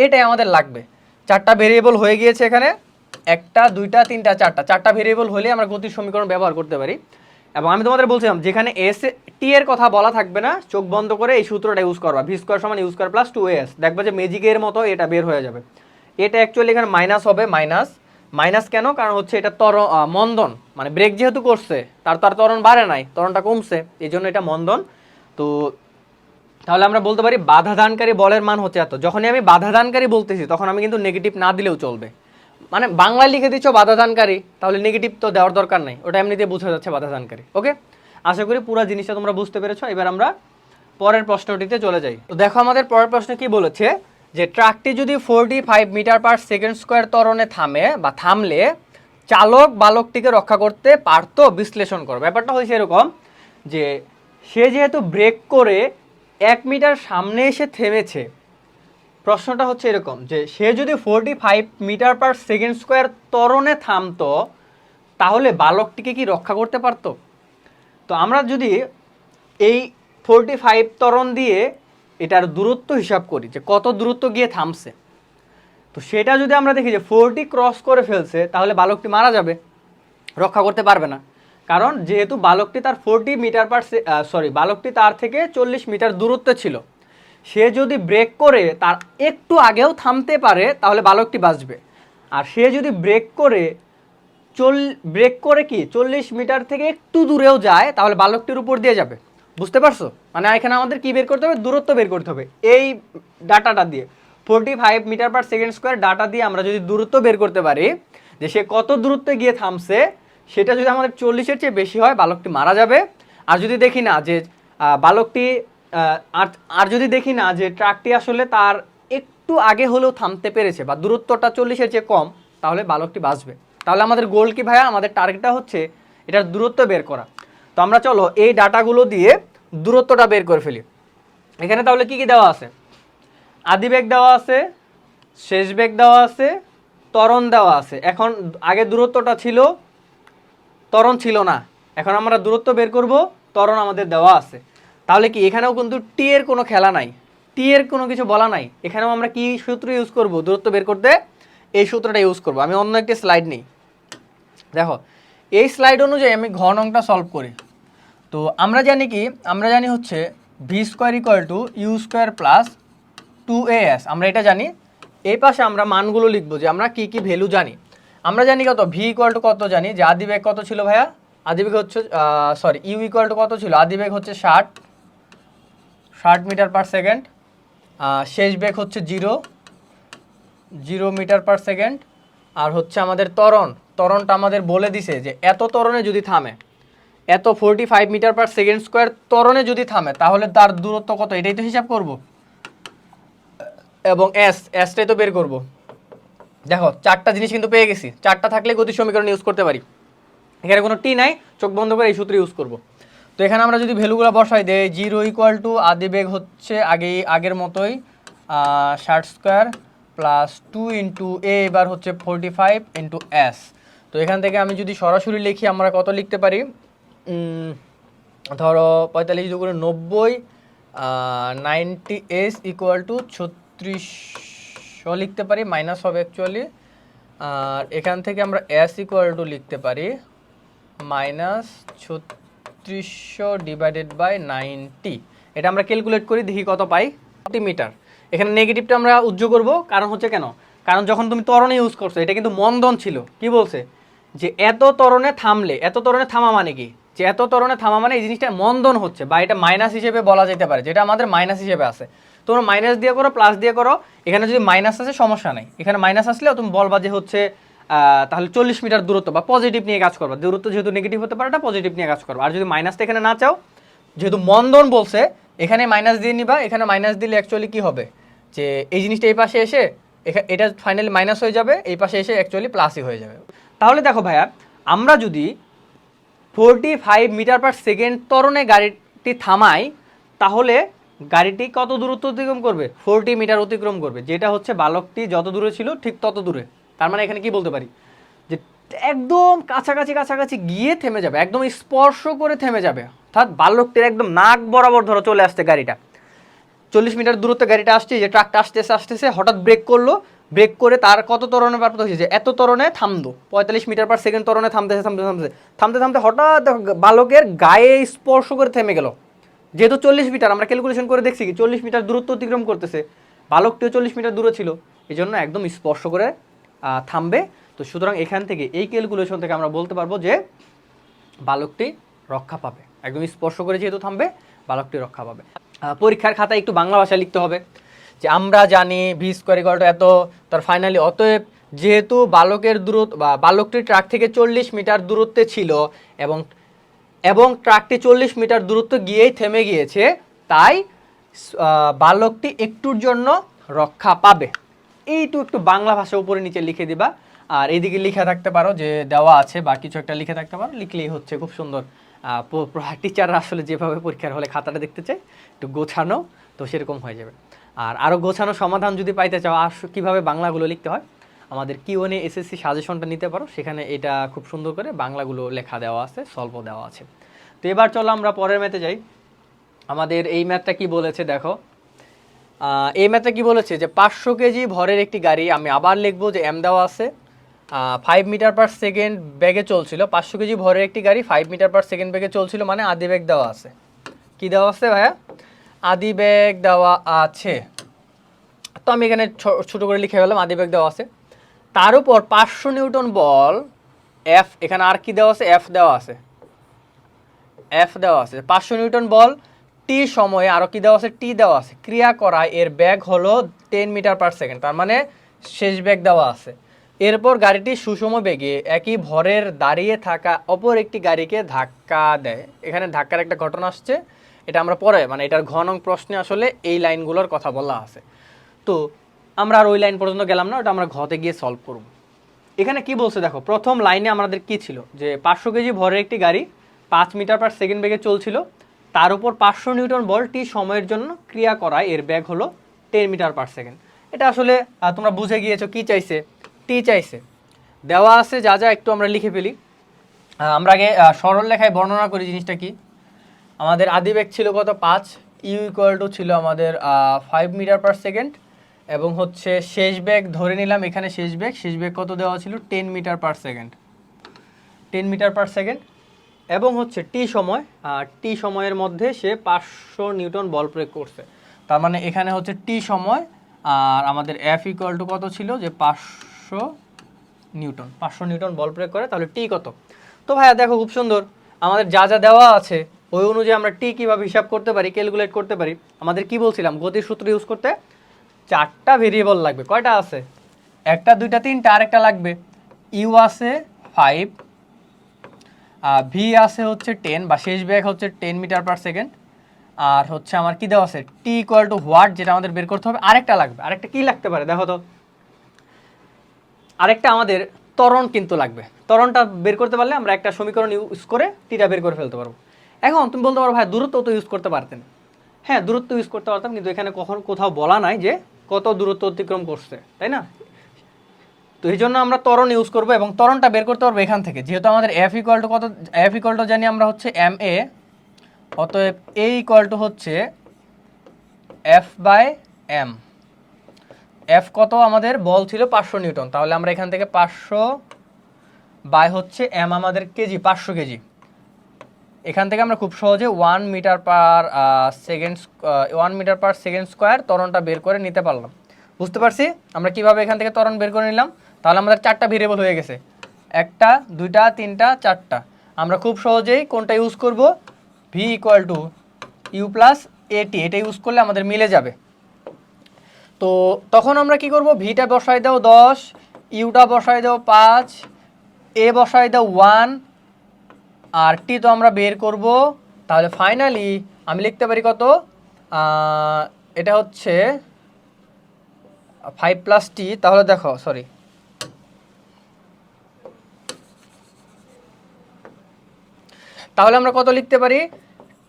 এটাই আমাদের লাগবে। 4টা ভেরিয়েবল হয়ে গিয়েছে এখানে, 1টা 2টা 3টা 4টা ভেরিয়েবল হলে আমরা গতির সমীকরণ ব্যবহার করতে পারি। এবং আমি তোমাদের বলছিলাম যেখানে এস টি এর কথা বলা থাকবে না, চোখ বন্ধ করে এই সূত্রটা ইউজ করবা, ভি স্কোয়ার সমান ইউ স্কোয়ার প্লাস 2as, দেখবা যে ম্যাজিকের মতো এটা বের হয়ে যাবে। এটা অ্যাকচুয়ালি এখানে মাইনাস হবে, মাইনাস কেন, কারণ হচ্ছে এটা মন্দন, মানে ব্রেক যেহেতু করছে তার ত্বরণ বাড়ে নাই, ত্বরণটা কমছে, এই জন্য এটা মন্দন। তো তাহলে আমরা বলতে পারি বাধাদানকারী বলের মান হচ্ছে এত। যখনই আমি বাধাদানকারী বলতেছি তখন আমি কিন্তু নেগেটিভ না দিলেও চলবে, মানে বাংলায় লিখে দিচ্ছ বাধাদানকারী, তাহলে নেগেটিভ তো দেওয়ার দরকার নাই, ওটা এমনিতে বোঝা যাচ্ছে বাধাদানকারী। ওকে, আশা করি পুরো জিনিসটা তোমরা বুঝতে পেরেছো। এবার আমরা পরের প্রশ্নটিতে চলে যাই। তো দেখো আমাদের পরের প্রশ্ন কি বলেছে, যে ট্রাকটি যদি 45 মিটার পার সেকেন্ড স্কোয়ার ত্বরণে থামে বা থামলে চালক বালকটিকে রক্ষা করতে পারতো, বিশ্লেষণ করো। ব্যাপারটা হয়েছে এরকম যে সে যেহেতু ব্রেক করে 1 মিটার সামনে এসে থেমেছে, প্রশ্নটা হচ্ছে এরকম যে সে যদি 45 মিটার পার সেকেন্ড স্কোয়ার ত্বরণে থামতো তাহলে বালকটিকে কি রক্ষা করতে পারতো? তো আমরা যদি এই 45 ত্বরণ দিয়ে এটার দূরত্ব হিসাব করি যে কত দূরত্ব গিয়ে থামছে, তো সেটা যদি আমরা দেখি যে 40 ক্রস করে ফেলছে, তাহলে বালকটি মারা যাবে, রক্ষা করতে পারবে না। কারণ যেহেতু বালকটি তার 40 মিটার পার বালকটি তার থেকে 40 মিটার দূরত্বে ছিল, সে যদি ব্রেক করে তার একটু আগেও থামতে পারে তাহলে বালকটি বাঁচবে। আর সে যদি ব্রেক করে কি 40 মিটার থেকে একটু দূরেও যায় তাহলে বালকটির উপর দিয়ে যাবে। বুঝতে পারছো? মানে এখানে আমাদের কি বের করতে হবে, দূরত্ব বের করতে হবে। এই ডাটাটা দিয়ে 45 metre per second square data দিয়ে আমরা যদি দূরত্ব বের করতে পারি যে সে কত দূরত্বে গিয়ে থামছে, সেটা যদি আমাদের 40-এর চেয়ে বেশি হয় বালকটি মারা যাবে। আর যদি দেখি না যে বালকটি আর যদি দেখি না যে ট্রাকটি আসলে তার একটু আগে হলেও থামতে পেরেছে বা দূরত্বটা 40-এর চেয়ে কম, তাহলে বালকটি বাঁচবে। তাহলে আমাদের গোল কি ভাইয়া, আমাদের টার্গেটটা হচ্ছে এটার দূরত্ব বের করা। তো আমরা চলো এই ডাটাগুলো দিয়ে দূরত্বটা বের করে ফেলি। এখানে তাহলে কি কি দেওয়া আছে, আদি বেগ দেওয়া আছে, শেষ বেগ দেওয়া আছে, ত্বরণ দেওয়া আছে। এখন আগে দূরত্বটা ছিল, ত্বরণ ছিল না, এখন আমরা দূরত্ব বের করব, ত্বরণ আমাদের দেওয়া আছে। তাহলে কি এখানেও কিন্তু টি এর কোনো খেলা নাই, টি এর কোনো কিছু বলা নাই। এখানেও আমরা কি সূত্র ইউজ করব দূরত্ব বের করতে, এই সূত্রটা ইউজ করব। আমি অন্য একটি স্লাইড নিই, দেখো এই স্লাইড অনুযায়ী আমি ঘ নংটা সলভ করি। তো আমরা জানি হচ্ছে V square equal to U square plus 2as, আমরা এটা জানি। এই পাশে আমরা মানগুলো লিখবো যে আমরা কি কি ভ্যালু জানি। আমরা জানি কত, ভি ইকুয়াল টু কত জানি, যে আদি বেগ কত ছিল ভাইয়া, আদি বেগ হচ্ছে ইউ ইকুয়াল টু কত ছিল, আদি বেগ হচ্ছে 60 মিটার পার সেকেন্ড, শেষ বেগ হচ্ছে 0 মিটার পার সেকেন্ড। আর হচ্ছে আমাদের ত্বরণটা আমাদের বলে দিছে যে এত ত্বরণে যদি থামে, এত 45 মিটার পার সেকেন্ড স্কোয়ার ত্বরণে যদি থামে তাহলে তার দূরত্ব কত, এটাই তো হিসাব করব। এবং এসটাই তো বের করব। দেখো 4টা জিনিস কিন্তু পেয়ে গেছি, 4টা থাকলে গতি সমীকরণ ইউজ করতে পারি। এখানে কোনো টি নাই, চোখ বন্ধ করে এই সূত্র ইউজ করব। তো এখানে আমরা যদি ভ্যালুগুলো বসাই দেই, 0 ইকুয়াল টু আদি বেগ হচ্ছে আগের মতোই 60 স্কোয়ার প্লাস 2 ইন্টু এ, এবার হচ্ছে 45 ইন্টু এস। তো এখান থেকে আমি যদি সরাসরি লিখি আমরা কত লিখতে পারি, ধরো 45 দুগুণে 90, 90s ইকুয়াল টু 3600 লিখতে পারি, মাইনাস হবে অ্যাকচুয়ালি। আর এখান থেকে আমরা এস ইকুয়াল টু লিখতে পারি মাইনাস 3600 ডিভাইডেড বাই 90। এটা আমরা ক্যালকুলেট করি, দেখি কত পাই, 40 মিটার। এখানে নেগেটিভটা আমরা উজ্জ্ব করব, কারণ হচ্ছে কেন, কারণ যখন তুমি ত্বরণে ইউজ করছো এটা কিন্তু মন্দন ছিল। কি বলছে যে এত ত্বরণে থামলে, এত ত্বরণে থামা মানে কি, যে এত ত্বরণে থামা মানে এই জিনিসটা মন্দন হচ্ছে, বা এটা মাইনাস হিসেবে বলা যেতে পারে, যেটা আমাদের মাইনাস হিসেবে আছে। তোমরা মাইনাস দিয়ে করো, প্লাস দিয়ে করো, এখানে যদি মাইনাস আছে সমস্যা নাই, এখানে মাইনাস আসলেও তুমি বলবা যে হচ্ছে তাহলে 40 মিটার দূরত্ব, বা পজিটিভ নিয়ে কাজ করবা। দূরত্ব যেহেতু নেগেটিভ হতে পারে, এটা পজিটিভ নিয়ে কাজ করবা। আর যদি মাইনাসটা এখানে না চাও, যেহেতু মন্দন বলছে, এখানে মাইনাস দিয়ে নিবা। এখানে মাইনাস দিলে অ্যাকচুয়ালি কি হবে, যে এই জিনিসটা এই পাশে এসে এটা ফাইনালি মাইনাস হয়ে যাবে, এই পাশে এসে অ্যাকচুয়ালি প্লাসই হয়ে যাবে। তাহলে দেখো ভাইয়া, আমরা যদি 45 মিটার পার সেকেন্ড ত্বরণে গাড়িটি থামাই, তাহলে গাড়িটি কত দূরত্ব অতিক্রম করবে, 40 মিটার অতিক্রম করবে, যেটা হচ্ছে বালকটি যত দূরে ছিল ঠিক তত দূরে। তার মানে এখানে কি বলতে পারি, যে একদম কাছাকাছি গিয়ে থেমে যাবে, একদম স্পর্শ করে থেমে যাবে। অর্থাৎ বালকটির একদম নাক বরাবর ধরো চলে আসছে গাড়িটা, 40 মিটার দূরত্বে গাড়িটা আসছে, যে ট্রাকটা আসতেছে হঠাৎ ব্রেক করলো, ব্রেক করে তার কত ত্বরণে প্রাপ্ত হয়েছে, এত ত্বরণে থামলো, 45 মিটার পার সেকেন্ড ত্বরণে থামতে হঠাৎ বালকের গায়ে স্পর্শ করে থেমে গেল। যেহেতু 40 মিটার, আমরা ক্যালকুলেশন করে দেখছি কি 40 মিটার দূরত্ব অতিক্রম করতেছে, বালকটিও 40 মিটার দূরে ছিল, এই জন্য একদম স্পর্শ করে থামবে। তো সুতরাং এখান থেকে এই ক্যালকুলেশন থেকে আমরা বলতে পারবো যে বালকটি রক্ষা পাবে, একদম স্পর্শ করে যেহেতু থামবে বালকটি রক্ষা পাবে। পরীক্ষার খাতায় একটু বাংলা ভাষায় লিখতে হবে যে আমরা জানি ভি স্কোয়ার ইকুয়াল টু এত, তার ফাইনালি অতএব যেহেতু বালকের দূরত্ব বা বালকটি ট্রাক থেকে 40 মিটার দূরত্বে ছিল এবং এবং ট্রাকটি 40 মিটার দূরত্ব গিয়েই থেমে গিয়েছে, তাই বালকটি একটুর জন্য রক্ষা পাবে। এইটু একটু বাংলা ভাষা উপরে নিচে লিখে দিবা, আর এইদিকে লিখে থাকতে পারো যে দেওয়া আছে বা কিছু একটা লিখে থাকতে পারো, লিখলেই হচ্ছে। খুব সুন্দর। টিচাররা আসলে যেভাবে পরীক্ষার হলে খাতাটা দেখতে চায় একটু গোছানো, তো সেরকম হয়ে যাবে। আর আরও গোছানো সমাধান যদি পাইতে চাও আর কীভাবে বাংলাগুলো লিখতে হয়, আমাদের কিউএনএ এসএসসি সাজেশনটা নিতে পারো, সেখানে এটা খুব সুন্দর করে বাংলাগুলো লেখা দেওয়া আছে, সলভও দেওয়া আছে। তো এবার চলো আমরা পরের ম্যাথে যাই। আমাদের এই ম্যাথটা কি বলেছে দেখো। এই ম্যাথে কি বলেছে যে 500 কেজি ভরের একটি গাড়ি, আমি আবার লিখবো যে এম দেওয়া আছে, 5 মিটার পার সেকেন্ড বেগে চলছিল। 500 কেজি ভরের একটি গাড়ি 5 মিটার পার সেকেন্ড বেগে চলছিল, মানে আদি বেগ দেওয়া আছে। কি দেওয়া আছে ভাইয়া? আদি বেগ দেওয়া আছে। তো আমি এখানে ছোটো করে লিখে গেলাম আদি বেগ দেওয়া আছে। তার উপর 500 নিউটন বল এফ, এখানে আর কি দেওয়া আছে? এফ দেওয়া আছে। এফ দেওয়া আছে 500 নিউটন বল টি সময়ে, আরও কি দেওয়া আছে? টি দেওয়া আছে। ক্রিয়া করায় এর বেগ হলো 10 মিটার পার সেকেন্ড, তার মানে শেষ বেগ দেওয়া আছে। এরপর গাড়িটি সুষম বেগে একই ভরের দাঁড়িয়ে থাকা অপর একটি গাড়িকে ধাক্কা দেয়। এখানে ধাক্কার একটা ঘটনা আসছে, এটা আমরা পরে, মানে এটার ঘ নং প্রশ্নে আসলে এই লাইনগুলোর কথা বলা আছে। তো আমরা আর ওই লাইন পর্যন্ত গেলাম না, ওটা আমরা ঘতে গিয়ে সলভ করব। এখানে কি বলছে দেখো, প্রথম লাইনে আমাদের কি ছিল যে 500 কেজি ভরের একটি গাড়ি 5 মিটার পার সেকেন্ড বেগে চলছিল, তার উপর 500 নিউটন বল টি সময়ের জন্য ক্রিয়া করায় এর বেগ হলো 10 মিটার পার সেকেন্ড। এটা আসলে তোমরা বুঝে গিয়েছো কি চাইছে, টি চাইছে। দেওয়া আছে যা যা, একটু আমরা লিখে ফেলি। আমরা আগে সরল লেখায় বর্ণনা করি জিনিসটা কি। আমাদের আদি বেগ ছিল কত? 5, ইউ ইকুয়াল টু ছিল আমাদের 5 মিটার পার সেকেন্ড, এবং হচ্ছে শেষ বেগ ধরে নিলাম, এখানে শেষ বেগ কত দেওয়া ছিল? 10 metre per second, 10 metre per second. এবং হচ্ছে টি সময়, টি সময়ের মধ্যে সে 500 নিউটন বল প্রয়োগ করছে, তার মানে এখানে হচ্ছে টি সময়। আর আমাদের এফ ইকুয়াল টু কত ছিল? যে 500 নিউটন বল প্রয়োগ করে, তাহলে টি কত? তো ভাইয়া দেখো খুব সুন্দর, আমাদের যা যা দেওয়া আছে ওই অনুযায়ী আমরা টি কীভাবে হিসাব করতে পারি, ক্যালকুলেট করতে পারি। আমাদের কি বলছিলাম, গতির সূত্র ইউজ করতে 4টা ভেরিয়েবল লাগবে। কয়টা আছে? 1টা 2টা 3টা, আরেকটা লাগবে। ইউ আছে 5, ভি আছে হচ্ছে 10 বা শেষ বেগ হচ্ছে 10 মিটার পার সেকেন্ড, আর হচ্ছে আমার কি দেওয়া আছে? টি ইকুয়াল টু হোয়াট, যেটা আমাদের বের করতে হবে। আরেকটা লাগবে, আরেকটা কি লাগতে পারে দেখো তো, আরেকটা আমাদের ত্বরণ কিন্তু লাগবে। ত্বরণটা বের করতে পারলে আমরা একটা সমীকরণ ইউজ করে টিটা বের করে ফেলতে পারবো। এখন তুমি বলতে পারো ভাই দূরত্ব তো ইউজ করতে পারতেন। হ্যাঁ, দূরত্ব ইউজ করতে পারতাম, কিন্তু এখানে কোথাও বলা নাই যে কত দূরত্ব অতিক্রম করছে, তাই না? তো এই জন্য আমরা ত্বরণ ইউজ করবো, এবং ত্বরণটা বের করতে পারবো এখান থেকে। যেহেতু আমাদের এফ ইকুয়াল টু কত? এফ ইকুয়াল টু জানি আমরা হচ্ছে এম এ, অতএব এ ইকুয়াল টু হচ্ছে এফ বাই এম। এফ কত? আমাদের বল ছিল 500 নিউটন, তাহলে আমরা এখান থেকে 500 বাই হচ্ছে এম আমাদের কেজি, 500 কেজি। এখান থেকে আমরা খুব সহজে 1 মিটার পার সেকেন্ড স্কোয়ার ত্বরণটা বের করে নিতে পারলাম। বুঝতে পারছি আমরা কিভাবে এখান থেকে ত্বরণ বের করে নিলাম? তাহলে আমাদের 4টা ভেরিয়েবল হয়ে গেছে, 1টা 2টা 3টা 4টা। আমরা খুব সহজেই কোনটা ইউজ করব? V equal to U plus AT, এটা ইউজ করলে আমাদের মিলে যাবে। তো তখন আমরা কি করব? ভিটা বসাই দাও 10, ইউটা বসাই দাও 5, এ বসাই দাও 1, আর টি তো আমরা বের করব। তাহলে ফাইনালি আমি লিখতে পারি কত? এটা হচ্ছে 5 প্লাস টি। তাহলে দেখো, সরি, তাহলে আমরা কত লিখতে পারি?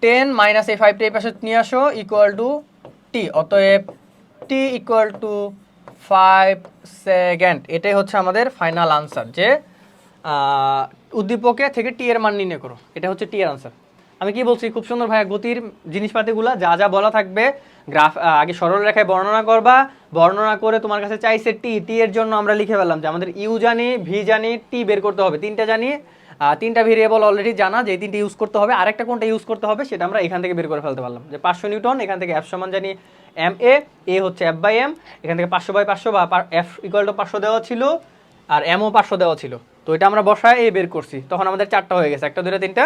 10 মাইনাস এই 5টা এই পাশে নিয়ে আসো, ইকুয়াল টু টি। অতএব টি ইকুয়াল টু 5 সেকেন্ড। এটাই হচ্ছে আমাদের ফাইনাল আনসার, যে উদ্দীপকে থেকে টি এর মান নির্ণয় করো। এটা হচ্ছে টি এর আনসার। আমি কি বলছি? খুব সুন্দর ভাইয়া, গতির জিনিসপাতিগুলো যা যা বলা থাকবে গ্রাফ আগে সরল রেখায় বর্ণনা করবা, বর্ণনা করে তোমার কাছে চাইছে টি এর জন্য আমরা লিখে ফেললাম যে আমাদের ইউ জানি, ভি জানি, টি বের করতে হবে। 3টা জানি, 3টা ভেরিয়েবল অলরেডি জানা, যে এই 3টা ইউজ করতে হবে। আরেকটা কোনটা ইউজ করতে হবে সেটা আমরা এখান থেকে বের করে ফেলতে পারলাম, যে 500 নিউটন, এখান থেকে এফ সমান জানি এম এ হচ্ছে এফ বাই এম, এখান থেকে 500 বাই 500 বা এফ ইকুয়াল টু 500 দেওয়া ছিল, আর এমও 500 দেওয়া ছিল। তো এটা আমরা বসায় এ বের করছি, তখন আমাদের 4টা হয়ে গেছে, 1টা 2টা 3টা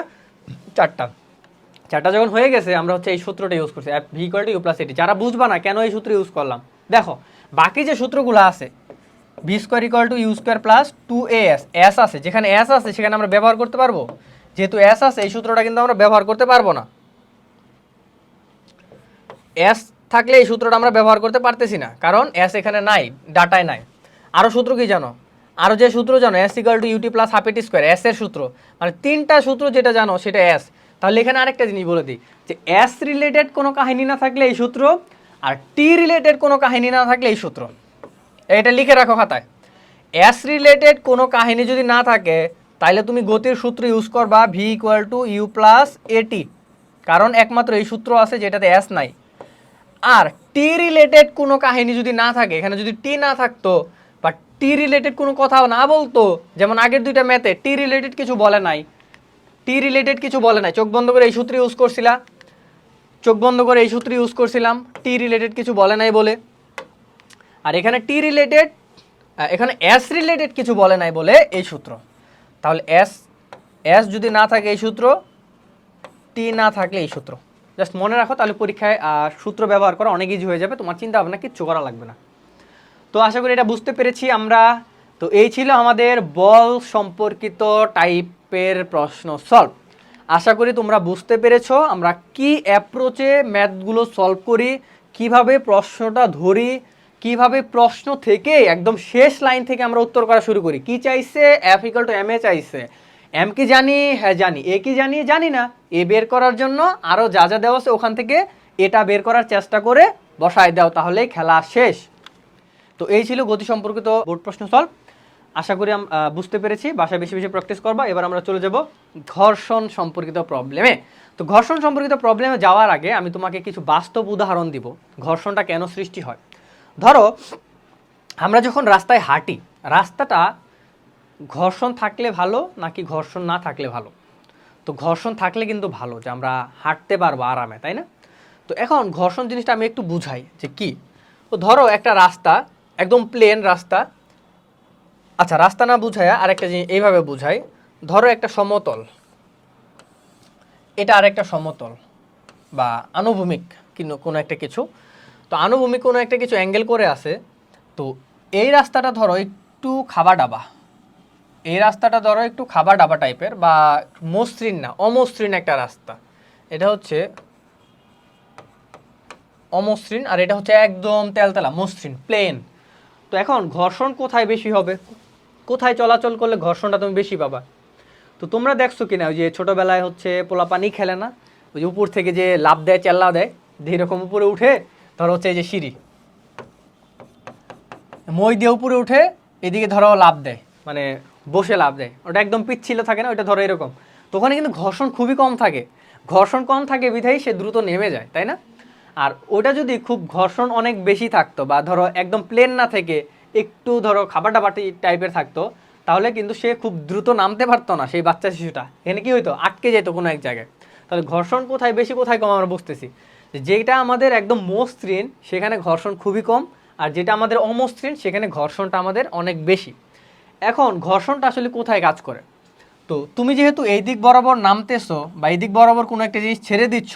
4টা যখন হয়ে গেছে, আমরা হচ্ছে এই সূত্রটা ইউজ করছি, F V equal to U plus AT. যারা বুঝবা না কেন এই সূত্র ইউজ করলাম, দেখো বাকি যে সূত্রগুলো আছে V square equal to U square plus 2as, S আছে, যেখানে এস আছে সেখানে আমরা ব্যবহার করতে পারবো, যেহেতু এস আছে এই সূত্রটা কিন্তু আমরা ব্যবহার করতে পারবো না, এস থাকলে এই সূত্রটা আমরা ব্যবহার করতে পারতেছি না, কারণ এস এখানে নাই, ডাটায় নাই। আরও সূত্র কি জানো, আরও যে সূত্র জানো, S equal to UT plus half AT square, S এর সূত্র, মানে 3টা সূত্র যেটা জানো সেটা এস। তাহলে এখানে আরেকটা জিনিস বলে দিই যে এস রিলেটেড কোনো কাহিনী না থাকলে এই সূত্র, আর টি রিলেটেড কোনো কাহিনী না থাকলে এই সূত্র। এটা লিখে রাখো খাতায়, এস রিলেটেড কোনো কাহিনী যদি না থাকে তাহলে তুমি গতির সূত্র ইউজ করবা V equal to U plus AT, কারণ একমাত্র এই সূত্র আছে যেটাতে এস নাই। আর টি রিলেটেড কোনো কাহিনী যদি না থাকে, এখানে যদি টি না থাকতো বা টি রিলেটেড কোনো কথা না বলতো, যেমন আগের দুইটা ম্যাথে টি রিলেটেড কিছু বলে নাই, টি রিলেটেড কিছু বলে নাই, চোখ বন্ধ করে এই সূত্র ইউজ করছিলা, চোখ বন্ধ করে এই সূত্র ইউজ করছিলাম, টি রিলেটেড কিছু বলে নাই বলে। আর এখানে টি রিলেটেড, এখানে এস রিলেটেড কিছু বলে নাই বলে এই সূত্র। তাহলে এস এস যদি না থাকে এই সূত্র, টি না থাকলে এই সূত্র। জাস্ট মনে রাখো, তাহলে পরীক্ষায় সূত্র ব্যবহার করা অনেক ইজি হয়ে যাবে, তোমার চিন্তা ভাবনা কিচ্ছু করা লাগবে না। তো আশা করি এটা বুঝতে পেরেছি আমরা। তো এই ছিল আমাদের বল সম্পর্কিত টাইপের প্রশ্ন সলভ। আশা করি তোমরা বুঝতে পেরেছো আমরা কি অ্যাপ্রোচে ম্যাথগুলো সলভ করি, কিভাবে প্রশ্নটা ধরি, কিভাবে প্রশ্ন থেকে একদম শেষ লাইন থেকে আমরা উত্তর করা শুরু করি। কি চাইছে, এফ ইকুয়াল টু এম এ চাইছে, এম কি জানি, হ্যাঁ জানি, এ কি জানি, জানি না, এ বের করার জন্য আরও যা যা দেওয়া আছে ওখান থেকে এটা বের করার চেষ্টা করে বসায় দাও, তাহলেই খেলা শেষ। তো এই ছিল গতি সম্পর্কিত বোর্ড প্রশ্ন সলভ। আশা করি বুঝতে পেরেছি, বাসায় বেশি বেশি প্র্যাকটিস করবা। এবার আমরা চলে যাব ঘর্ষণ সম্পর্কিত প্রবলেমে। তো ঘর্ষণ সম্পর্কিত প্রবলেমে যাওয়ার আগে আমি তোমাকে কিছু বাস্তব উদাহরণ দিব ঘর্ষণটা কেন সৃষ্টি হয়। ধরো আমরা যখন রাস্তায় হাঁটি, রাস্তাটা ঘর্ষণ থাকলে ভালো নাকি ঘর্ষণ না থাকলে ভালো? তো ঘর্ষণ থাকলে কিন্তু ভালো, যে আমরা হাঁটতে পারবো আরামে, তাই না? তো এখন ঘর্ষণ জিনিসটা আমি একটু বুঝাই যে কি। তো ধরো একটা রাস্তা, একদম প্লেন রাস্তা, আচ্ছা রাস্তা না বুঝাইয়া আরেকটা জিনিস এইভাবে বুঝাই। ধরো একটা সমতল, এটা আরেকটা সমতল বা আনুভূমিক কোনো একটা কিছু, তো আনুভূমিক কোনো একটা কিছু অ্যাঙ্গেল করে আছে। তো এই রাস্তাটা ধরো একটু খাবা ডাবা, এই রাস্তাটা ধরো একটু খাবা ডাবা টাইপের বা মসৃণ না, অমসৃণ একটা রাস্তা। এটা হচ্ছে অমসৃণ আর এটা হচ্ছে একদম তেলতেলা মসৃণ প্লেন। তো এখন ঘর্ষণ কোথায় বেশি হবে, কোথায় চলাচল করলে ঘর্ষণটা তুমি বেশি পাবা? তো তোমরা দেখছো কিনা ওই যে ছোটোবেলায় হচ্ছে পোলাপানি খেলে না, ওই যে উপর থেকে যে লাফ দেয়, চেল্লা দেয়, যেরকম উপরে উঠে ধরো হচ্ছে এই যে সিঁড়ি, মই দিয়ে উপরে উঠে এদিকে ধরো লাফ দেয়, মানে বসে লাফ দেয়, ওটা একদম পিচ্ছিল থাকে না, ওইটা ধরো এরকম। তো ওখানে কিন্তু ঘর্ষণ খুবই কম থাকে, ঘর্ষণ কম থাকে বিধায় সে দ্রুত নেমে যায়, তাই না? আর ওটা যদি খুব ঘর্ষণ অনেক বেশি থাকতো বা ধরো একদম প্লেন না থেকে একটু ধরো খাবার ডাবাটি টাইপের থাকতো, তাহলে কিন্তু সে খুব দ্রুত নামতে পারতো না, সেই বাচ্চা শিশুটা। এখানে কি হইতো, আটকে যেত কোনো এক জায়গায়। তাহলে ঘর্ষণ কোথায় বেশি কোথায় কম আমরা বুঝতেছি, যেটা আমাদের একদম মসৃণ সেখানে ঘর্ষণ খুবই কম, আর যেটা আমাদের অমসৃণ সেখানে ঘর্ষণটা আমাদের অনেক বেশি। এখন ঘর্ষণটা আসলে কোথায় কাজ করে? তো তুমি যেহেতু এই দিক বরাবর নামতেছো বা এই দিক বরাবর কোনো একটা জিনিস ছেড়ে দিচ্ছ,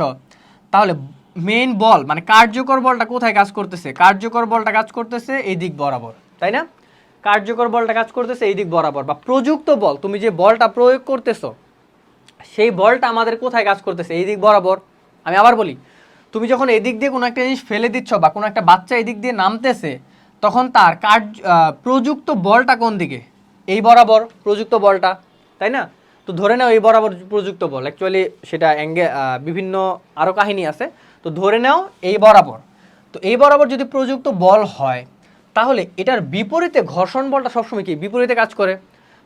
তাহলে মেইন বল মানে কার্যকর বলটা কোথায় কাজ করতেছে? কার্যকর বলটা কাজ করতেছে এই দিক বরাবর, তাই না? কার্যকর বলটা কাজ করতেছে এই দিক বরাবর, বা প্রযুক্ত বল, তুমি যে বলটা প্রয়োগ করতেছো সেই বলটা আমাদের কোথায় কাজ করতেছে? এই দিক বরাবর। আমি আবার বলি, তুমি যখন এদিক দিয়ে কোনো একটা জিনিস ফেলে দিচ্ছ বা কোনো একটা বাচ্চা এদিক দিয়ে নামতেছে, তখন তার প্রযুক্ত বলটা কোন দিকে? এই বরাবর প্রযুক্ত বলটা, তাই না? তো ধরে নাও এই বরাবর প্রযুক্ত বল, অ্যাকচুয়ালি সেটা বিভিন্ন আরও কাহিনী আছে, তো ধরে নাও এই বরাবর। তো এই বরাবর যদি প্রযুক্ত বল হয়, তাহলে এটার বিপরীতে ঘর্ষণ বলটা সবসময় কি বিপরীতে কাজ করে?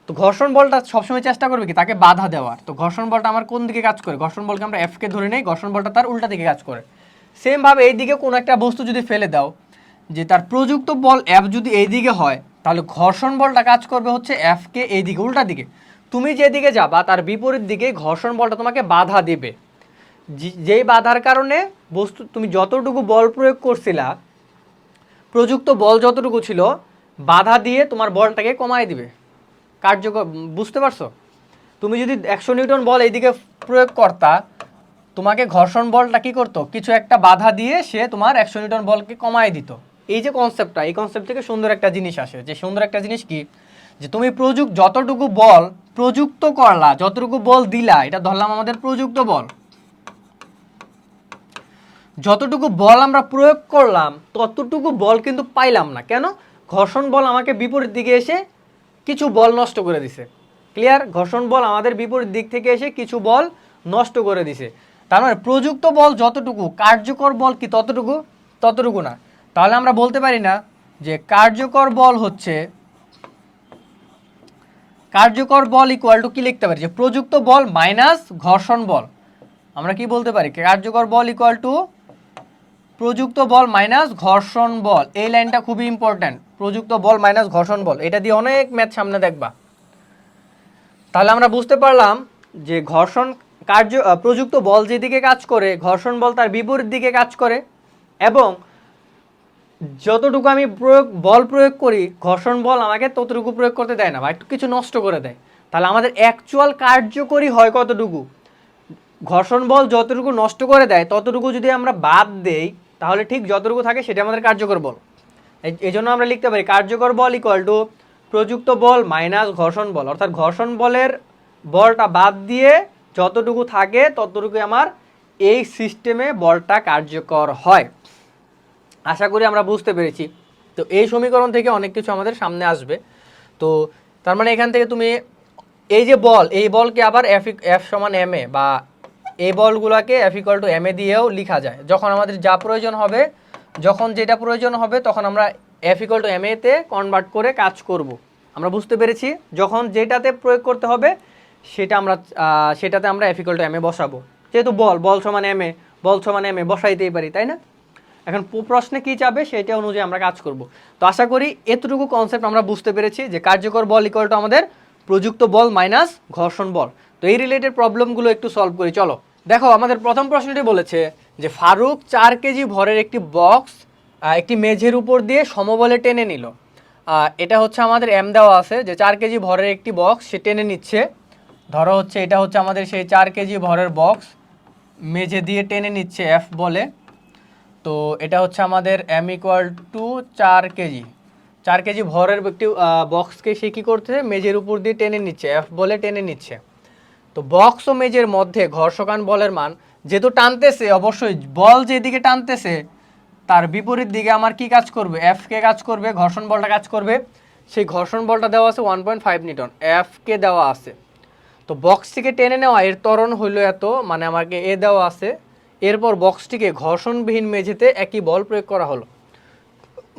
তো ঘর্ষণ বলটা সবসময় চেষ্টা করবে কি তাকে বাধা দেওয়ার। তো ঘর্ষণ বলটা আমার কোন দিকে কাজ করে? ঘর্ষণ বলকে আমরা এফকে ধরে নেই, ঘর্ষণ বলটা তার উল্টা দিকে কাজ করে। সেমভাবে এই দিকে কোনো একটা বস্তু যদি ফেলে দাও, যে তার প্রযুক্ত বল এফ যদি এই দিকে হয়, তাহলে ঘর্ষণ বলটা কাজ করবে হচ্ছে এফকে এই দিকে, উল্টা দিকে। তুমি যেদিকে যাবা তার বিপরীত দিকে ঘর্ষণ বলটা তোমাকে বাধা দেবে, যেই বাধার কারণে বস্তু তুমি যতটুকু বল প্রয়োগ করছিলা, প্রযুক্ত বল যতটুকু ছিল, বাধা দিয়ে তোমার বলটাকে কমায় দিবে। কার্যকর, বুঝতে পারছো? তুমি যদি 100 নিউটন বল এইদিকে প্রয়োগ করতা, তোমাকে ঘর্ষণ বলটা কি করতো? কিছু একটা বাধা দিয়ে সে তোমার 100 নিউটন বলকে কমায় দিত, এই যে কনসেপ্টটা, এই কনসেপ্ট থেকে সুন্দর একটা জিনিস আসে। যে সুন্দর একটা জিনিস কি, যে তুমি যতটুকু বল প্রযুক্ত করলা, যতটুকু বল দিলা, এটা ধরলাম আমাদের প্রযুক্ত বল। যতটুকু বল আমরা প্রয়োগ করলাম ততটুকু বল কিন্তু পাইলাম না। কেন? ঘর্ষণ বল আমাকে বিপরীত দিকে এসে কিছু বল নষ্ট করে দিছে। ক্লিয়ার? ঘর্ষণ বল আমাদের বিপরীত দিক থেকে এসে কিছু বল নষ্ট করে দিছে। তার মানে প্রযুক্ত বল যতটুকু, কার্যকর বল কি ততটুকু না। তাহলে আমরা বলতে পারি না যে কার্যকর বল ইকুয়াল টু কি লিখতে পারি, যে প্রযুক্ত বল মাইনাস ঘর্ষণ বল। আমরা কি বলতে পারি, কার্যকর বল ইকুয়াল টু প্রযুক্ত বল মাইনাস ঘর্ষণ বল। এই লাইনটা খুবই ইম্পর্ট্যান্ট, প্রযুক্ত বল মাইনাস ঘর্ষণ বল। এটা দিয়ে অনেক ম্যাথ সামনে দেখবা। তাহলে আমরা বুঝতে পারলাম যে প্রযুক্ত বল যেদিকে কাজ করে, ঘর্ষণ বল তার বিপরীত দিকে কাজ করে, এবং যতটুকু আমি বল প্রয়োগ করি ঘর্ষণ বল আমাকে ততটুকু প্রয়োগ করতে দেয় না, বা একটু কিছু নষ্ট করে দেয়। তাহলে আমাদের অ্যাকচুয়াল কার্যকরী হয় কতটুকু? ঘর্ষণ বল যতটুকু নষ্ট করে দেয় ততটুকু যদি আমরা বাদ দেই, তাহলে ঠিক যতটুকু থাকে সেটা আমাদের কার্যকর বল। এই জন্য আমরা লিখতে পারি কার্যকর বল ইকুয়াল টু প্রযুক্ত বল মাইনাস ঘর্ষণ বল। অর্থাৎ ঘর্ষণ বলের বলটা বাদ দিয়ে যতটুকু থাকে ততটুকু আমার এই সিস্টেমে বলটা কার্যকর হয়। আশা করি আমরা বুঝতে পেরেছি। তো এই সমীকরণ থেকে অনেক কিছু আমাদের সামনে আসবে। তো তার মানে এখান থেকে তুমি এই যে বল, এই বলকে আবার এফ সমান এম এ, বা এই বলগুলোকে এফ ইকুয়াল টু এম এ দিয়েও লেখা যায়। যখন আমাদের যা প্রয়োজন হবে, যখন যেটা প্রয়োজন হবে, তখন আমরা এফ ইকুয়াল টু এম এতে কনভার্ট করে কাজ করব। আমরা বুঝতে পেরেছি, যখন যেটাতে প্রয়োগ করতে হবে সেটাতে আমরা এফ ইকুয়াল টু এম এ বসাবো। যেহেতু বল সমান এম এ বসাইতেই পারি, তাই না? এখন প্রশ্নে কি চাবে সেটা অনুযায়ী আমরা কাজ করব। তো আশা করি এতটুকু কনসেপ্ট আমরা বুঝতে পেরেছি, যে কার্যকর বল ইকুয়াল টু আমাদের প্রযুক্ত বল মাইনাস ঘর্ষণ বল। তো এই রিলেটেড প্রবলেমগুলো একটু সলভ করি, চলো। দেখো, আমাদের প্রথম প্রশ্নটি বলেছে যে ফারুক 4 কেজি ভরের একটি বক্স একটি মেঝের উপর দিয়ে সমবলে টেনে নিল। এটা হচ্ছে আমাদের এম দেওয়া আছে, যে 4 কেজি ভরের একটি বক্স সে টেনে নিচ্ছে। ধরো হচ্ছে এটা হচ্ছে আমাদের সেই 4 কেজি ভরের বক্স মেঝে দিয়ে টেনে নিচ্ছে এফ বলে। তো এটা হচ্ছে আমাদের M equal to 4 KG. 4 KG ভরের একটি বক্সকে সে কী করতেছে, মেঝের উপর দিয়ে টেনে নিচ্ছে, এফ বলে টেনে নিচ্ছে। তো বক্স ও মেঝের মধ্যে ঘর্ষকান বলের মান, যেহেতু টানতেছে, অবশ্যই বল যেদিকে টানতেছে তার বিপরীত দিকে আমার কি কাজ করবে, এফ কে কাজ করবে, ঘর্ষণ বলটা কাজ করবে। সেই ঘর্ষণ বলটা দেওয়া আছে 1.5 নিউটন, এফ কে দেওয়া আছে। তো বক্সটিকে টেনে নেওয়া, এর ত্বরণ হইল এত, মানে আমাকে এ দেওয়া আছে। এরপর বক্সটিকে ঘর্ষণবিহীন মেঝেতে একই বল প্রয়োগ করা হলো।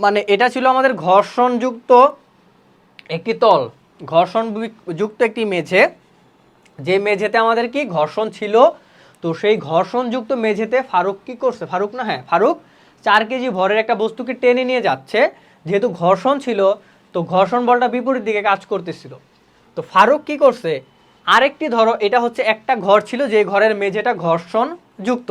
মানে এটা ছিল আমাদের ঘর্ষণযুক্ত একটি তল, ঘর্ষণযুক্ত একটি মেঝে, যে মেঝেতে আমাদের কি ঘর্ষণ ছিল। তো সেই ঘর্ষণযুক্ত মেঝেতে ফারুক কি করছে, ফারুক 4 কেজি ভরের একটা বস্তুকে টেনে নিয়ে যাচ্ছে। যেহেতু ঘর্ষণ ছিল, তো ঘর্ষণ বলটা বিপরীত দিকে কাজ করতেছিল। তো ফারুক কি করছে, আরেকটি, ধরো এটা হচ্ছে একটা ঘর ছিল, যে ঘরের মেঝেটা ঘর্ষণ যুক্ত,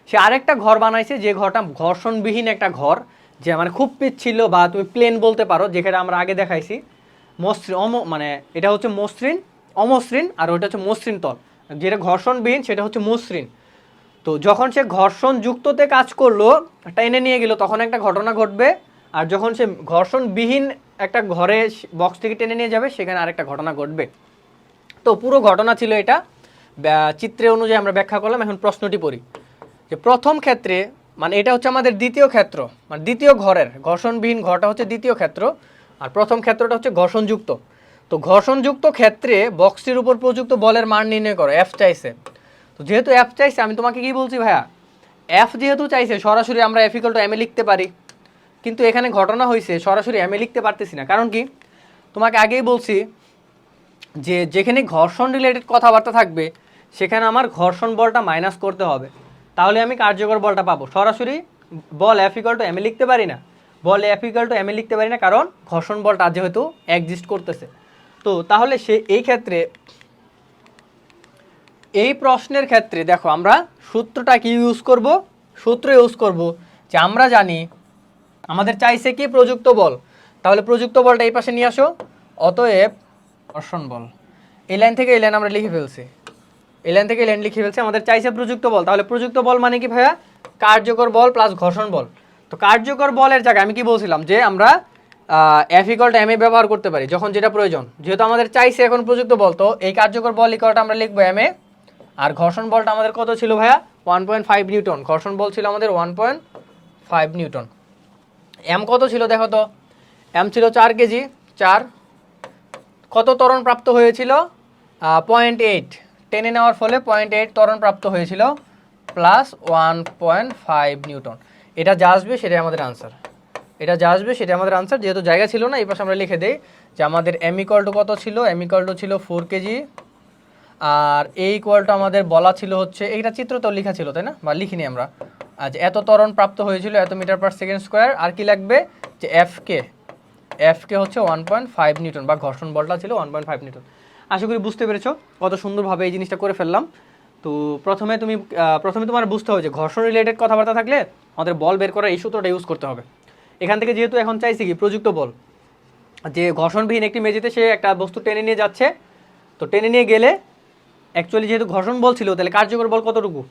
সে আরেকটা ঘর বানাইছে, যে ঘরটা ঘর্ষণবিহীন একটা ঘর, যে মানে খুব পিচ্ছিল, বা তুমি প্লেন বলতে পারো, যেখানে আমরা আগে দেখাইছি মসৃণ, মানে এটা হচ্ছে অমসৃণ, আর ওইটা হচ্ছে মসৃণ তল। যেটা ঘর্ষণবিহীন সেটা হচ্ছে মসৃণ। তো যখন সে ঘর্ষণ যুক্ততে কাজ করলো, টেনে নিয়ে গেল, তখন একটা ঘটনা ঘটবে। আর যখন সে ঘর্ষণবিহীন একটা ঘরে বক্স থেকে টেনে নিয়ে যাবে, সেখানে আরেকটা ঘটনা ঘটবে। তো পুরো ঘটনা ছিল এটা, চিত্রে অনুযায়ী আমরা ব্যাখ্যা করলাম। এখন প্রশ্নটি পড়ি, যে প্রথম ক্ষেত্রে, মানে এটা হচ্ছে আমাদের দ্বিতীয় ক্ষেত্র, মানে দ্বিতীয় ঘরের ঘর্ষণবিহীন ঘরটা হচ্ছে দ্বিতীয় ক্ষেত্র, আর প্রথম ক্ষেত্রটা হচ্ছে ঘর্ষণযুক্ত। তো ঘর্ষণযুক্ত ক্ষেত্রে বক্সটির উপর প্রযুক্ত বলের মান নির্ণয় করো, এফ চাইছে। তো যেহেতু এফ চাইছে, আমি তোমাকে কি বলছি ভাইয়া, এফ যেহেতু চাইছে, সরাসরি আমরা এফ ইকুয়াল টু এম এ লিখতে পারি। কিন্তু এখানে ঘটনা হয়েছে, সরাসরি এম এ লিখতে পারতেছি না। কারণ কি, তোমাকে আগেই বলছি যে যেখানে ঘর্ষণ রিলেটেড কথাবার্তা থাকবে, সেখানে আমার ঘর্ষণ বলটা মাইনাস করতে হবে, তাহলে আমি কার্যকর বলটা পাবো। সরাসরি বল এফ ইকুয়াল টু এম এ লিখতে পারি না, কারণ ঘর্ষণ বলটা যেহেতু এক্সিস্ট করতেছে। তো তাহলে এই ক্ষেত্রে, এই প্রশ্নের ক্ষেত্রে দেখো, আমরা সূত্রটা কি ইউজ করব, যে আমরা জানি আমাদের চাইছে কি প্রযুক্ত বল, তাহলে প্রযুক্ত বলটা এই পাশে নিয়ে আসো। অতএব ঘর্ষণ বল, এই লাইন থেকে এই লাইন আমরা লিখে ফেলছি, আমাদের চাইছে প্রযুক্ত বল। তাহলে প্রযুক্ত বল মানে কি ভাইয়া, কার্যকর বল প্লাস ঘর্ষণ বল। তো কার্যকর বলের জায়গায় আমি কি বলছিলাম যে আমরা এফ ইকুয়াল টু এম এ ব্যবহার করতে পারি যখন যেটা প্রয়োজন। যেহেতু আমাদের চাইছে এখন প্রযুক্ত বল, তো এই কার্যকর বল ইকুয়ালটা আমরা লিখবো এম এ। আর ঘর্ষণ বলটা আমাদের কত ছিল ভাইয়া? 1.5 নিউটন। ঘর্ষণ বল ছিল আমাদের 1.5 নিউটন। এম কত ছিল দেখো তো? এম ছিল 4 কেজি। 4 কত ত্বরণ প্রাপ্ত হয়েছিল? 0.8 টেনে নেওয়ার ফলে 0.8 ত্বরণ প্রাপ্ত হয়েছিল প্লাস 1.5 নিউটন। এটা যা আসবে সেটাই আমাদের আনসার। এটা যা আসবে সেটা আমাদের আনসার। যেহেতু জায়গা ছিল না, এই পাশে আমরা লিখে দেই যে আমাদের এম ইকুয়াল টু কত ছিল? এম ইকুয়াল টু ছিল 4 কেজি। আর এ ইকুয়াল টু আমাদের বলা ছিল হচ্ছে, এইটা চিত্র তো লেখা ছিল তাই না, বা লিখিনি আমরা। আচ্ছা, এত ত্বরণ প্রাপ্ত হয়েছিল এত মিটার পার সেকেন্ড স্কোয়ার। আর কি লাগবে? যে এফকে হচ্ছে 1.5 নিউটন, বা ঘর্ষণ বলটা ছিল 1.5 নিউটন। আশা করি বুঝতে পেরেছো কত সুন্দরভাবে এই জিনিসটা করে ফেললাম। তো প্রথমে তোমার বুঝতে হবে যে ঘর্ষণ রিলেটেড কথাবার্তা থাকলে আমাদের বল বের করার এই সূত্রটা ইউজ করতে হবে। এখান থেকে যেহেতু এখন চাইছি কি প্রযুক্ত বল, যে ঘর্ষণবিহীন একটি মেঝেতে সে একটা বস্তু টেনে নিয়ে যাচ্ছে, তো টেনে নিয়ে গেলে অ্যাকচুয়ালি যেহেতু ঘর্ষণ বল ছিল, তাহলে কার্যকর বল কতটুকু?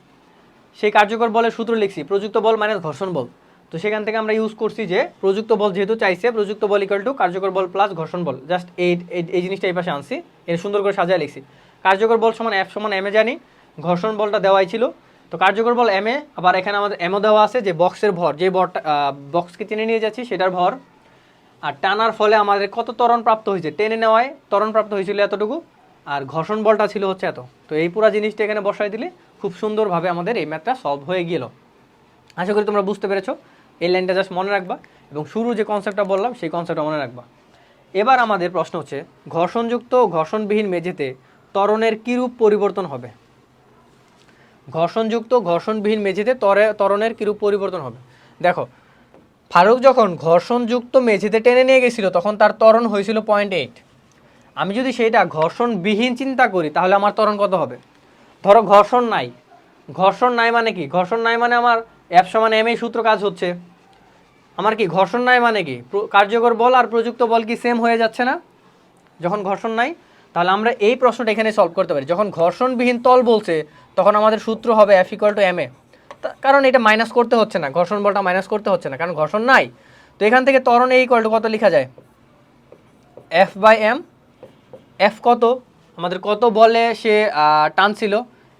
সেই কার্যকর বলের সূত্র লিখছি প্রযুক্ত বল মাইনাস ঘর্ষণ বল। তো সেখান থেকে আমরা ইউজ করছি যে প্রযুক্ত বল যেহেতু চাইছে, প্রযুক্ত বল ইকুয়াল টু কার্যকর বল প্লাস ঘর্ষণ বল। জাস্ট এই জিনিসটা এই পাশে আনছি, এর সুন্দর করে সাজায় লিখছি। কার্যকর বল সমান এফ সমান এম এ জানি, ঘর্ষণ বলটা দেওয়াই ছিল। তো কার্যকর বল এম এ, আবার এখানে আমাদের এমও দেওয়া আছে যে বক্সের ভর, যে ভরটা বক্সকে টেনে নিয়ে যাচ্ছি সেটার ভর। আর টানার ফলে আমাদের কত ত্বরণ প্রাপ্ত হয়েছে? টেনে নেওয়ায় ত্বরণ প্রাপ্ত হয়েছিল এতটুকু, আর ঘর্ষণ বলটা ছিল হচ্ছে এত। তো এই পুরো জিনিসটা এখানে বসাই দিলে খুব সুন্দরভাবে আমাদের এই ম্যাথটা সলভ হয়ে গেল। আশা করি তোমরা বুঝতে পেরেছো। এই লাইনটা জাস্ট মনে রাখবা এবং শুরু যে কনসেপ্টটা বললাম সেই কনসেপ্টটা মনে রাখবা। এবার আমাদের প্রশ্ন হচ্ছে, ঘর্ষণযুক্ত ঘর্ষণবিহীন মেঝেতে ত্বরণের কীরূপ পরিবর্তন হবে? ঘর্ষণযুক্ত ঘর্ষণবিহীন মেঝেতে ত্বরণের কীরূপ পরিবর্তন হবে? দেখো, ফারুক যখন ঘর্ষণযুক্ত মেঝেতে টেনে নিয়ে গেছিল তখন তার ত্বরণ হয়েছিল 0.8। আমি যদি সেইটা ঘর্ষণবিহীন চিন্তা করি তাহলে আমার ত্বরণ কত হবে? ধরো ঘর্ষণ নাই। ঘর্ষণ নাই মানে কি? ঘর্ষণ নাই মানে আমার এফ সমান এম এই সূত্র কাজ হচ্ছে। আমার কি ঘর্ষণ নাই মানে কি কার্যকর বল আর প্রযুক্ত বল কি সেম হয়ে যাচ্ছে না যখন ঘর্ষণ নাই? তাহলে আমরা এই প্রশ্নটা এখানে সলভ করতে পারি। যখন ঘর্ষণবিহীন তল বলছে তখন আমাদের সূত্র হবে এফ ইকুয়াল টু এম এ, কারণ এটা মাইনাস করতে হচ্ছে না, ঘর্ষণ বলটা মাইনাস করতে হচ্ছে না কারণ ঘর্ষণ নাই। তো এখান থেকে ত্বরণ এ ইকুয়াল টু কত লেখা যায়? F by M. এফ কত? আমাদের কত বলে সে টানছিল,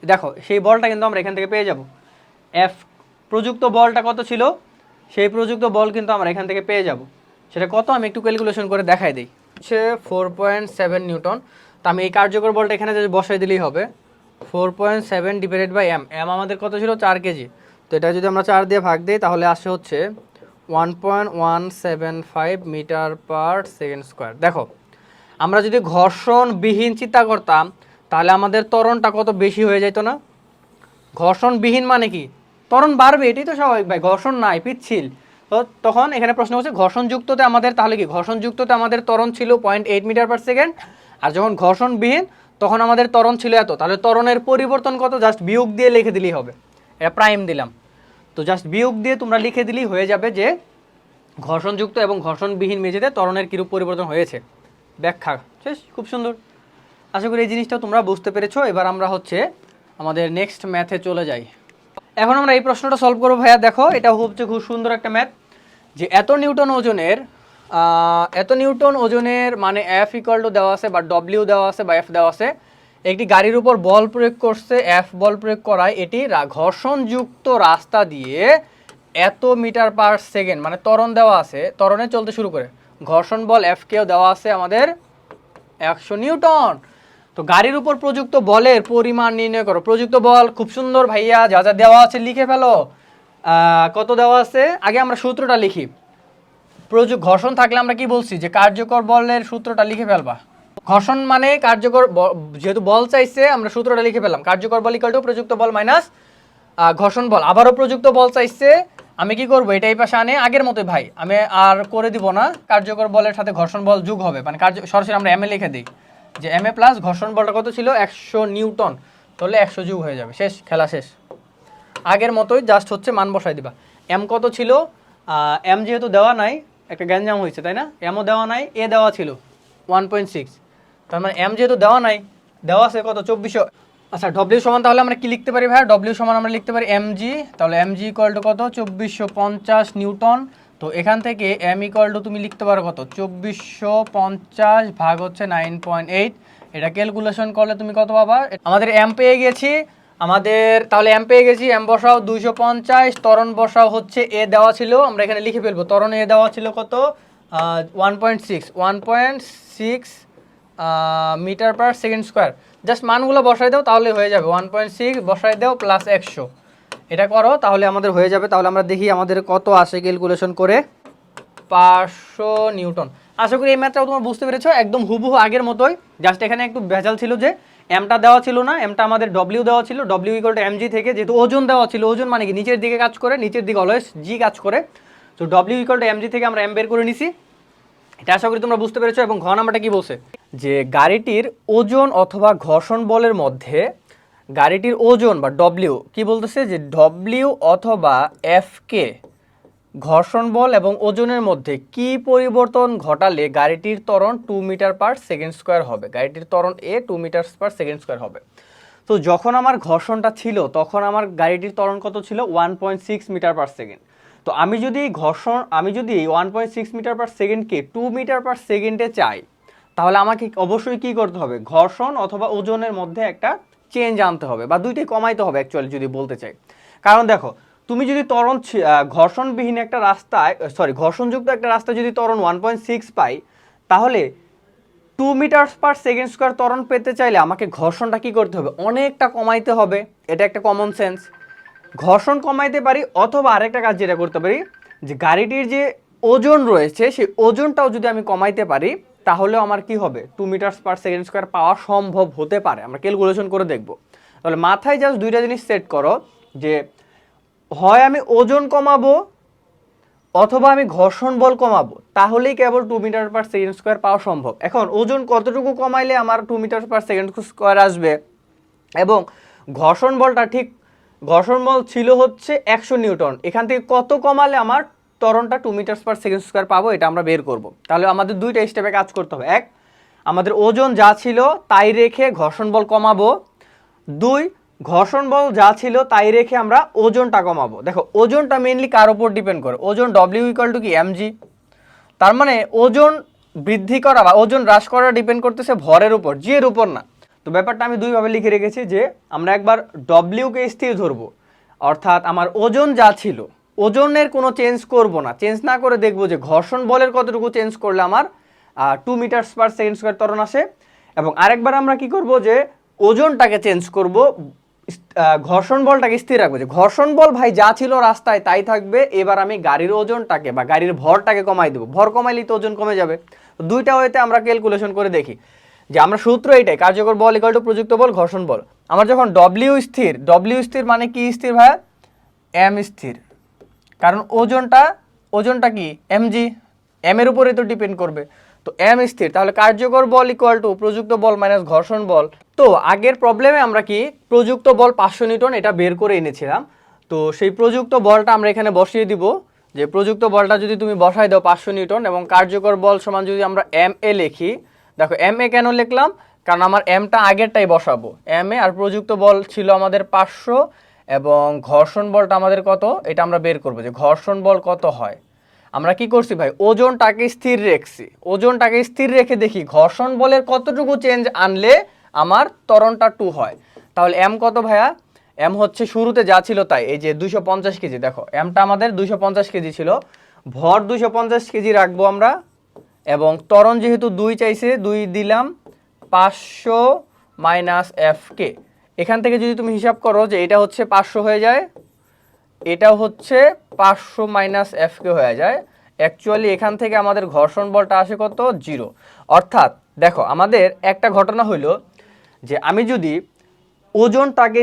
দেখো সেই বলটা কিন্তু আমরা এখান থেকে পেয়ে যাব। এফ প্রযুক্ত বলটা কত ছিল, সেই প্রযুক্ত বল কিন্তু আমরা এখান থেকে পেয়ে যাব। সেটা কত আমি একটু ক্যালকুলেশন করে দেখাই দিই। হচ্ছে 4.7 নিউটন। তো আমি এই কার্যকর বলটা এখানে যদি বসাই দিলেই হবে 4.7 ডিভাইডেড বাই এম। এম আমাদের কত ছিল? 4 কেজি। তো এটা যদি আমরা 4 দিয়ে ভাগ দিই তাহলে আসে হচ্ছে 1.175 মিটার পার সেকেন্ড স্কোয়ার। দেখো, আমরা যদি ঘর্ষণবিহীন চিন্তা করতাম তাহলে আমাদের ত্বরণটা কত বেশি হয়ে যেত না? ঘর্ষণবিহীন মানে কি ত্বরণ বাড়বে, এটাই তো স্বাভাবিক ভাই। ঘর্ষণ নাই, পিচ্ছিল। তো তখন এখানে প্রশ্ন হচ্ছে ঘর্ষণযুক্ততে আমাদের তাহলে কি? ঘর্ষণযুক্ততে আমাদের ত্বরণ ছিল 0.8 মিটার পার সেকেন্ড, আর যখন ঘর্ষণবিহীন তখন আমাদের ত্বরণ ছিল এত। তাহলে ত্বরণের পরিবর্তন কত? জাস্ট বিয়োগ দিয়ে লিখে দিলেই হবে। এটা প্রাইম দিলাম, তো জাস্ট বিয়োগ দিয়ে তোমরা লিখে দিলেই হয়ে যাবে যে ঘর্ষণযুক্ত এবং ঘর্ষণবিহীন মেঝেতে ত্বরণের কীরূপ পরিবর্তন হয়েছে। ব্যাখ্যা শেষ। খুব সুন্দর। আশা করি এই জিনিসটা তোমরা বুঝতে পেরেছো। এবার আমরা হচ্ছে আমাদের নেক্সট ম্যাথে চলে যাই। এখন আমরা এই প্রশ্নটা সলভ করবো ভাইয়া। দেখো, এটা হচ্ছে খুব সুন্দর একটা ম্যাথ, যে এত নিউটন ওজনের মানে এফ ইকুয়াল টু দেওয়া আছে, বা ডব্লিউ দেওয়া আছে, বা এফ দেওয়া আছে। একটি গাড়ির উপর বল প্রয়োগ করছে, এফ বল প্রয়োগ করায় এটি ঘর্ষণযুক্ত রাস্তা দিয়ে এত মিটার পার সেকেন্ড মানে ত্বরণ দেওয়া আছে, ত্বরণে চলতে শুরু করে। ঘর্ষণ বল এফ কেও দেওয়া আছে আমাদের 100 নিউটন। তো গাড়ির উপর প্রযুক্ত বলের পরিমাণ নির্ণয় করো। প্রযুক্ত বল খুব সুন্দর ভাইয়া, যা যা দেওয়া আছে লিখে ফেলো। কত দেওয়া আছে আগে আমরা সূত্রটা লিখি। ঘর্ষণ থাকলে আমরা কি বলছি, যে কার্যকর বলের সূত্রটা লিখে ফেলবা। ঘর্ষণ মানে কার্যকর, যেহেতু বল চাইছে আমরা সূত্রটা লিখে ফেললাম। কার্যকর বল ইকুয়াল টু প্রযুক্ত বল মাইনাস ঘর্ষণ বল। আবারও প্রযুক্ত বল চাইছে, আমি কি করবো, এটা এই পাশে আনে আগের মতোই ভাই, আমি আর করে দিব না। কার্যকর বলের সাথে ঘর্ষণ বল যোগ হবে, মানে সরাসরি আমরা এম এ লিখে দিই যে এম এ প্লাস ঘর্ষণ বলটা কত ছিল? 100 নিউটন। তাহলে 100 যোগ হয়ে যাবে, শেষ, খেলা শেষ। আগের মতোই জাস্ট হচ্ছে মান বসাই দিবা। এম কত ছিল? এম যেহেতু দেওয়া নাই, একটা গ্যাঞ্জাম হয়েছে তাই না? এমও দেওয়া নাই, এ দেওয়া ছিল 1.6। তার মানে এম যেহেতু দেওয়া নাই, দেওয়া আছে কত? 2400। আচ্ছা ডব্লিউ সমান তাহলে আমরা কি লিখতে পারি ভাই? ডব্লিউ সমান আমরা লিখতে পারি এমজি। তাহলে এমজি ইকুয়াল টু কত? 2450 নিউটন। তো এখান থেকে এম ইকুয়াল টু তুমি লিখতে পারো কত? 2450 ভাগ হচ্ছে 9.8। এটা ক্যালকুলেশন করলে তুমি কত পাবা? আমাদের এম পেয়ে গেছি, তাহলে এম পেয়ে গেছি। এম বসাও 250, ত্বরণ বসাও হচ্ছে এ দেওয়া ছিল, আমরা এখানে লিখে ফেলবো। ত্বরণ এ দেওয়া ছিল কত? 1.6 metre per second square. Just মানগুলো বসাই দাও তাহলে হয়ে যাবে। 1.6 বসাই দাও প্লাস 100, এটা করো তাহলে আমাদের হয়ে যাবে। তাহলে আমরা দেখি আমাদের কত আসে ক্যালকুলেশন করে। 500 নিউটন। আশা করি এই ম্যাথটাও তোমরা বুঝতে পেরেছো, একদম হুবহু আগের মতোই। জাস্ট এখানে একটু ভেজাল ছিল যে এমটা দেওয়া ছিল না, এমটা আমাদের ডব্লিউ দেওয়া ছিল। ডব্লিউ ইকুয়াল টু এমজি থেকে যেহেতু ওজন দেওয়া ছিল, ওজন মানে কি নিচের দিকে কাজ করে, নিচের দিকে অলওয়েজ জি কাজ করে। তো ডব্লিউ ইকুয়াল টু এমজি থেকে আমরা এম বের করে নিছি। এটা আশা করি তোমরা বুঝতে পেরেছো। এবং ঘ নাম্বারটা কি বলছে যে গাড়িটির ওজন অথবা ঘর্ষণ বলের মধ্যে গাড়িটির ওজন বা ডব্লিউ কি বলতেছে যে ডব্লিউ অথবা এফ কে ঘর্ষণ বল এবং ওজনের মধ্যে কি পরিবর্তন ঘটালে গাড়িটির ত্বরণ 2 মিটার পার সেকেন্ড স্কোয়ার হবে। গাড়িটির ত্বরণ এ 2 মিটার পার সেকেন্ড স্কোয়ার হবে। তো যখন আমার ঘর্ষণটা ছিল তখন আমার গাড়িটির ত্বরণ কত ছিল? 1.6 মিটার পার সেকেন্ড। তো আমি যদি এই 1.6 মিটার পার সেকেন্ডকে 2 মিটার পার সেকেন্ডে চাই, তাহলে আমাকে অবশ্যই কি করতে হবে? ঘর্ষণ অথবা ওজনের মধ্যে একটা চেঞ্জ আনতে হবে, বা দুইটাই কমাইতে হবে অ্যাকচুয়ালি যদি বলতে চাই। কারণ দেখো, তুমি যদি ঘর্ষণবিহীন একটা রাস্তায়, ঘর্ষণযুক্ত একটা রাস্তায় যদি ত্বরণ 1.6 পাই, তাহলে 2 মিটার পার সেকেন্ড স্কোয়ার ত্বরণ পেতে চাইলে আমাকে ঘর্ষণটা কি করতে হবে? অনেকটা কমাইতে হবে। এটা একটা কমন সেন্স। ঘর্ষণ কমাইতে পারি, অথবা আরেকটা কাজ যেটা করতে পারি যে গাড়িটির যে ওজন রয়েছে সেই ওজনটাও যদি আমি কমাইতে পারি, তাহলে আমার কি হবে? 2 মিটার পার সেকেন্ড স্কোয়ার পাওয়া সম্ভব হতে পারে। আমরা ক্যালকুলেশন করে দেখব। তাহলে মাথায় জাস্ট দুইটা জিনিস সেট করো যে হয় আমি ওজন কমাবো অথবা আমি ঘর্ষণ বল কমাবো, তাহলেই কেবল 2 মিটার পার সেকেন্ড স্কোয়ার পাওয়া সম্ভব। এখন ওজন কতটুকু কমাইলে আমার 2 মিটার পার সেকেন্ড স্কোয়ার আসবে, এবং ঘর্ষণ বল ছিল হচ্ছে 100 নিউটন, এখান থেকে কত কমালে আমার ত্বরণটা 2 মিটার পার সেকেন্ড স্কোয়ার পাবো, এটা আমরা বের করব। তাহলে আমাদের দুইটা স্টেপে কাজ করতে হবে। এক, আমাদের ওজন যা ছিল তাই রেখে ঘর্ষণ বল কমাবো। দুই, ঘর্ষণ বল যা ছিল তাই রেখে আমরা ওজনটা কমাবো। দেখো ওজনটা মেইনলি কার উপর ডিপেন্ড করে? ওজন ডব্লিউ ইকুয়াল টু কি এমজি। তার মানে ওজন বৃদ্ধি করা বা ওজন হ্রাস করা ডিপেন্ড করতেছে ভরের উপর, জি এর উপর না। তো ব্যাপারটা আমি দুইভাবে লিখে রেখেছি যে আমরা একবার ডব্লিউকে স্থির ধরবো, অর্থাৎ আমার ওজন যা ছিল ওজনের কোনো চেঞ্জ করব না, চেঞ্জ না করে দেখবো যে ঘর্ষণ বলের কতটুকু চেঞ্জ করলে আমার 2 মিটার পার সেকেন্ড স্কোয়ার ত্বরণ আসে। এবং আরেকবার আমরা কি করব যে ওজনটাকে চেঞ্জ করব, ঘর্ষণ বলটাকে স্থির রাখবো, যে ঘর্ষণ বল ভাই যা ছিল রাস্তায় তাই থাকবে। এবার আমি গাড়ির ওজনটাকে বা গাড়ির ভরটাকে কমাই দেবো, ভর কমাইলেই তো ওজন কমে যাবে। তো দুইটা ওয়েতে আমরা ক্যালকুলেশন করে দেখি যে আমরা সূত্র এইটাই, কার্যকর বল ইকুয়াল টু প্রযুক্ত বল ঘর্ষণ বল। আমার যখন ডব্লিউ স্থির মানে কি স্থির ভাইয়া? এম স্থির, কারণ ওজনটা কি এমজি, এম এর উপরে তো ডিপেন্ড করবে। তো এম স্থির, তাহলে কার্যকর বল ইকুয়াল টু প্রযুক্ত বল মাইনাস ঘর্ষণ বল। তো আগের প্রবলেমে আমরা কি প্রযুক্ত বল 500 নিউটন এটা বের করে এনেছিলাম। তো সেই প্রযুক্ত বলটা আমরা এখানে বসিয়ে দিব, যে প্রযুক্ত বলটা যদি তুমি বসাই দাও 500 নিউটন, এবং কার্যকর বল সমান যদি আমরা এম এ লিখি। দেখো এম এ কেন লিখলাম? কারণ আমার এমটা আগেরটাই বসাবো এম এ, আর প্রযুক্ত বল ছিল আমাদের 500, এবং ঘর্ষণ বলটা আমাদের কত এটা আমরা বের করবো, যে ঘর্ষণ বল কত হয়। আমরা কি করছি ভাই? ওজনটাকে স্থির রেখেছি, ওজনটাকে স্থির রেখে দেখি ঘর্ষণ বলের কতটুকু চেঞ্জ আনলে আমার ত্বরণটা 2 হয়। তাহলে এম কত ভাইয়া? এম হচ্ছে শুরুতে যা ছিল তাই, এই যে 250 কেজি। দেখো এমটা আমাদের 250 কেজি ছিল, ভর 250 কেজি রাখবো আমরা, এবং ত্বরণ যেহেতু 2 চাইছে 2 দিলাম, 500 মাইনাস এফ কে। এখান থেকে যদি তুমি হিসাব করো যে এটা হচ্ছে 500 হয়ে যায়, এটাও হচ্ছে 500 মাইনাস এফ কে হয়ে যায়। অ্যাকচুয়ালি এখান থেকে আমাদের ঘর্ষণ বলটা আসে কত? 0। অর্থাৎ দেখো আমাদের একটা ঘটনা হইলো যে আমি যদি ওজনটাকে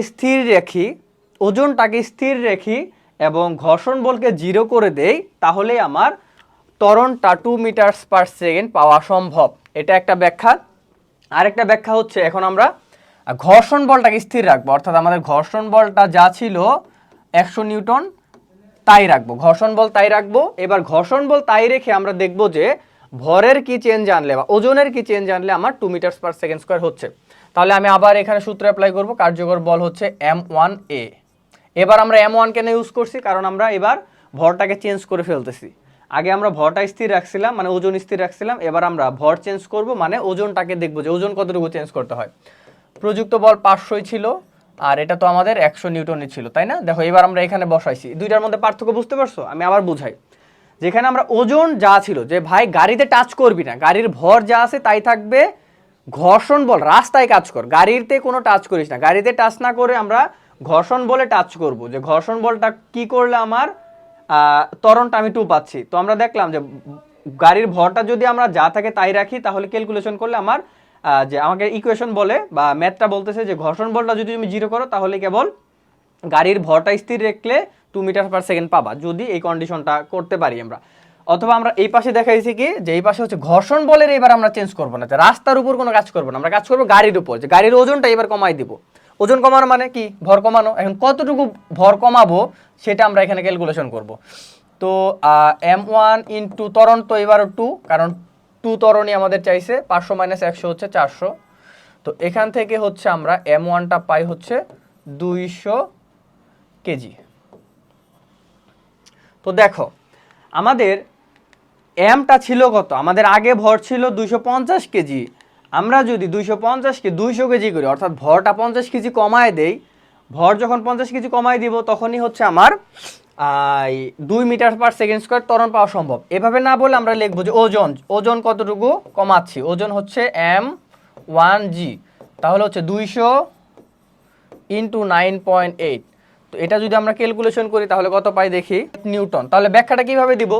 স্থির রাখি এবং ঘর্ষণ বলকে 0 করে দেই, তাহলে আমার ত্বরণটা 2 মিটার পার সেকেন্ড পাওয়া সম্ভব। এটা একটা ব্যাখ্যা। আরেকটা ব্যাখ্যা হচ্ছে এখন আমরা ঘর্ষণ বলটাকে স্থির রাখবো, অর্থাৎ আমাদের ঘর্ষণ বলটা যা ছিল 100 নিউটন তাই রাখবো, ঘর্ষণ বল তাই রাখবো। এবার ঘর্ষণ বল তাই রেখে আমরা দেখব যে ভরের কি চেঞ্জ জানলে বা ওজনের কি চেঞ্জ জানলে আমার 2 মিটার পার সেকেন্ড স্কোয়ার হচ্ছে। তাহলে আমি আবার এখানে সূত্র অ্যাপ্লাই করব, কার্যকর বল হচ্ছে m1a। এবার আমরা m1 কেন ইউজ করছি, কারণ আমরা এবার ভরটাকে চেঞ্জ করে ফেলতেছি। আগে আমরা ভরটা স্থির রাখছিলাম, মানে ওজন স্থির রাখছিলাম, এবার আমরা ভর চেঞ্জ করব, মানে ওজনটাকে দেখবো যে ওজন কতটুকু চেঞ্জ করতে হয়। প্রযুক্ত বল 500 ছিল, আর এটা তো আমাদের 100 নিউটনের ছিল, তাই না? দেখো এবার আমরা এখানে বসাইছি, দুইটার মধ্যে পার্থক্য বুঝতে পারছো? আমি আবার বুঝাই। যেখানে আমরা ওজন যা ছিল, যে ভাই গাড়িতে টাচ করবি না, গাড়ির ভর যা আছে তাই থাকবে, ঘর্ষণ বল রাস্তায় কাজ কর, গাড়িতে কোনো টাচ করিস না। গাড়িতে টাচ না করে আমরা ঘর্ষণ বলে টাচ করব, যে ঘর্ষণ বলটা কি করলে আমার ত্বরণটা আমি 2 পাচ্ছি। তো আমরা দেখলাম যে গাড়ির ভরটা যদি আমরা যা থাকে তাই রাখি, তাহলে ক্যালকুলেশন করলে আমার যে আমাকে ইকুয়েশন বলে বা ম্যাথটা বলতেছে যে ঘর্ষণ বলটা যদি তুমি 0 করো, তাহলে কেবল গাড়ির ভরটা স্থির রাখলে 2 মিটার পার সেকেন্ড পাবা, যদি এই কন্ডিশনটা করতে পারি আমরা। অথবা আমরা এই পাশে দেখাইছি কি, যে এই পাশে হচ্ছে ঘর্ষণ বলের এবার আমরা চেঞ্জ করবো না, যে রাস্তার উপর কোনো কাজ করবো না, আমরা কাজ করবো গাড়ির উপর, যে গাড়ির ওজনটা এবার কমাই দিব। ওজন কমানো মানে কি, ভর কমানো। এখন কতটুকু ভর কমাবো সেটা আমরা এখানে ক্যালকুলেশন করব। তো m1 ইন্টু ত্বরণ, তো এবারও 2, কারণ 2 ত্বরণই আমাদের চাইছে, 500 মাইনাস 100 হচ্ছে 400। তো এখান থেকে হচ্ছে আমরা m1টা পাই হচ্ছে 200 কেজি। তো দেখো আমাদের এমটা ছিল কত, আমাদের আগে ভর ছিল 250 কেজি। আমরা যদি 250কে 200 কেজি করি, অর্থাৎ ভরটা 50 কেজি কমায় দেই, ভর যখন 50 কেজি কমায় দিব, তখনই হচ্ছে আমার 2 মিটার পার সেকেন্ড স্কোয়ার ত্বরণ পাওয়া সম্ভব। এভাবে না বলে আমরা লিখবো যে ওজন, ওজন কতটুকু কমাচ্ছি, ওজন হচ্ছে m1g, তাহলে হচ্ছে 200 ইন্টু 9.8। তো এটা যদি আমরা ক্যালকুলেশন করি তাহলে কত পাই দেখি, নিউটন। তাহলে ব্যাখ্যাটা কিভাবে দিব,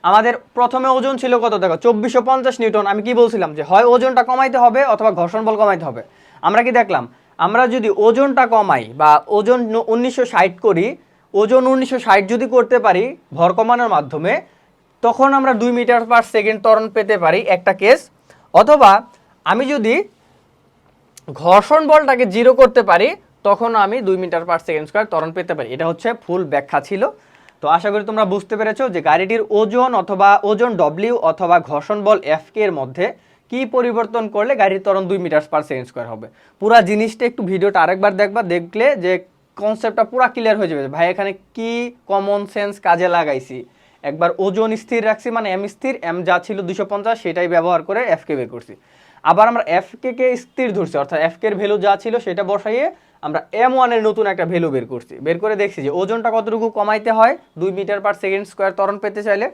আমাদের প্রথমে ওজন ছিল কত, দেখো 2450 নিউটন। আমি কি বলছিলাম যে হয় ওজনটা কমাইতে হবে অথবা ঘর্ষণ বল কমাইতে হবে। আমরা কি দেখলাম, আমরা যদি ওজনটা কমাই বা ওজন 1960 করি, ওজন 1960 যদি করতে পারি ভর কমানোর মাধ্যমে, তখন আমরা 2 মিটার পার সেকেন্ড ত্বরণ পেতে পারি, একটা কেস। অথবা আমি যদি ঘর্ষণ বলটাকে 0 করতে পারি, তখন আমি 2 মিটার পার সেকেন্ড স্কোয়ার ত্বরণ পেতে পারি। এটা হচ্ছে ফুল ব্যাখ্যা ছিল। তো আশা করি তোমরা বুঝতে পেরেছো যে গাড়িটির ওজন অথবা ওজন ডব্লিউ অথবা ঘর্ষণ বল এফ কে এর মধ্যে কি পরিবর্তন করলে গাড়ির ত্বরণ 2 মিটার পার সেকেন্ড স্কোয়ার হবে। পুরো জিনিসটা একটু ভিডিওটা আরেকবার দেখবা, দেখলে যে কনসেপ্টটা পুরো ক্লিয়ার হয়ে যাবে, ভাই এখানে কি কমন সেন্স কাজে লাগাইছি। একবার ওজন স্থির রাখছি, মানে এম স্থির, এম যা ছিল 250 সেটাই ব্যবহার করে এফ কে বের করছি। আবার আমরা এফ কে স্থির ধরছি, অর্থাৎ এফ কে এর ভ্যালু যা ছিল সেটা বসাইয়ে আমরা m1 এর নতুন একটা ভ্যালু বের করছি। বের করে দেখছি যে ওজনটা কতটুকু কমাইতে হয় 2 মিটার পার সেকেন্ড স্কোয়ার ত্বরণ পেতে চাইলে,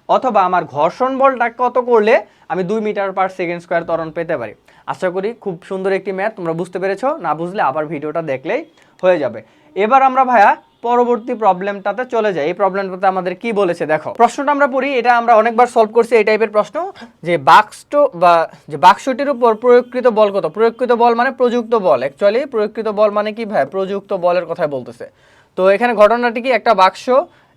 অথবা আমার ঘর্ষণ বলটা কত করলে আমি 2 মিটার পার সেকেন্ড স্কোয়ার ত্বরণ পেতে পারি। আশা করি খুব সুন্দর একটি ম্যাথ তোমরা বুঝতে পেরেছো, না বুঝলে আবার ভিডিওটা দেখলেই হয়ে যাবে। এবার আমরা ভাইয়া পরবর্তী প্রবলেমটাতে চলে যাই। এই প্রবলেমটাতে আমাদের কি বলেছে দেখো, প্রশ্নটা আমরা পড়ি, এটা আমরা অনেকবার সলভ করছি এই টাইপের প্রশ্ন, যে বাক্সটির উপর প্রয়োগকৃত বল কত। প্রয়োগকৃত বল মানে প্রযুক্ত বল, অ্যাকচুয়ালি প্রয়োগকৃত বল মানে কি ভাই, প্রযুক্ত বলের কথাই বলতেছে। তো এখানে ঘটনাটি কি, একটা বাক্স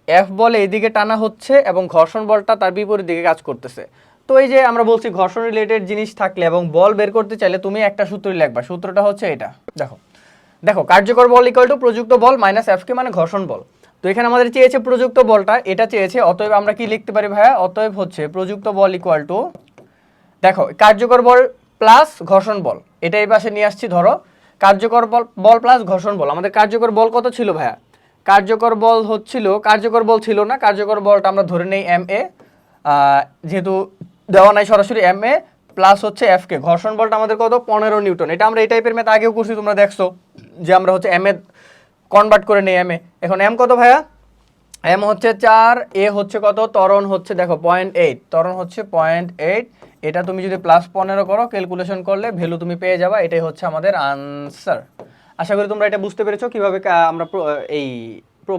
এফ বলে এইদিকে টানা হচ্ছে এবং ঘর্ষণ বলটা তার বিপরীত দিকে কাজ করতেছে। তো এই যে আমরা বলছি ঘর্ষণ রিলেটেড জিনিস থাকলে এবং বল বের করতে চাইলে তুমি একটা সূত্রই লিখবা, সূত্রটা হচ্ছে এটা। দেখো কার্যকর বল ইকুয়াল টু প্রযুক্ত বল মাইনাস এফ কে, মানে ঘর্ষণ বল। তো এখানে আমাদের চেয়েছে প্রযুক্ত বলটা, এটা চেয়েছে, অতএব আমরা কি লিখতে পারি ভাইয়া, অতএব হচ্ছে প্রযুক্ত বল ইকুয়াল টু, দেখো কার্যকর বল প্লাস ঘর্ষণ বল, এটা এই পাশে নিয়ে আসছি। ধরো কার্যকর বল প্লাস ঘর্ষণ বল, আমাদের কার্যকর বল কত ছিল ভাইয়া, কার্যকর বল ছিল না, কার্যকর বলটা আমরা ধরে নেই এম এ, যেহেতু দেওয়া নাই সরাসরি, এম এ প্লাস হচ্ছে এফ কে। ঘর্ষণ বলটা আমাদের কত, 15 নিউটন। এটা আমরা এই টাইপের ম্যাথ আগেও করছি, তোমরা দেখছো যে আমরা হচ্ছে এম এ কনভার্ট করে নেই এম এ। এখন এম কত ভাইয়া, এম হচ্ছে 4, এ হচ্ছে কত, ত্বরণ হচ্ছে দেখো 0.8, ত্বরণ হচ্ছে 0.8। এটা তুমি যদি প্লাস 15 করো, ক্যালকুলেশন করলে ভ্যালু তুমি পেয়ে যাবা, এটাই হচ্ছে আমাদের আনসার। আশা করি তোমরা এটা বুঝতে পেরেছো কিভাবে আমরা এই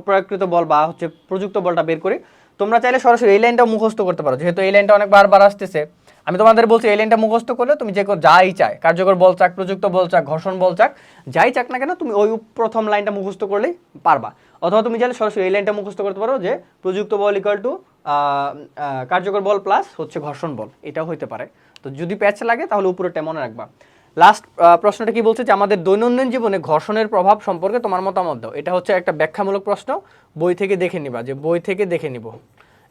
প্রয়োগকৃত বল বা হচ্ছে প্রযুক্ত বলটা বের করি। তোমরা চাইলে সরাসরি এই লাইনটা মুখস্থ করতে পারো, যেহেতু এই লাইনটা অনেক বারবার আসতেছে। আমি তোমাদের বলছি এই লাইনটা মুখস্থ করলে তুমি যে যাই চাই, কার্যকর বল চাক, প্রযুক্ত বল চাক, ঘর্ষণ বল চাক, যাই চাক না কেন, তুমি ওই প্রথম লাইনটা মুখস্থ করলেই পারবা। অথবা তুমি চাইলে সরাসরি এই লাইনটা মুখস্থ করতে পারো, যে প্রযুক্ত বল ইকুয়াল টু কার্যকর বল প্লাস হচ্ছে ঘর্ষণ বল, এটাও হইতে পারে। তো যদি প্যাচ লাগে তাহলে উপরেটা মনে রাখবা। লাস্ট প্রশ্নটা কি বলছে, যে আমাদের দৈনন্দিন জীবনে ঘর্ষণের প্রভাব সম্পর্কে তোমার মতামত দাও। এটা হচ্ছে একটা ব্যাখ্যামূলক প্রশ্ন, বই থেকে দেখে নিবা, যে বই থেকে দেখে নিব।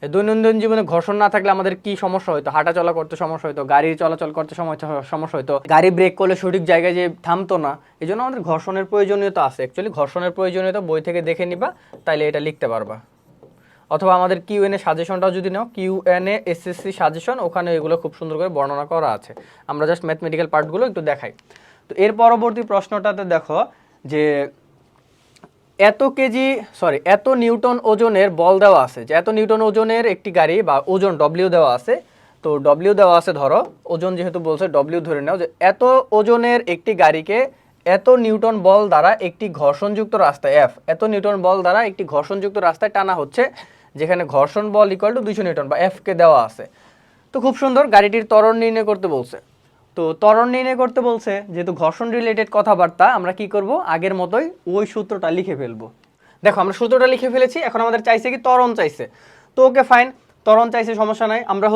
দৈনন্দিন জীবনে ঘর্ষণ না থাকলে আমাদের কি সমস্যা হতো? হাঁটা চলা করতে সমস্যা হতো, গাড়ি চলাচল করতে সমস্যা হতো, গাড়ি ব্রেক করলে সঠিক জায়গায় যে থামতো না। এই জন্য আমাদের ঘর্ষণের প্রয়োজনীয়তা আছে। অ্যাকচুয়ালি ঘর্ষণের প্রয়োজনীয়তা বই থেকে দেখে নিবা, তাইলে এটা লিখতে পারবা। অথবা আমাদের কিউএনএ সাজেশনটাও যদি নাও, কিউএনএ এসএসসি সাজেশন, ওখানে এগুলো খুব সুন্দর করে বর্ণনা করা আছে। আমরা জাস্ট ম্যাথমেটিক্যাল পার্টগুলো একটু দেখাই। তো এর পরবর্তী প্রশ্নটাতে দেখো যে এত নিউটন ওজনের বল দেওয়া আছে, যে এত নিউটন ওজনের একটি গাড়ি বা ওজন ডব্লিউ দেওয়া আছে। তো ডব্লিউ দেওয়া আছে, ধরো ওজন যেহেতু বলছে ডব্লিউ ধরে নাও, যে এত ওজনের একটি গাড়িকে এত নিউটন বল দ্বারা একটি ঘর্ষণযুক্ত রাস্তায় এত নিউটন বল দ্বারা একটি ঘর্ষণযুক্ত রাস্তায় টানা হচ্ছে, যেখানে ঘর্ষণ বল ইকুয়াল টু 200 নিউটন বা কে দেওয়া আছে। তো খুব সুন্দর, গাড়িটির ত্বরণ নির্ণয় করতে বলছে। তো ত্বরণ নির্ণয় করতে বলছে, যেহেতু ঘর্ষণ রিলেটেড কথাবার্তা, আমরা কি করব, আগের মতোই ওই সূত্রটা লিখে ফেলবো। দেখো আমরা সূত্রটা লিখে ফেলেছি, এখন আমাদের চাইছে কি, ত্বরণ চাইছে। তো ওকে ফাইন, ত্বরণ চাইছে, সমস্যা নাই। আমরা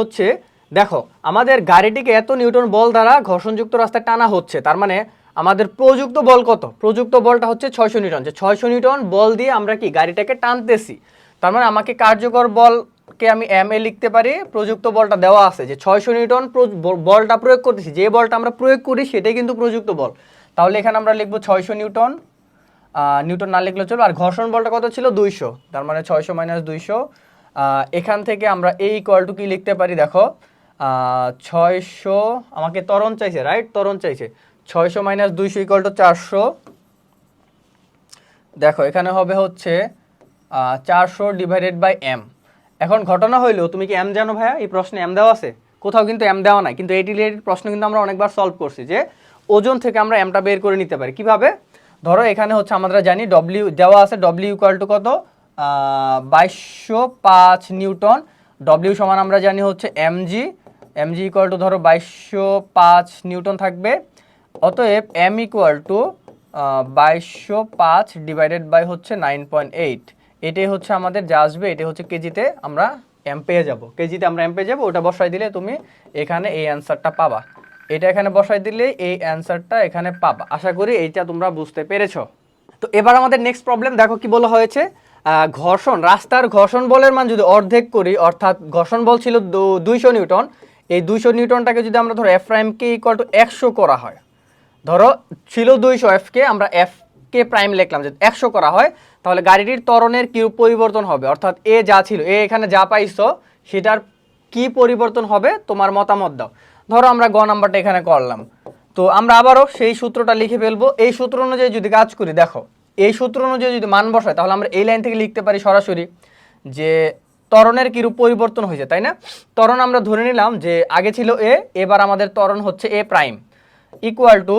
দেখো আমাদের গাড়িটিকে এত নিউটন বল দ্বারা ঘর্ষণযুক্ত রাস্তায় টানা হচ্ছে, তার মানে আমাদের প্রযুক্ত বল কত? প্রযুক্ত বলটা হচ্ছে 600 নিউটন। যে 600 নিউটন বল দিয়ে আমরা কি গাড়িটাকে টানতেছি, তার মানে আমাকে কার্যকর বলকে আমি এ লিখতে পারি। প্রযুক্ত বলটা দেওয়া আছে যে 600 নিউটন বলটা প্রয়োগ করতেছি, যে বলটা আমরা প্রয়োগ করি সেটাই কিন্তু প্রযুক্ত বল। তাহলে এখানে আমরা লিখবো 600 নিউটন, নিউটন না লিখলে চলবে। আর ঘর্ষণ বলটা কত ছিল? 200, তার মানে 600 মাইনাস 200। এখান থেকে আমরা এ ইকুয়াল টু কি লিখতে পারি? দেখো 600, আমাকে ত্বরণ চাইছে, রাইট? ত্বরণ চাইছে 600 মাইনাস 200 ইকুয়াল টু 400। দেখো এখানে হবে হচ্ছে 400 ডিভাইডেড বাই এম। এখন ঘটনা হইলো, তুমি কি এম জানো ভাইয়া? এই প্রশ্নে এম দেওয়া আছে? কোথাও কিন্তু এম দেওয়া নাই, কিন্তু এটি রিলেটেড প্রশ্ন কিন্তু আমরা অনেকবার সলভ করছি, যে ওজন থেকে আমরা এমটা বের করে নিতে পারি। কিভাবে? ধরো এখানে হচ্ছে আমরা জানি ডব্লিউ দেওয়া আছে, ডব্লিউ ইকুয়াল টু কত? 2205 নিউটন। ডব্লিউ সমান আমরা জানি হচ্ছে এমজি, এমজি ইকুয়াল টু ধরো 2205 নিউটন থাকবে। অতএব M equal to 2205 divided by হচ্ছে 9.8। এটাই হচ্ছে আমাদের যা আসবে, এটা হচ্ছে কেজিতে আমরা এম পেয়ে যাব। কেজিতে আমরা এম পেয়ে যাবো, ওটা বসাই দিলে তুমি এখানে এই অ্যান্সারটা পাবা। এটা এখানে বসাই দিলে এই অ্যান্সারটা এখানে পাবা। আশা করি এইটা তোমরা বুঝতে পেরেছো। তো এবার আমাদের নেক্সট প্রবলেম দেখো কি বলা হয়েছে। রাস্তার ঘর্ষণ বলের মান যদি অর্ধেক করি, অর্থাৎ ঘর্ষণ বল ছিল 200 নিউটন, এই 200 নিউটনটাকে যদি আমরা ধরো F prime K equal to 100 করা হয়, ধরো ছিল 200 এফ কে, আমরা এফ কে প্রাইম লিখলাম, যদি 100 করা হয় তাহলে গাড়িটির ত্বরণের কি পরিবর্তন হবে? অর্থাৎ এ যা ছিল, এখানে যা পাইছো সেটার কি পরিবর্তন হবে, তোমার মতামত দাও। ধরো আমরা গ নাম্বারটা এখানে করলাম, তো আমরা আবারও সেই সূত্রটা লিখে ফেলবো। এই সূত্র অনুযায়ী যদি কাজ করি, দেখো এই সূত্র অনুযায়ী যদি মান বসাই, তাহলে আমরা এই লাইন থেকে লিখতে পারি সরাসরি যে ত্বরণের কিরূপ পরিবর্তন হয়েছে, তাই না? ত্বরণ আমরা ধরে নিলাম যে আগে ছিল এ, এবার আমাদের ত্বরণ হচ্ছে এ প্রাইম, ইকুয়াল টু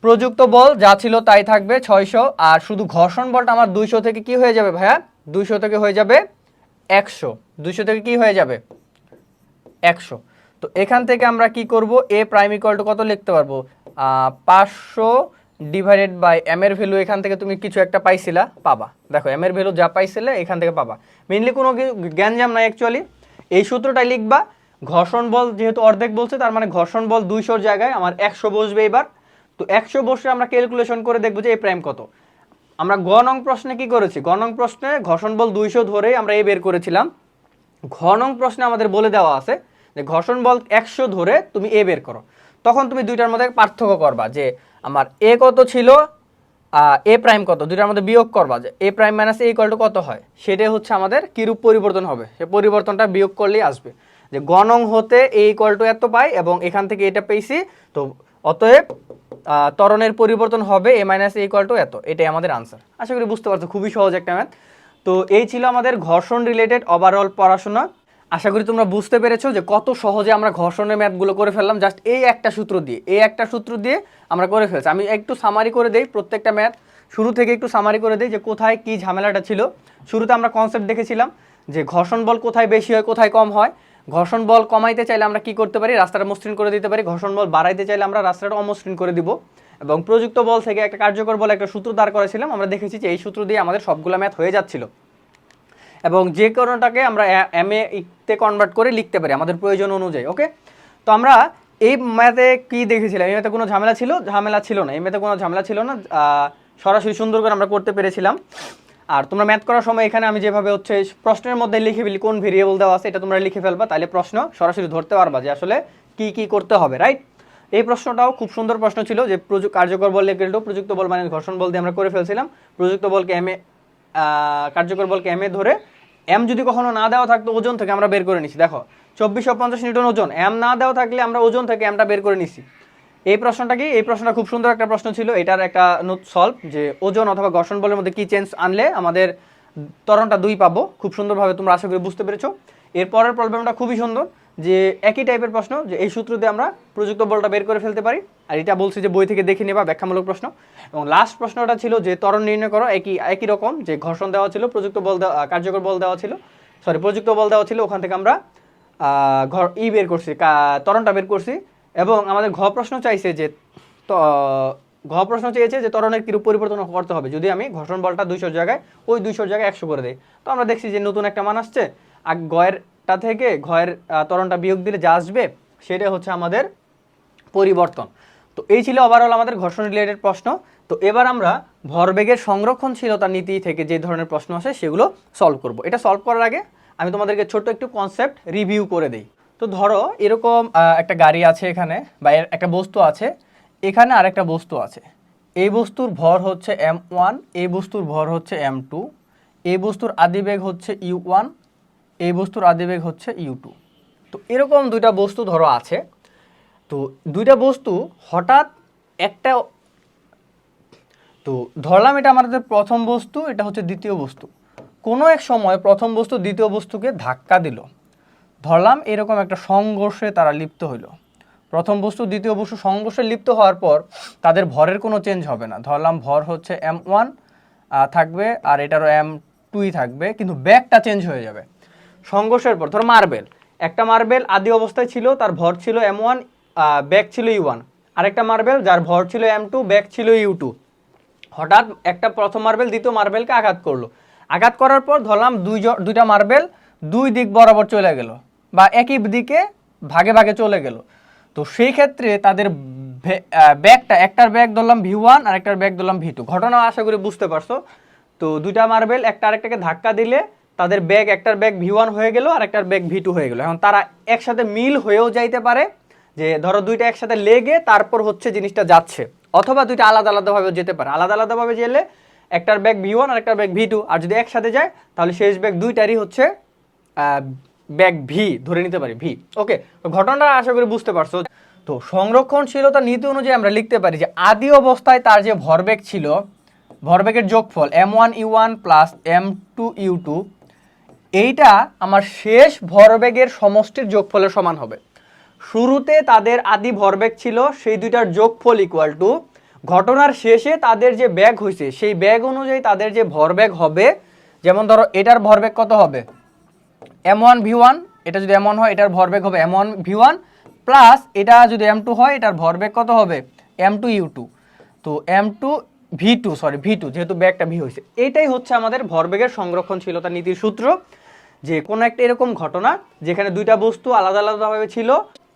প্রযুক্ত বল যা ছিল তাই থাকবে 600, আর শুধু ঘর্ষণ বলটা আমার 200 থেকে কি হয়ে যাবে ভাইয়া? 200 থেকে হয়ে যাবে 100, 200 থেকে কি হয়ে যাবে? 100। তো এখান থেকে আমরা কি করব, এ প্রাইম ইকুয়াল টু কত লিখতে পারবো? 500 ডিভাইডেড বাই এম এর ভ্যালু, এখান থেকে তুমি কিছু একটা পাইছিলা, পাবা। দেখো এম এর ভ্যালু যা পাইছিলে এখান থেকে পাবা। মেইনলি কোনো জ্ঞানজাম নাই, অ্যাকচুয়ালি এই সূত্রটাই লিখবা। ঘর্ষণ বল যেহেতু অর্ধেক বলছে, তার মানে ঘর্ষণ বল 200 জায়গায় আমার 100 বসবে এবার। তো 100 বসে আমরা ক্যালকুলেশন করে দেখবো যে এ প্রাইম কত। আমরা গ নং প্রশ্নে কি করেছি? গ নং প্রশ্নে ঘর্ষণ বল 200 ধরেই আমরা এ বের করেছিলাম। ঘ নং প্রশ্নে আমাদের বলে দেওয়া আছে যে ঘর্ষণ বল 100 ধরে তুমি এ বের করো। তখন তুমি দুইটার মধ্যে পার্থক্য করবা, যে আমার এ কত ছিল, এ প্রাইম কত, দুইটার মধ্যে বিয়োগ করবা, যে A prime minus A equal to কত হয়, সেটাই হচ্ছে আমাদের কিরূপ পরিবর্তন হবে, সে পরিবর্তনটা বিয়োগ করলেই আসবে। যে গ নং হতে এ ইকুয়াল টু এত পাই এবং এখান থেকে এটা পেয়েছি, তো অতএব ত্বরণের পরিবর্তন হবে এ মাইনাস এ ইকুয়াল টু এত। এটাই আমাদের আনসার। আশা করি বুঝতে পারছো, খুবই সহজ একটা ম্যাথ। তো এই ছিল আমাদের ঘর্ষণ রিলেটেড ওভারঅল পড়াশোনা। আশা করি তোমরা বুঝতে পেরেছো যে কত সহজে আমরা ঘর্ষণের ম্যাথগুলো করে ফেললাম, জাস্ট এই একটা সূত্র দিয়ে আমরা করে ফেলছি। আমি একটু সামারি করে দেই প্রত্যেকটা ম্যাথ, শুরু থেকে একটু সামারি করে দেই যে কোথায় কি ঝামেলাটা ছিল। শুরুতে আমরা কনসেপ্ট দেখেছিলাম যে ঘর্ষণ বল কোথায় বেশি হয়, কোথায় কম হয়। ঘর্ষণ বল কমাইতে চাইলে আমরা কি করতে পারি? রাস্তাটা মসৃণ করে দিতে পারি। ঘর্ষণ বল বাড়াইতে চাইলে আমরা রাস্তাটা অমসৃণ করে দিব। এবং প্রযুক্ত বল থেকে একটা কার্যকর বল একটা সূত্র দাঁড় করেছিলাম, আমরা দেখেছি যে এই সূত্র দিয়ে আমাদের সবগুলো ম্যাথ হয়ে যাচ্ছিল। এবং যে কোনোটাকে আমরা এম এতে কনভার্ট করে লিখতে পারি আমাদের প্রয়োজন অনুযায়ী। ওকে, তো আমরা এই ম্যাথে কি দেখেছিলাম? এই ম্যাথে কোনো ঝামেলা ছিল না, এই ম্যাথে কোনো ঝামেলা ছিল না, সরাসরি সুন্দর করে আমরা করতে পেরেছিলাম। আর তোমরা ম্যাথ করার সময় এখানে আমি যেভাবে হচ্ছে প্রশ্নের মধ্যে লিখে ফেলি কোন ভেরিয়েবল দেওয়া আছে এটা তোমরা লিখে ফেলবা, তাহলে প্রশ্ন সরাসরি ধরতে পারবা যে আসলে কি কি করতে হবে, রাইট। এই প্রশ্নটাও খুব সুন্দর প্রশ্ন ছিল যে কার্যকর বল ইকুয়াল টু প্রযুক্ত বল মানে ঘর্ষণ বল দিয়ে আমরা করে ফেলছিলাম। প্রযুক্ত বলকে এম এ, কার্যকর বলকে এম এ ধরে এম যদি কখনো না দেওয়া থাকতো ওজন থেকে আমরা বের করে নিছি। দেখো 2450 নিউটন ওজন, এম না দেওয়া থাকলে আমরা ওজন থেকে এমটা বের করে নিছি। এই প্রশ্নটা কি, এই প্রশ্নটা খুব সুন্দর একটা প্রশ্ন ছিল। এটার একটা সলভ যে ওজন অথবা ঘর্ষণ বলের মধ্যে কি চেঞ্জ আনলে আমাদের ত্বরণটা 2 পাবো। খুব সুন্দরভাবে তোমরা আশা করি বুঝতে পেরেছো। এরপরের প্রবলেমটা খুবই সুন্দর, যে একই টাইপের প্রশ্ন, যে এই সূত্র দিয়ে আমরা প্রযুক্ত বলটা বের করে ফেলতে পারি। আর এটা বলছি যে বই থেকে দেখে নেবা, ব্যাখ্যামূলক প্রশ্ন। এবং লাস্ট প্রশ্নটা ছিল যে ত্বরণ নির্ণয় করো, একই রকম, যে ঘর্ষণ দেওয়া ছিল, প্রযুক্ত বল কার্যকর বল দেওয়া ছিল, প্রযুক্ত বল দেওয়া ছিল, ওখান থেকে আমরা বের করছি, ত্বরণটা বের করছি। এবং আমাদের ঘ প্রশ্ন চাইছে যে চেয়েছে যে ত্বরণের কিরূপ পরিবর্তন করতে হবে যদি আমি ঘর্ষণ বলটা 200 জায়গায় ওই 200 জায়গায় 100 করে দেই। তো আমরা দেখছি যে নতুন একটা মান আসছে, আর গয়েরটা থেকে ঘয়ের ত্বরণটা বিয়োগ দিলে যা আসবে সেটা হচ্ছে আমাদের পরিবর্তন। তো এই ছিল ওভারঅল আমাদের ঘর্ষণ রিলেটেড প্রশ্ন। তো এবার আমরা ভরবেগের সংরক্ষণশীলতা নীতি থেকে যে ধরনের প্রশ্ন আসে সেগুলো সলভ করব। এটা সলভ করার আগে আমি তোমাদেরকে ছোট্ট একটু কনসেপ্ট রিভিউ করে দেই। তো ধরো এরকম একটা গাড়ি আছে এখানে, বা একটা বস্তু আছে এখানে, আর একটা বস্তু আছে। এই বস্তুর ভর হচ্ছে m1, এই বস্তুর ভর হচ্ছে m2, এই বস্তুর আদিবেগ হচ্ছে u1, এই বস্তুর আদিবেগ হচ্ছে u2। তো এরকম দুইটা বস্তু ধরো আছে। তো দুইটা বস্তু হঠাৎ একটা, তো ধরলাম এটা আমাদের প্রথম বস্তু, এটা হচ্ছে দ্বিতীয় বস্তু। কোনো এক সময় প্রথম বস্তু দ্বিতীয় বস্তুকে ধাক্কা দিল, ধরলাম এরকম একটা সংঘর্ষে তারা লিপ্ত হইলো। প্রথম বস্তু দ্বিতীয় বস্তু সংঘর্ষে লিপ্ত হওয়ার পর তাদের ভরের কোনো চেঞ্জ হবে না। ধরলাম ভর হচ্ছে m1 থাকবে, আর এটারও m2 থাকবে, কিন্তু ব্যাগটা চেঞ্জ হয়ে যাবে সংঘর্ষের পর। ধর মার্বেল, একটা মার্বেল আদি অবস্থায় ছিল, তার ভর ছিল m1, ব্যাগ ছিল u1। আরেকটা মার্বেল যার ভর ছিল m2, ব্যাগ ছিল u2। হঠাৎ একটা প্রথম মার্বেল দ্বিতীয় মার্বেলকে আঘাত করলো। আঘাত করার পর ধরলাম দুইটা মার্বেল দুই দিক বরাবর চলে গেল, বা একই দিকে ভাগে ভাগে চলে গেল। তো সেই ক্ষেত্রে তাদের ব্যাগটা, একটার ব্যাগ ধরলাম v1 আর একটার ব্যাগ ধরলাম v2। ঘটনা আশা করি বুঝতে পারছো। তো দুইটা মার্বেল একটা আরেকটাকে ধাক্কা দিলে তাদের ব্যাগ, একটার ব্যাগ v1 হয়ে গেল আর একটার ব্যাগ v2 হয়ে গেল। এখন তারা একসাথে মিল হয়েও যাইতে পারে, যে ধরো দুইটা একসাথে লেগে তারপর হচ্ছে জিনিসটা যাচ্ছে, অথবা দুইটা আলাদা আলাদাভাবে যেতে পারে। আলাদা আলাদাভাবে গেলে একটার ব্যাগ v1 আর একটার ব্যাগ v2, আর যদি একসাথে যায় তাহলে শেষ ব্যাগ দুইটারই হচ্ছে ব্যাগ ভি ধরে নিতে পারি, ভি। ওকে, তো ঘটনাটা আশা করি বুঝতে পারছো। তো সংরক্ষণশীলতা নীতি অনুযায়ী আমরা লিখতে পারি যে আদি অবস্থায় তার যে ভরবেগ ছিল, ভরবেগের যোগফল m1 u1 plus m2 u2, এইটা আমার শেষ ভরবেগের সমষ্টির যোগফলের সমান হবে। শুরুতে তাদের আদি ভরবেগ ছিল, সেই দুইটার যোগফল ইকুয়াল টু ঘটনার শেষে তাদের যে ব্যাগ হয়েছে সেই ব্যাগ অনুযায়ী তাদের যে ভরবেগ হবে। যেমন ধরো এটার ভরবেগ কত হবে, m1 v1, এটা যদি m1 হয় এটার ভরবেগ হবে m1 v1 প্লাস এটা যদি m2 হয় এটার ভরবেগ কত হবে m2 u2। তো m2 v2, v2 যেহেতু ব্যাগটা v হয়েছে। এইটাই হচ্ছে আমাদের ভরবেগের সংরক্ষণশীলতা নীতির সূত্র, যে কোনো একটা এরকম ঘটনা যেখানে দুইটা বস্তু আলাদা আলাদাভাবে ছিল,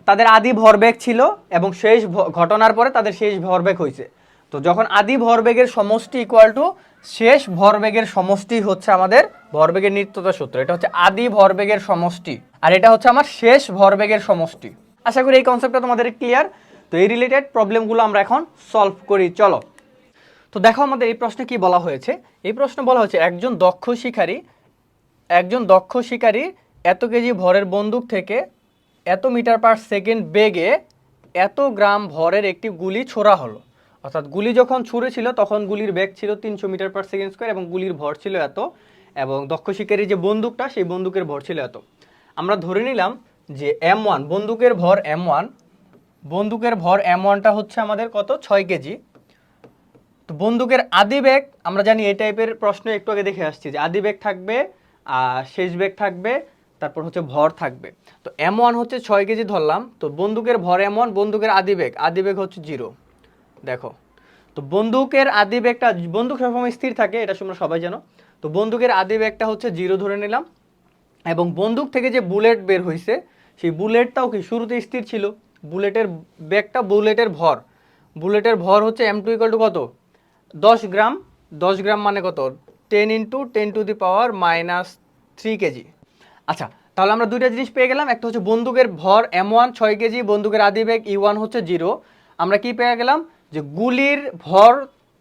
তাদের আদি ভরবেগ ছিল এবং শেষ ঘটনার পরে তাদের শেষ ভরবেগ হয়েছে। তো যখন আদি ভরবেগের সমষ্টি ইকুয়াল টু শেষ ভরবেগের সমষ্টি হচ্ছে আমাদের ভরবেগের নিত্যতা সূত্র। এটা হচ্ছে আদি ভরবেগের সমষ্টি, আর এটা হচ্ছে আমার শেষ ভরবেগের সমষ্টি। আশা করি এই কনসেপ্টটা তোমাদের ক্লিয়ার। তো এই রিলেটেড প্রবলেমগুলো আমরা এখন সলভ করি, চলো। তো দেখো আমাদের এই প্রশ্নে কি বলা হয়েছে। এই প্রশ্নে বলা হয়েছে একজন দক্ষ শিকারী এত কেজি ভরের বন্দুক থেকে এত মিটার পার সেকেন্ড বেগে এত গ্রাম ভরের একটি গুলি ছোড়া হলো। অর্থাৎ গুলি যখন ছুঁড়েছিল তখন গুলির বেগ ছিল 300 মিটার পার সেকেন্ড স্কোয়ার এবং গুলির ভর ছিল এত, এবং দক্ষ শিকারী যে বন্দুকটা সেই বন্দুকের ভর ছিল এত। আমরা ধরে নিলাম যে m1, বন্দুকের ভর m1টা হচ্ছে আমাদের কত, 6 কেজি। তো বন্দুকের আদিবেগ আমরা জানি, এই টাইপের প্রশ্ন একটু আগে দেখে আসছি যে আদিবেগ থাকবে, শেষ বেগ থাকবে, তারপর হচ্ছে ভর থাকবে। তো m1 হচ্ছে 6 কেজি ধরলাম। তো বন্দুকের ভর m1, বন্দুকের আদিবেগ হচ্ছে 0। দেখো, তো বন্দুকের আদিবেগটা, বন্দুক সবসময় স্থির থাকে, এটা তোমরা সবাই জানো। তো বন্দুকের আদিবেগটা হচ্ছে 0 ধরে নিলাম, এবং বন্দুক থেকে যে বুলেট বের হয়েছে সেই বুলেটটাও কি শুরুতে স্থির ছিল। বুলেটের বেগটা, বুলেটের ভর হচ্ছে m2 = কত, 10 গ্রাম। 10 গ্রাম মানে কত, 10 × 10⁻³ কেজি। আচ্ছা, তাহলে আমরা দুইটা জিনিস পেয়ে গেলাম, একটা হচ্ছে বন্দুকের ভর M1 6 কেজি, বন্দুকের আদিবেগ E1 হচ্ছে 0। আমরা কি পেয়ে গেলাম যে গুলির ভর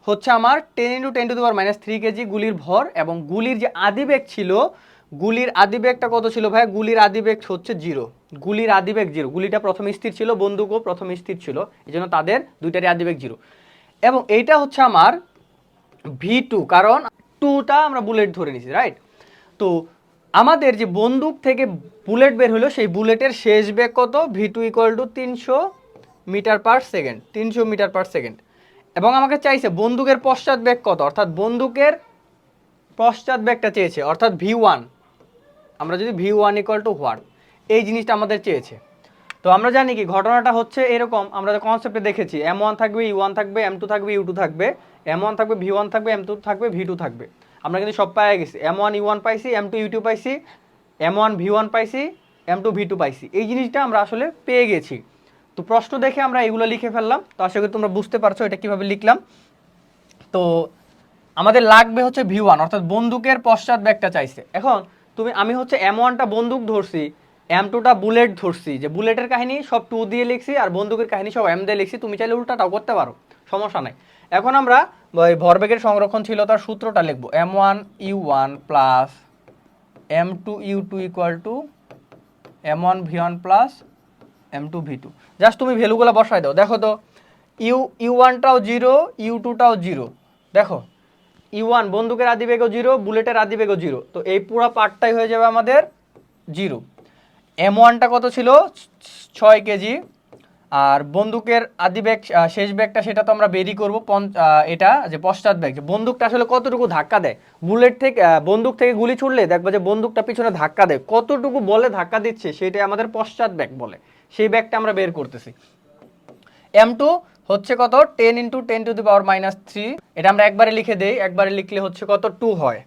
হচ্ছে আমার 10 × 10⁻³ কেজি গুলির ভর, এবং গুলির যে আদিবেগ ছিল, গুলির আদিবেগটা কত ছিল ভাই? গুলির আদিবেগ হচ্ছে 0। গুলির আদিবেগ 0, গুলিটা প্রথমে স্থির ছিল, বন্দুকও প্রথমে স্থির ছিল, এই জন্য তাদের দুইটারই আদিবেগ 0। এবং এইটা হচ্ছে আমার V2, কারণ 2টা আমরা বুলেট ধরে নিছি, রাইট? তো আমাদের যে বন্দুক থেকে বুলেট বের হলো, সেই বুলেটের শেষ বেগ কত? V2 = 300 metre per second, 300 metre per second. এবং আমাকে চাইছে বন্দুকের পশ্চাৎ বেগ কত, অর্থাৎ বন্দুকের পশ্চাৎ বেগটা চেয়েছে, অর্থাৎ V1। আমরা যদি V1 = হোয়াট, এই জিনিসটা আমাদের চেয়েছে। তো আমরা জানি কি ঘটনাটা হচ্ছে এরকম, আমরা কনসেপ্টে দেখেছি M1 থাকবে, E1 থাকবে, M2 থাকবে, U2 থাকবে, M1 থাকবে, V1 থাকবে, M2 থাকবে, V2 থাকবে। আমরা কিন্তু সব পেয়ে গেছি, M1 E1 পাইছি, M2 U2 পাইছি, M1 V1 পাইছি, M2 V2 পাইছি। এই জিনিসটা আমরা আসলে পেয়ে গেছি। তো প্রশ্ন দেখে আমরা এগুলো লিখে ফেললাম। তো আশা করি তোমরা বুঝতে পারছো এটা কিভাবে লিখলাম। তো আমাদের লাগবে হচ্ছে V1, অর্থাৎ বন্দুকের পশ্চাৎ বেগটা চাইছে। এখন আমি হচ্ছে M1টা বন্দুক ধরছি, M2টা বুলেট ধরছি, যে বুলেটের কাহিনী সব 2 দিয়ে লিখছি আর বন্দুকের কাহিনী সব M দিয়ে লিখছি। তুমি চাইলে উল্টাটাও করতে পারো, সমস্যা নাই। এখন আমরা ওই ভরবেগের সংরক্ষণশীলতার সূত্রটা লিখবো, M1 U1 plus M2 U2 = M1 V1 plus M2 V2। Just তুমি ভ্যালুগুলো বসাই দাও। দেখো তো U1টাও 0, U2টাও 0। দেখো U1 বন্দুকের আদিবেগও 0, বুলেটের আদিবেগও 0। তো এই পুরো পার্টটাই হয়ে যাবে আমাদের 0। M1টা কত ছিল? 6 কেজি। আর বন্দুকের আদিবেগ শেষ বেগটা সেটা তো আমরা বেরি করবো। এটা যে পশ্চাৎ বেগ, বন্দুকটা আসলে কতটুকু ধাক্কা দেয়, বুলেট থেকে বন্দুক থেকে গুলি ছুড়লে দেখবা যে বন্দুকটা পিছনে ধাক্কা দেয়, কতটুকু বলে ধাক্কা দিচ্ছে সেটাই আমাদের পশ্চাৎ বেগ বলে। সেই বেগটা আমরা বের করতেছি। M2 হচ্ছে কত? 10 × 10⁻³ এটা আমরা একবারে লিখে দেই, একবারে লিখলে হচ্ছে কত? 2 হয়,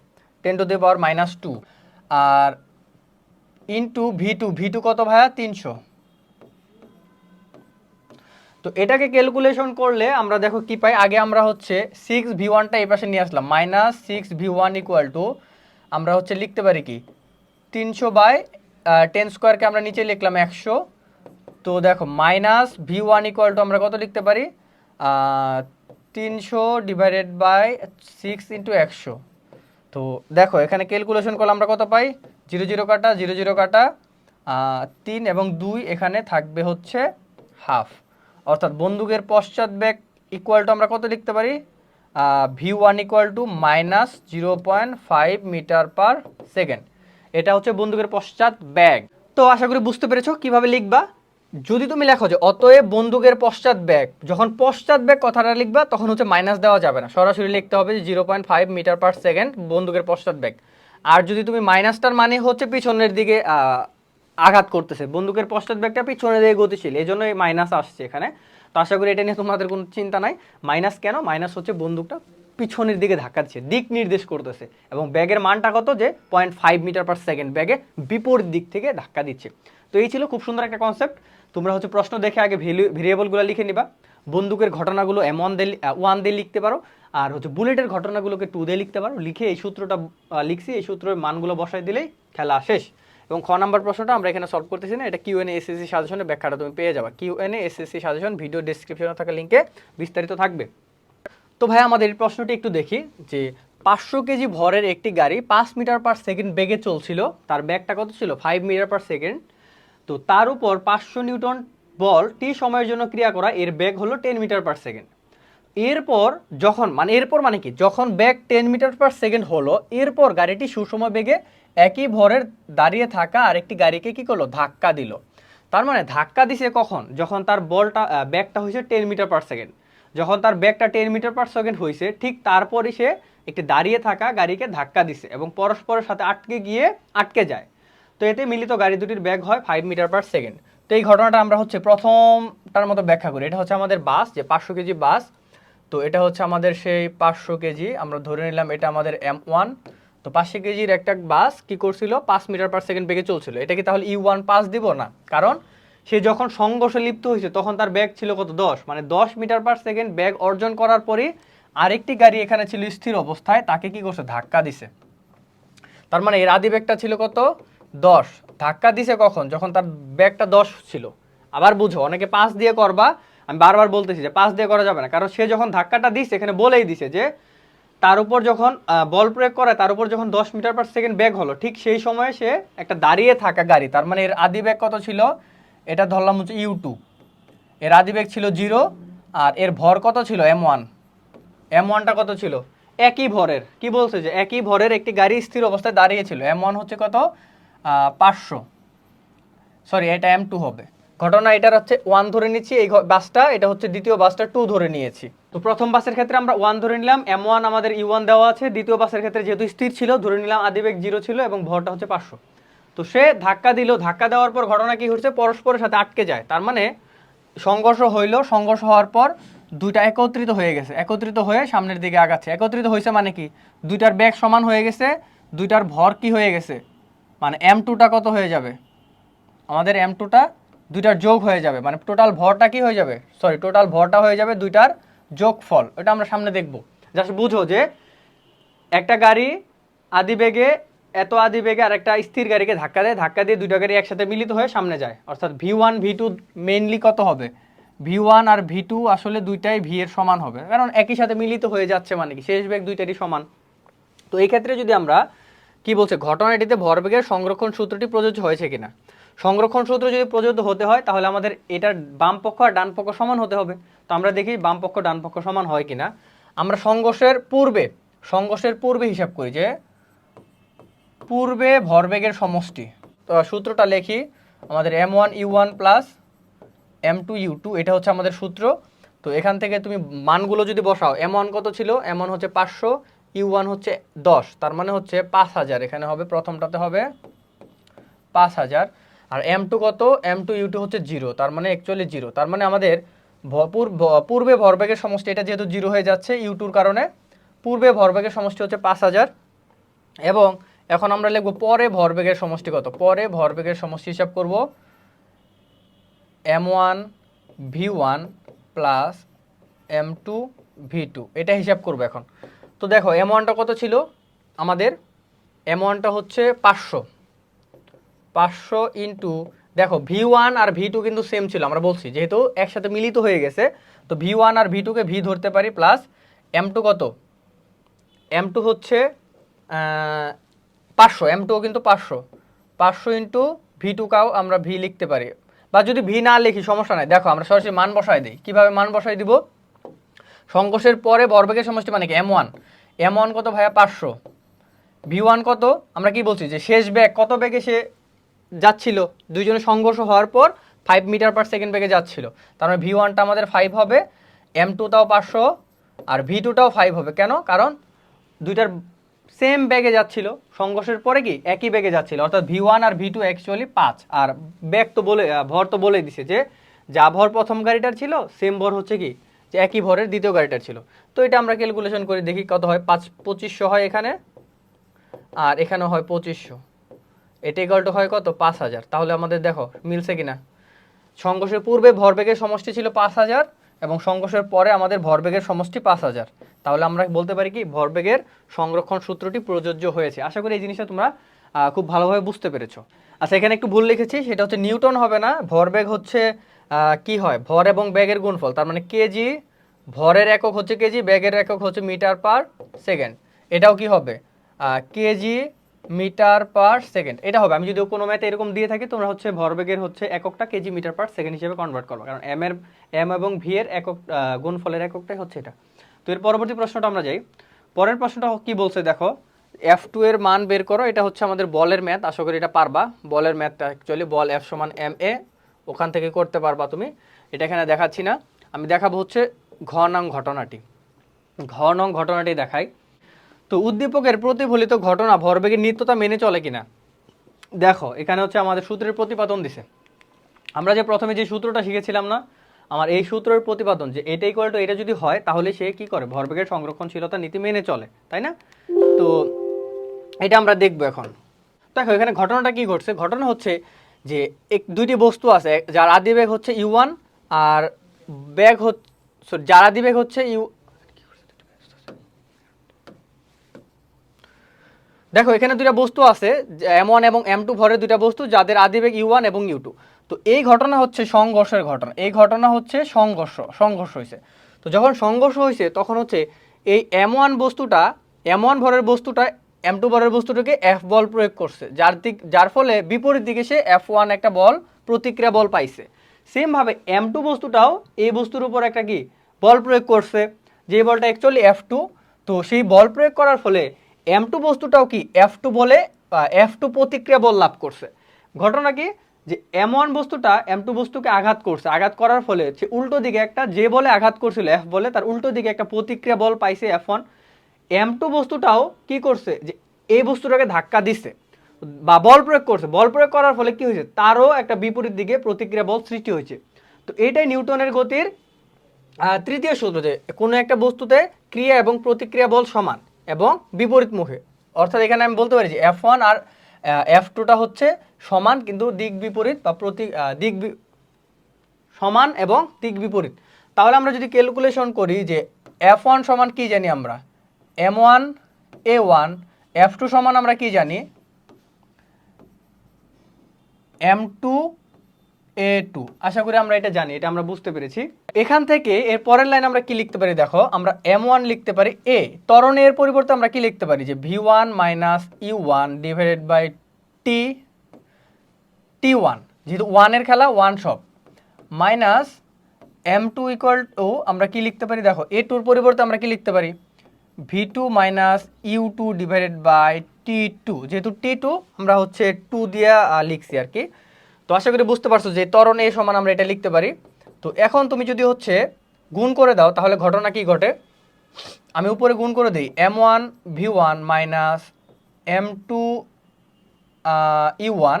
10⁻²। আর ইনটু V2 কত ভাইয়া? 300। তো এটাকে ক্যালকুলেশন করলে আমরা দেখো কি পাই। আগে আমরা হচ্ছে 6V1টা এই পাশে নিয়ে আসলাম, -6V1 = আমরা হচ্ছে লিখতে পারি কি 300/10² আমরা নিচে লিখলাম 100। তো দেখো -V1 = আমরা কত লিখতে পারি? 300/6 × 100। তো দেখো এখানে ক্যালকুলেশন করলে আমরা কত পাই? 0 0 কাটা, 0 0 কাটা, 3 এবং 2 এখানে থাকবে হচ্ছে হাফ। অর্থাৎ বন্দুকের পশ্চাৎ বেগ ইকুয়াল টু আমরা কত লিখতে পারি? V1 = -0.5 metre per second. এটা হচ্ছে বন্দুকের পশ্চাৎ বেগ। তো আশা করি বুঝতে পেরেছো কিভাবে লিখবা। যদি তুমি লেখো যে অতএব বন্দুকের পশ্চাৎ বেগ, যখন পশ্চাৎ বেগ কথাটা লিখবা তখন হচ্ছে মাইনাস দেওয়া যাবে না, সরাসরি লিখতে হবে 0.5 মিটার/সেকেন্ড বন্দুকের পশ্চাৎ বেগ। আর যদি তুমি মাইনাসটার মানে হচ্ছে পিছনের দিকে আঘাত করতেছে, বন্দুকের পশ্চাৎ বেগটা পিছনের দিকে গতিশীল, এই জন্য এই মাইনাস আসছে এখানে। তো আশা করি এটা নিয়ে তোমাদের কোনো চিন্তা নাই। মাইনাস কেন? মাইনাস হচ্ছে বন্দুকটা পিছনের দিকে ধাক্কা দিচ্ছে, দিক নির্দেশ করতেছে, এবং ব্যাগের মানটা কত? যে 0.5 মিটার/সেকেন্ড ব্যাগে বিপরীত দিক থেকে ধাক্কা দিচ্ছে। তো এই ছিল খুব সুন্দর একটা কনসেপ্ট। তোমরা হচ্ছে প্রশ্ন দেখে আগে ভেরিয়েবলগুলো লিখে নিবা। বন্দুকের ঘটনাগুলো M1 দিয়ে 1 দিয়ে লিখতে পারো, আর হচ্ছে বুলেটের ঘটনাগুলোকে 2 দিয়ে লিখতে পারো। লিখে এই সূত্রটা লিখছি, এই সূত্রের মানগুলো বসাই দিলেই খেলা শেষ। এবং খ নাম্বার প্রশ্নটা আমরা এখানে সলভ করতেছি না, এটা কিউএনএ এসএসসি সাজেশনের ব্যাখ্যাটা তুমি পেয়ে যাবা। কিউএনএ এসএসসি সাজেশন ভিডিও ডেসক্রিপশনে থাকা লিঙ্কে বিস্তারিত থাকবে। তো ভাই আমাদের এই প্রশ্নটি একটু দেখি, যে 500 কেজি ভরের একটি গাড়ি 5 মিটার/সেকেন্ড বেগে চলছিল, তার ব্যাগটা কত ছিল? 5 মিটার/সেকেন্ড। তো তার উপর 500 নিউটন বল টি সময়ের জন্য ক্রিয়া করা, এর বেগ হলো 10 মিটার/সেকেন্ড। এরপর এরপর মানে কি, যখন বেগ 10 মিটার/সেকেন্ড হলো, এরপর গাড়িটি সুষম বেগে একই ভরের দাঁড়িয়ে থাকা আরেকটি গাড়িকে কি করলো? ধাক্কা দিল। তার মানে ধাক্কা দিছে কখন? যখন তার ব্যাগটা হয়েছে 10 মিটার/সেকেন্ড। যখন তার ব্যাগটা 10 মিটার/সেকেন্ড হয়েছে, ঠিক তারপরই সে একটি দাঁড়িয়ে থাকা গাড়িকে ধাক্কা দিছে এবং পরস্পরের সাথে আটকে যায়। তো এতে মিলিত গাড়ি দুটির ব্যাগ হয় 5 মিটার/সেকেন্ড। তো এই ঘটনাটা আমরা হচ্ছে প্রথমটার মতো ব্যাখ্যা করি। এটা হচ্ছে আমাদের বাস, যে 500 কেজি বাস। তো এটা হচ্ছে আমাদের সেই 500 কেজি, আমরা ধরে নিলাম এটা আমাদের M1। তো 500 কেজির একটা বাস কি করছিল? 5 মিটার/সেকেন্ড বেগে চলছিল। এটা কি তাহলে E1 পাস দিব না? কারণ সে যখন সংঘর্ষে লিপ্ত হয়েছে তখন তার ব্যাগ ছিল কত? 10, মানে 10 মিটার/সেকেন্ড ব্যাগ অর্জন করার পরই আরেকটি গাড়ি এখানে ছিল স্থির অবস্থায়, তাকে কি করছে, ধাক্কা দিছে। তার মানে এর আদি বেগটা ছিল কত, 10। ধাক্কা দিছে কখন, যখন তার বেগটা 10 ছিল। আবার বুঝো, অনেকে 5 দিয়ে করবা, আমি বারবার বলতেছি যে 5 দিয়ে করা যাবে না, কারণ সে যখন ধাক্কাটা দিচ্ছে এখানে বলেই দিছে যে তার উপর যখন বল প্রয়োগ করে, তার উপর যখন 10 মিটার পার সেকেন্ড বেগ হলো, ঠিক সেই সময়ে সে একটা দাঁড়িয়ে থাকা গাড়ি, তার মানে এর আদি বেগ কত ছিল, এটা ধরলাম হচ্ছে u2, এর আদি বেগ ছিল 0, আর এর ভর কত ছিল m1, m1টা কত ছিল, একই ভরের, কি বলছে যে একই ভরের একটি গাড়ি স্থির অবস্থায় দাঁড়িয়েছিল, m1 হচ্ছে কত 500, সরি এটা m2 হবে। ঘটনা এটার হচ্ছে 1 ধরে নিচ্ছি, এই বাসটা, এটা হচ্ছে দ্বিতীয় বাসটা 2 ধরে নিয়েছি। তো প্রথম বাসের ক্ষেত্রে আমরা 1 ধরে নিলাম, m1 আমাদের e1 দেওয়া আছে। দ্বিতীয় বাসের ক্ষেত্রে যেহেতু স্থির ছিল, ধরে নিলাম আদিবেগ 0 ছিল এবং ভরটা হচ্ছে 500। তো সে ধাক্কা দিল, ধাক্কা দেওয়ার পর ঘটনা কি হচ্ছে, পরস্পরের সাথে আটকে যায়, তার মানে সংঘর্ষ হইলো, সংঘর্ষ হওয়ার পর দুইটা একত্রিত হয়ে গেছে, একত্রিত হয়ে সামনের দিকে আগাচ্ছে। একত্রিত হয়েছে মানে কি, দুইটার বেগ সমান হয়ে গেছে, দুইটার ভর কি হয়ে গেছে, মানে m2টা কত হয়ে যাবে, আমাদের m2টা দুইটার যোগ হয়ে যাবে, মানে টোটাল ভরটা কি হয়ে যাবে, সরি টোটাল ভরটা হয়ে যাবে দুইটার যোগফল। এটা আমরা সামনে দেখব। জাস্ট বুঝো যে একটা গাড়ি আদিবেগে, এত আদিবেগে আর একটা স্থির গাড়িকে ধাক্কা দেয়, ধাক্কা দিয়ে দুইটা গাড়ি একসাথে মিলিত হয়ে সামনে যায়, অর্থাৎ v1 v2 মেইনলি কত হবে, v1 আর v2 আসলে দুইটাই v এর সমান হবে, কারণ একই সাথে মিলিত হয়ে যাচ্ছে, মানে কি শেষ বেগ দুইটারই সমান। তো এই ক্ষেত্রে যদি আমরা কি বলছে, ঘটনাটিতে ভরবেগের সংরক্ষণ সূত্রটি প্রযোজ্য হয়েছে কিনা, সংরক্ষণ সূত্র যদি প্রযোজ্য হতে হয় তাহলে আমাদের এটার বাম পক্ষ আর ডান পক্ষ সমান হতে হবে। তো আমরা দেখি বাম পক্ষ ডান পক্ষ সমান হয় কিনা। আমরা সংঘর্ষের পূর্বে হিসাব করি যে পূর্বে ভরবেগের সমষ্টি। তো সূত্রটা লিখি, আমাদের m1 u1 plus m2 u2, এটা হচ্ছে আমাদের সূত্র। তো এখান থেকে তুমি মানগুলো যদি বসাও, m1 কত ছিল, m1 হচ্ছে 500, u1 হচ্ছে 10, তার মানে হচ্ছে 5000, এখানে হবে প্রথমটাতে হবে 5000, আর m2 কত, m2 u2 হচ্ছে 0, তার মানে অ্যাকচুয়ালি 0, তার মানে আমাদের পূর্বে ভরবেগের সমষ্টি, এটা যেহেতু 0 হয়ে যাচ্ছে u2-র কারণে, পূর্বে ভরবেগের সমষ্টি হচ্ছে 5000। এবং এখন আমরা লিখব পরে ভরবেগের সমষ্টি কত, পরে ভরবেগের সমষ্টি হিসাব করব m1 v1 plus m2 v2, এটা হিসাব করব এখন। তো দেখো m1টা কত ছিল আমাদের, m1টা হচ্ছে 500 ইন্টু, দেখো v1 আর v2 কিন্তু সেম ছিল, আমরা বলছি যেহেতু একসাথে মিলিত হয়ে গেছে, তো v1 আর v2-কে v ধরতে পারি, প্লাস m2 কত, m2 হচ্ছে 500, m2 কিন্তু 500 ইন্টু v2-কাও আমরা v লিখতে পারি, বা যদি v না লিখি সমস্যা নাই। দেখো আমরা সরাসরি মান বসাই দিই, কিভাবে মান বসাই দিব, সংঘর্ষের পরে ভরবেগের সমষ্টি মানে কি m1 কত ভাইয়া 500, v1 কত, আমরা কি বলছি যে শেষ বেগ কত বেগে সে যাচ্ছিল, দুইজনের সংঘর্ষ হওয়ার পর 5 মিটার পার সেকেন্ড বেগে যাচ্ছিল, তার মানে v1টা আমাদের 5 হবে, m2টাও 500 আর v2টাও 5 হবে। কেন, কারণ দুইটার সেম বেগে যাচ্ছিল, সংঘর্ষের পরে কি একই বেগে যাচ্ছিল, অর্থাৎ v1 আর v2 অ্যাকচুয়ালি 5, আর বেগ তো বলে, ভর তো বলেই দিছে যে যা ভর প্রথম গাড়িটার ছিল সেম ভর হচ্ছে কি, যে একই ভরের দ্বিতীয় গাড়িটার ছিল। তো এটা আমরা ক্যালকুলেশন করে দেখি কত হয়, 2500 হয় এখানে, আর এখানে হয় 2500, এটা ইকুয়াল টু হয় কত, 5000। তাহলে আমাদের দেখো মিলছে কিনা, সংঘর্ষের পূর্বে ভরবেগের সমষ্টি ছিল 5000 এবং সংঘর্ষের পরে আমাদের ভরবেগের সমষ্টি 5000, তাহলে আমরা বলতে পারি কি ভরবেগের সংরক্ষণ সূত্রটি প্রযোজ্য হয়েছে। আশা করি এই জিনিসটা তোমরা খুব ভালোভাবে বুঝতে পেরেছো। আচ্ছা এখানে একটু ভুল লিখেছি, সেটা হচ্ছে নিউটন হবে না, ভরবেগ হচ্ছে কি হয়, ভর এবং বেগের গুণফল, তার মানে কেজি, ভরের একক হচ্ছে কেজি, বেগের একক হচ্ছে মিটার পার সেকেন্ড, এটাও কি হবে কেজি মিটার পার সেকেন্ড, এটা হবে। আমি যদি কোনো ম্যাথে এরকম দিয়ে থাকি, তোমরা হচ্ছে ভরবেগের হচ্ছে এককটা কেজি মিটার পার সেকেন্ড হিসেবে কনভার্ট করবে, কারণ এম এবং ভি এর একক গুণফলের এককটাই হচ্ছে এটা। তো এর পরবর্তী প্রশ্নটা আমরা যাই। পরের প্রশ্নটা কি বলছে দেখো, F2 এর মান বের করো, এটা হচ্ছে আমাদের বলের ম্যাথ, আশা করি এটা পারবা। বলের ম্যাথটা অ্যাকচুয়ালি বল F সমান ma, ওখান থেকে করতে পারবা তুমি, এটা এখানে দেখাচ্ছি না, আমি দেখাবো হচ্ছে ঘ নং ঘটনাটি দেখাই। তো উদ্দীপকের প্রতিফলিত ঘটনা ভরবেগের নিত্যতা মেনে চলে কিনা, দেখো এখানে হচ্ছে আমাদের সূত্রের প্রতিপাদন দিছে। আমরা যে প্রথমে যে সূত্রটা শিখেছিলাম না, আমার এই সূত্রের প্রতিপাদন যে এটা ইকুয়াল টু এটা যদি হয়, তাহলে সে কি করে, ভরবেগের সংরক্ষণশীলতা নীতি মেনে চলে, তাই না? তো এটা আমরা দেখবো এখন। দেখো এখানে ঘটনাটা কি ঘটছে, ঘটনা হচ্ছে যে দুইটি বস্তু আছে, যার আদি বেগ হচ্ছে u1 আর বেগ হচ্ছে, যার আদি বেগ হচ্ছে দেখো এখানে দুইটা বস্তু আছে, M1 এবং M2 ভরের দুইটা বস্তু যাদের আদিবেগ U1 এবং U2। তো এই ঘটনা হচ্ছে সংঘর্ষের ঘটনা, এই ঘটনা হচ্ছে সংঘর্ষ হয়েছে। তো যখন সংঘর্ষ হয়েছে তখন হচ্ছে এই M1 বস্তুটা, M1 ভরের বস্তুটা M2 ভরের বস্তুটাকে F বল প্রয়োগ করছে, যার ফলে বিপরীত দিকে সে F1 একটা বল, প্রতিক্রিয়া বল পাইছে। সেমভাবে M2 বস্তুটাও এই বস্তুর উপর একটা কি বল প্রয়োগ করছে, যে বলটা অ্যাকচুয়ালি F2। তো সেই বল প্রয়োগ করার ফলে M2 বস্তুটাও কি F2 বলে F2 প্রতিক্রিয়া বল লাভ করছে। ঘটনা কি, যে M1 বস্তুটা M2 বস্তুকে আঘাত করছে, আঘাত করার ফলে সে উল্টো দিকে একটা, যে বলে আঘাত করছিল F বলে, তার উল্টো দিকে একটা প্রতিক্রিয়া বল পাইছে F1। M2 বস্তুটাও কি করছে, যে এই বস্তুটাকে ধাক্কা দিচ্ছে বা বল প্রয়োগ করছে, বল প্রয়োগ করার ফলে কি হয়েছে, তারও একটা বিপরীত দিকে প্রতিক্রিয়া বল সৃষ্টি হয়েছে। তো এটাই নিউটনের গতির তৃতীয় সূত্র, যে কোনো একটা বস্তুতে ক্রিয়া এবং প্রতিক্রিয়া বল সমান এবং বিপরীতমুখী। অর্থাৎ এখানে আমি বলতে পারি যে F1 আর F2টা হচ্ছে সমান কিন্তু দিক বিপরীত বা সমান এবং দিক বিপরীত। তাহলে আমরা যদি ক্যালকুলেশন করি যে F1 সমান কি জানি আমরা, M1 A1, F2 সমান আমরা কি জানি, M2 A2। আশা করি আমরা এটা জানি, এটা আমরা বুঝতে পেরেছি। এখান থেকে এর পরের লাইন আমরা কি লিখতে পারি, দেখো আমরা M1 লিখতে পারি A, ত্বরণে এর পরিবর্তে আমরা কি লিখতে পারি, যে V1 minus U1 divided by T1, যেহেতু 1 এর খেলা 1 সব, মাইনাস M2 ইকুয়াল টু আমরা কি লিখতে পারি, দেখো A2 এর পরিবর্তে আমরা কি লিখতে পারি, V2 minus U2 divided by T2, যেহেতু T2 আমরা হচ্ছে 2 দিয়ে লিখছি আর কি। তো আশা করি বুঝতে পারছো যে ত্বরণ এ সমান আমরা এটা লিখতে পারি। তো এখন তুমি যদি হচ্ছে গুণ করে দাও তাহলে ঘটনা কি ঘটে, আমি উপরে গুণ করে দিই, M1 V1 minus M2 U1,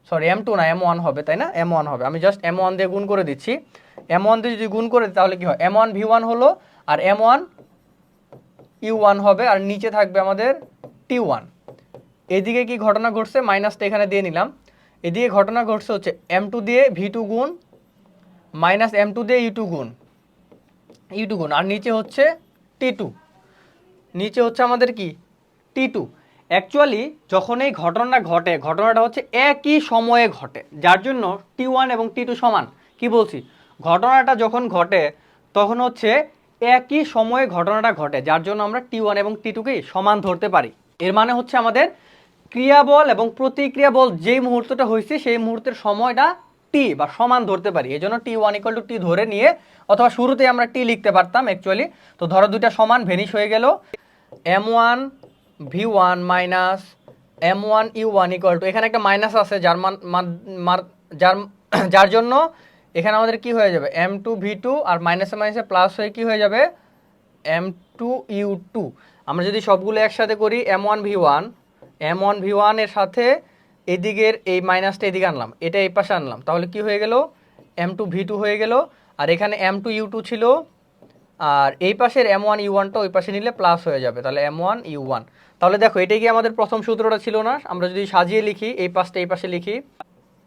sorry M2 না M1 হবে, তাই না, M1 হবে, আমি জাস্ট M1 দিয়ে গুণ করে দিচ্ছি। M1 দিয়ে যদি গুণ করে দিই তাহলে কি হয়, M1 V1 হলো আর M1 U1 হবে, আর নিচে থাকবে আমাদের T1। এদিকে কি ঘটনা ঘটছে, মাইনাসটা এখানে দিয়ে নিলাম, এদিকে ঘটনা ঘটছে হচ্ছে M2 দিয়ে V2 গুণ মাইনাস M2 দিয়ে U2 গুণ, আর নিচে হচ্ছে T2, নিচে হচ্ছে আমাদের কি T2। অ্যাকচুয়ালি যখন এই ঘটনা ঘটে, ঘটনাটা হচ্ছে একই সময়ে ঘটে, যার জন্য T1 এবং T2 সমান। কি বলছি, ঘটনাটা যখন ঘটে তখন হচ্ছে একই সময়ে ঘটনাটা ঘটে, যার জন্য আমরা T1 এবং T2কে সমান ধরতে পারি। এর মানে হচ্ছে আমাদের ক্রিয়া বল এবং প্রতিক্রিয়া বল যেই মুহূর্তটা হয়েছে সেই মুহূর্তের সময়টা T বা সমান ধরতে পারি। এই জন্য T1 ইকুয়াল টু T ধরে নিয়ে, অথবা শুরুতে আমরা T লিখতে পারতাম অ্যাকচুয়ালি। তো ধরো দুইটা সমান, ভেনিশ হয়ে গেল, M1 V1 minus M1 U1 equal to, এখানে একটা মাইনাস আছে যার জন্য এখানে আমাদের কি হয়ে যাবে, M2 V2 আর মাইনাসে মাইনাসে প্লাস হয়ে কি হয়ে যাবে, M2 U2। আমরা যদি সবগুলো একসাথে করি, M1 V1 এর সাথে এদিকের এই মাইনাসটা এদিকে আনলাম, এটা এই পাশে আনলাম, তাহলে কি হয়ে গেল, M2 V2 হয়ে গেল। আর এখানে M2 U2 ছিল, আর এই পাশের M1 U1টা ওই পাশে নিলে প্লাস হয়ে যাবে, তাহলে M1 U1। তাহলে দেখো এটাই কি আমাদের প্রথম সূত্রটা ছিল না, আমরা যদি সাজিয়ে লিখি, এই পাশটা এই পাশে লিখি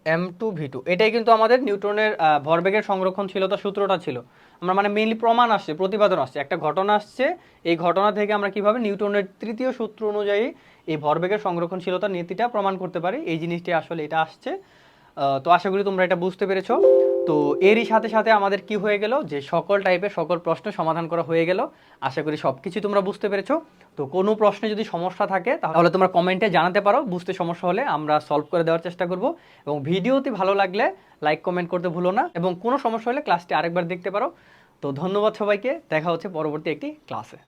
M2 V2, এটাই কিন্তু আমাদের নিউটনের ভরবেগের সংরক্ষণশীলতা সূত্রটা ছিল। আমরা মানে মেইনলি প্রমাণ আসছে, প্রতিপাদন আসছে, একটা ঘটনা আসছে, এই ঘটনা থেকে আমরা কিভাবে নিউটনের তৃতীয় সূত্র অনুযায়ী এই ভরবেগের সংরক্ষণশীলতার নীতিটা প্রমাণ করতে পারি, এই জিনিসটি আসলে এটা আসছে। তো আশা করি তোমরা এটা বুঝতে পেরেছো। তো এরই সাথে সাথে আমাদের কি হয়ে গেল, যে সকল টাইপের সকল প্রশ্ন সমাধান করা হয়ে গেল। আশা করি সব কিছু তোমরা বুঝতে পেরেছো। তো কোনো প্রশ্নে যদি সমস্যা থাকে তাহলে তোমরা কমেন্টে জানাতে পারো, বুঝতে সমস্যা হলে আমরা সলভ করে দেওয়ার চেষ্টা করব। এবং ভিডিওটি ভালো লাগলে লাইক কমেন্ট করতে ভুলো না, এবং কোনো সমস্যা হলে ক্লাসটি আরেকবার দেখতে পারো। তো ধন্যবাদ সবাইকে, দেখা হচ্ছে পরবর্তী একটি ক্লাসে।